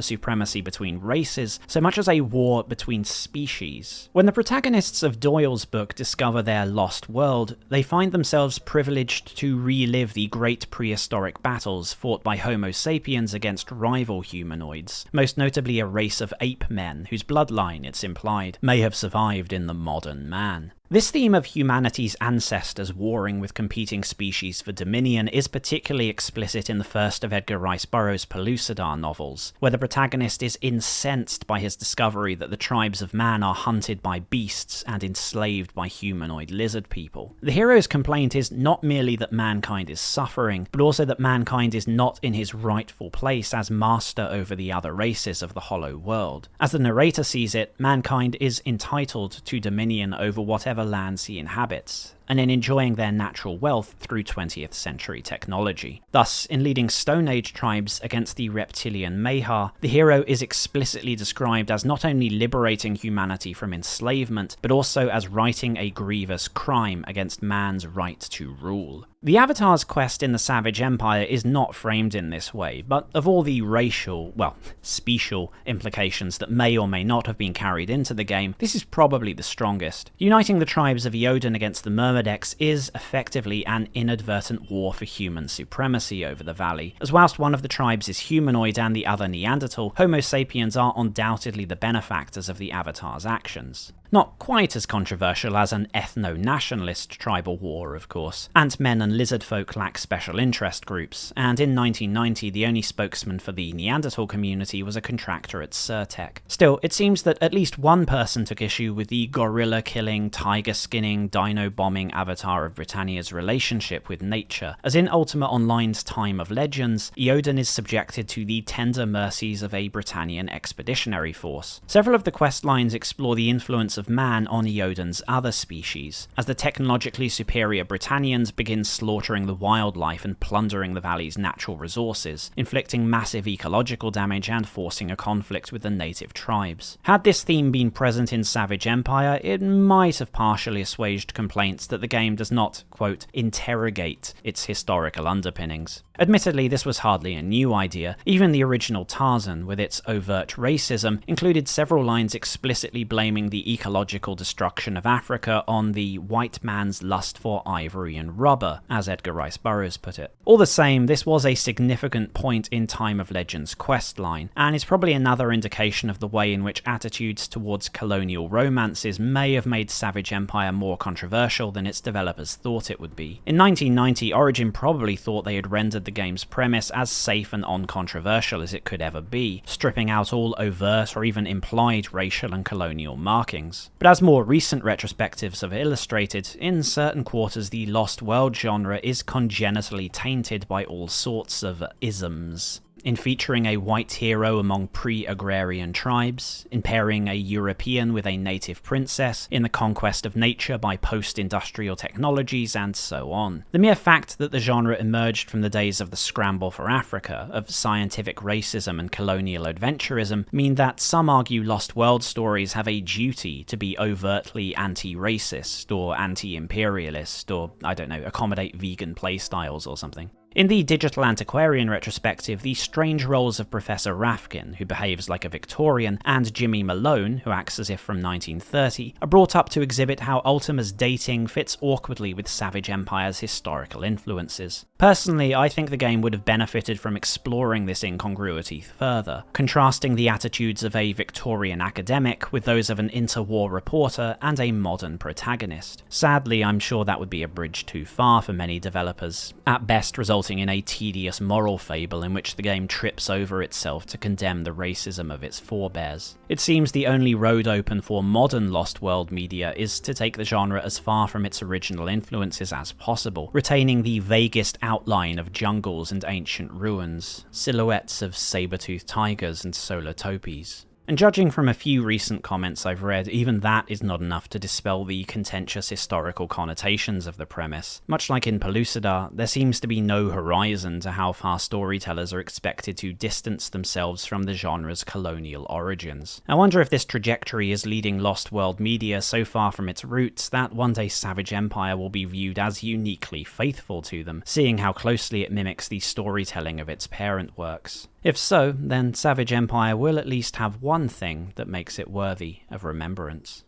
supremacy between races, so much as a war between species. When the protagonists of Doyle's book discover their lost world, they find themselves privileged to relive the great prehistoric battles fought by Homo sapiens against rival humanoids, most notably a race of ape men whose bloodline, it's implied, may have survived in the modern man. This theme of humanity's ancestors warring with competing species for dominion is particularly explicit in the first of Edgar Rice Burroughs' Pellucidar novels, where the protagonist is incensed by his discovery that the tribes of man are hunted by beasts and enslaved by humanoid lizard people. The hero's complaint is not merely that mankind is suffering, but also that mankind is not in his rightful place as master over the other races of the Hollow World. As the narrator sees it, mankind is entitled to dominion over whatever lands he inhabits, and in enjoying their natural wealth through 20th century technology. Thus, in leading Stone Age tribes against the reptilian Mahar, the hero is explicitly described as not only liberating humanity from enslavement, but also as righting a grievous crime against man's right to rule. The Avatar's quest in the Savage Empire is not framed in this way, but of all the racial, well, special implications that may or may not have been carried into the game, this is probably the strongest. Uniting the tribes of Eoden against the Myrmedex is effectively an inadvertent war for human supremacy over the valley, as whilst one of the tribes is humanoid and the other Neanderthal, Homo sapiens are undoubtedly the benefactors of the Avatar's actions. Not quite as controversial as an ethno-nationalist tribal war, of course. Ant-men and lizardfolk lack special interest groups, and in 1990 the only spokesman for the Neanderthal community was a contractor at Surtech. Still, it seems that at least one person took issue with the gorilla-killing, tiger-skinning, dino-bombing avatar of Britannia's relationship with nature, as in Ultima Online's Time of Legends, Eoden is subjected to the tender mercies of a Britannian expeditionary force. Several of the quest lines explore the influence of man on Eoden's other species, as the technologically superior Britannians begin slaughtering the wildlife and plundering the valley's natural resources, inflicting massive ecological damage and forcing a conflict with the native tribes. Had this theme been present in Savage Empire, it might have partially assuaged complaints that the game does not, quote, interrogate its historical underpinnings. Admittedly, this was hardly a new idea. Even the original Tarzan, with its overt racism, included several lines explicitly blaming the ecological destruction of Africa on the white man's lust for ivory and rubber, as Edgar Rice Burroughs put it. All the same, this was a significant point in Time of Legends' questline, and is probably another indication of the way in which attitudes towards colonial romances may have made Savage Empire more controversial than its developers thought it would be. In 1990, Origin probably thought they had rendered the game's premise as safe and uncontroversial as it could ever be, stripping out all overt or even implied racial and colonial markings. But as more recent retrospectives have illustrated, in certain quarters the Lost World genre is congenitally tainted by all sorts of isms. In featuring a white hero among pre-agrarian tribes, in pairing a European with a native princess, in the conquest of nature by post-industrial technologies, and so on. The mere fact that the genre emerged from the days of the scramble for Africa, of scientific racism and colonial adventurism, mean that some argue Lost World stories have a duty to be overtly anti-racist, or anti-imperialist, or, I don't know, accommodate vegan playstyles or something. In the Digital Antiquarian retrospective, the strange roles of Professor Rafkin, who behaves like a Victorian, and Jimmy Malone, who acts as if from 1930, are brought up to exhibit how Ultima's dating fits awkwardly with Savage Empire's historical influences. Personally, I think the game would have benefited from exploring this incongruity further, contrasting the attitudes of a Victorian academic with those of an interwar reporter and a modern protagonist. Sadly, I'm sure that would be a bridge too far for many developers, at best resulting in a tedious moral fable in which the game trips over itself to condemn the racism of its forebears. It seems the only road open for modern Lost World media is to take the genre as far from its original influences as possible, retaining the vaguest outline of jungles and ancient ruins, silhouettes of saber-toothed tigers and solotopes. And judging from a few recent comments I've read, even that is not enough to dispel the contentious historical connotations of the premise. Much like in Pellucidar, there seems to be no horizon to how far storytellers are expected to distance themselves from the genre's colonial origins. I wonder if this trajectory is leading Lost World media so far from its roots that one day Savage Empire will be viewed as uniquely faithful to them, seeing how closely it mimics the storytelling of its parent works. If so, then Savage Empire will at least have one thing that makes it worthy of remembrance.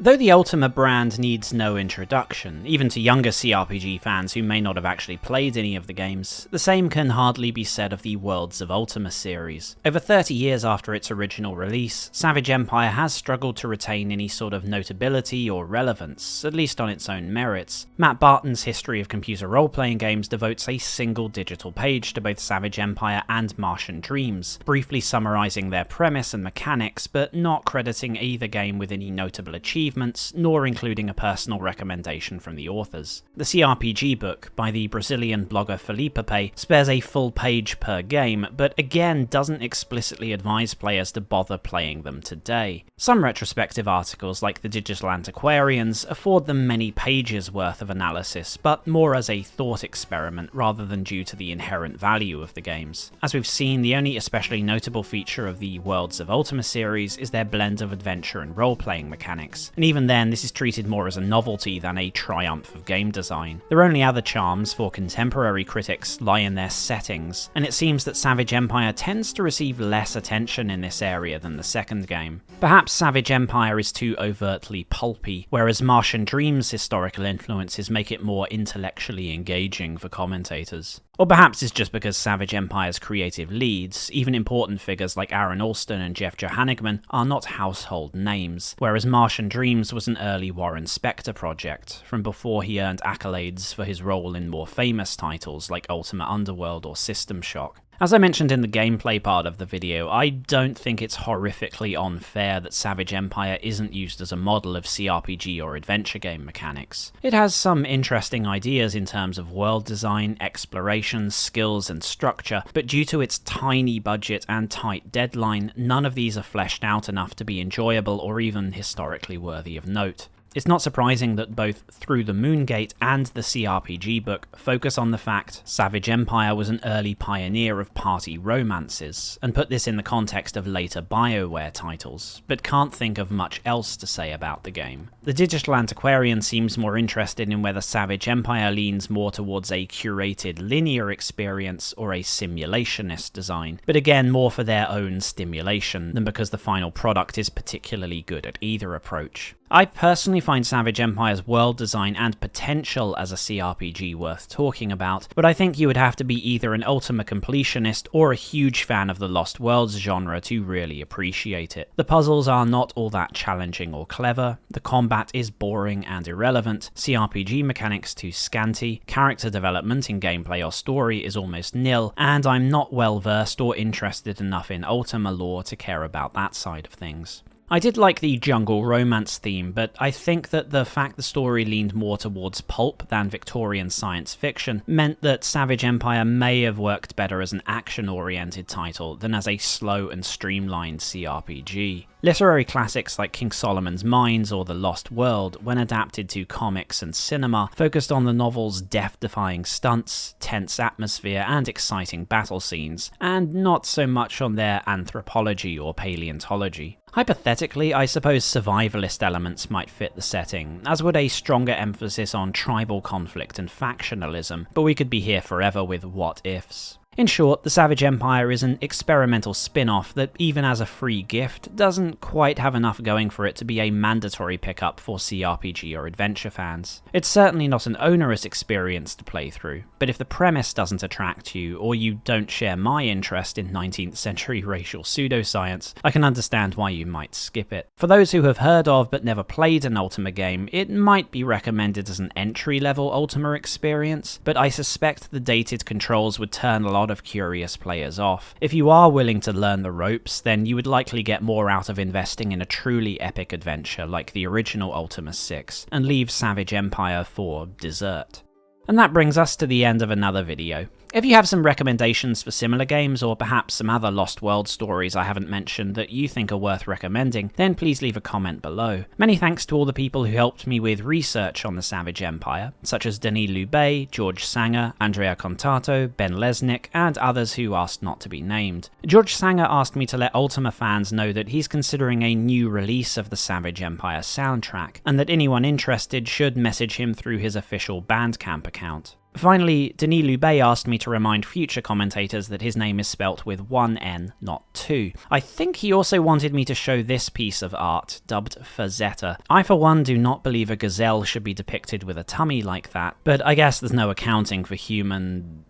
Though the Ultima brand needs no introduction, even to younger CRPG fans who may not have actually played any of the games, the same can hardly be said of the Worlds of Ultima series. Over 30 years after its original release, Savage Empire has struggled to retain any sort of notability or relevance, at least on its own merits. Matt Barton's History of Computer Role-Playing Games devotes a single digital page to both Savage Empire and Martian Dreams, briefly summarising their premise and mechanics, but not crediting either game with any notable achievements, nor including a personal recommendation from the authors. The CRPG book, by the Brazilian blogger Felipe Pay, spares a full page per game, but again doesn't explicitly advise players to bother playing them today. Some retrospective articles, like the Digital Antiquarian's, afford them many pages worth of analysis, but more as a thought experiment rather than due to the inherent value of the games. As we've seen, the only especially notable feature of the Worlds of Ultima series is their blend of adventure and role-playing mechanics, and even then this is treated more as a novelty than a triumph of game design. Their only other charms for contemporary critics lie in their settings, and it seems that Savage Empire tends to receive less attention in this area than the second game. Perhaps Savage Empire is too overtly pulpy, whereas Martian Dream's historical influences make it more intellectually engaging for commentators. Or perhaps it's just because Savage Empire's creative leads, even important figures like Aaron Alston and Jeff Johannigman, are not household names, whereas Martian Dreams was an early Warren Spector project, from before he earned accolades for his role in more famous titles like Ultima Underworld or System Shock. As I mentioned in the gameplay part of the video, I don't think it's horrifically unfair that Savage Empire isn't used as a model of CRPG or adventure game mechanics. It has some interesting ideas in terms of world design, exploration, skills, and structure, but due to its tiny budget and tight deadline, none of these are fleshed out enough to be enjoyable or even historically worthy of note. It's not surprising that both Through the Moongate and the CRPG book focus on the fact Savage Empire was an early pioneer of party romances, and put this in the context of later BioWare titles, but can't think of much else to say about the game. The Digital Antiquarian seems more interested in whether Savage Empire leans more towards a curated linear experience or a simulationist design, but again more for their own stimulation than because the final product is particularly good at either approach. I personally find Savage Empire's world design and potential as a CRPG worth talking about, but I think you would have to be either an Ultima completionist or a huge fan of the Lost Worlds genre to really appreciate it. The puzzles are not all that challenging or clever, the combat is boring and irrelevant, CRPG mechanics too scanty, character development in gameplay or story is almost nil, and I'm not well versed or interested enough in Ultima lore to care about that side of things. I did like the jungle romance theme, but I think that the fact the story leaned more towards pulp than Victorian science fiction meant that Savage Empire may have worked better as an action-oriented title than as a slow and streamlined CRPG. Literary classics like King Solomon's Mines or The Lost World, when adapted to comics and cinema, focused on the novel's death-defying stunts, tense atmosphere, and exciting battle scenes, and not so much on their anthropology or paleontology. Hypothetically, I suppose survivalist elements might fit the setting, as would a stronger emphasis on tribal conflict and factionalism, but we could be here forever with what-ifs. In short, the Savage Empire is an experimental spin-off that, even as a free gift, doesn't quite have enough going for it to be a mandatory pickup for CRPG or adventure fans. It's certainly not an onerous experience to play through, but if the premise doesn't attract you, or you don't share my interest in 19th century racial pseudoscience, I can understand why you might skip it. For those who have heard of but never played an Ultima game, it might be recommended as an entry-level Ultima experience, but I suspect the dated controls would turn a lot of curious players off. If you are willing to learn the ropes, then you would likely get more out of investing in a truly epic adventure like the original Ultima 6, and leave Savage Empire for dessert. And that brings us to the end of another video. If you have some recommendations for similar games, or perhaps some other Lost World stories I haven't mentioned that you think are worth recommending, then please leave a comment below. Many thanks to all the people who helped me with research on the Savage Empire, such as Denis Loubet, George Sanger, Andrea Contato, Ben Lesnick, and others who asked not to be named. George Sanger asked me to let Ultima fans know that he's considering a new release of the Savage Empire soundtrack, and that anyone interested should message him through his official Bandcamp account. Finally, Denis Loubet asked me to remind future commentators that his name is spelt with one N, not two. I think he also wanted me to show this piece of art, dubbed Fazetta. I for one do not believe a gazelle should be depicted with a tummy like that, but I guess there's no accounting for human...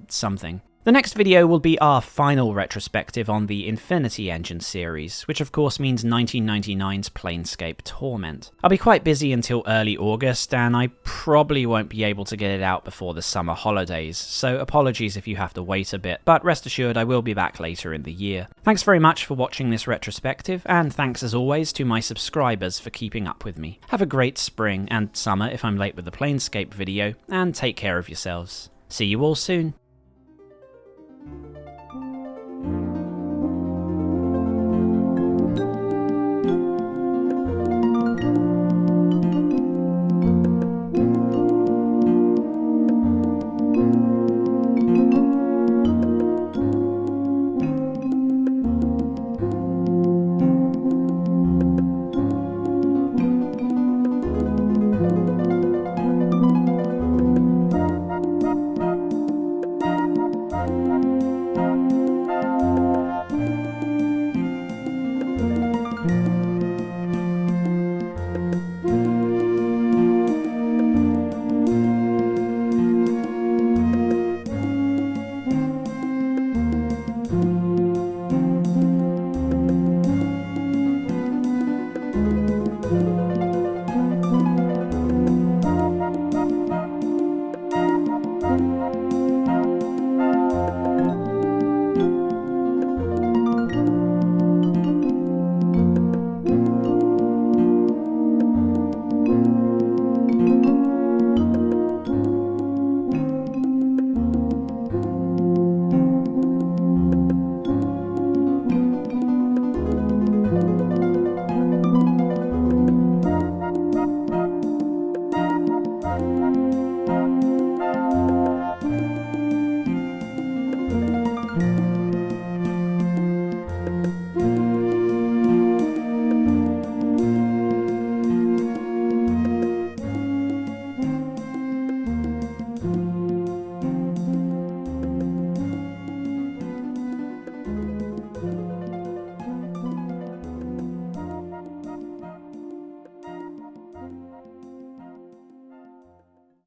something. The next video will be our final retrospective on the Infinity Engine series, which of course means 1999's Planescape Torment. I'll be quite busy until early August, and I probably won't be able to get it out before the summer holidays, so apologies if you have to wait a bit, but rest assured I will be back later in the year. Thanks very much for watching this retrospective, and thanks as always to my subscribers for keeping up with me. Have a great spring and summer if I'm late with the Planescape video, and take care of yourselves. See you all soon.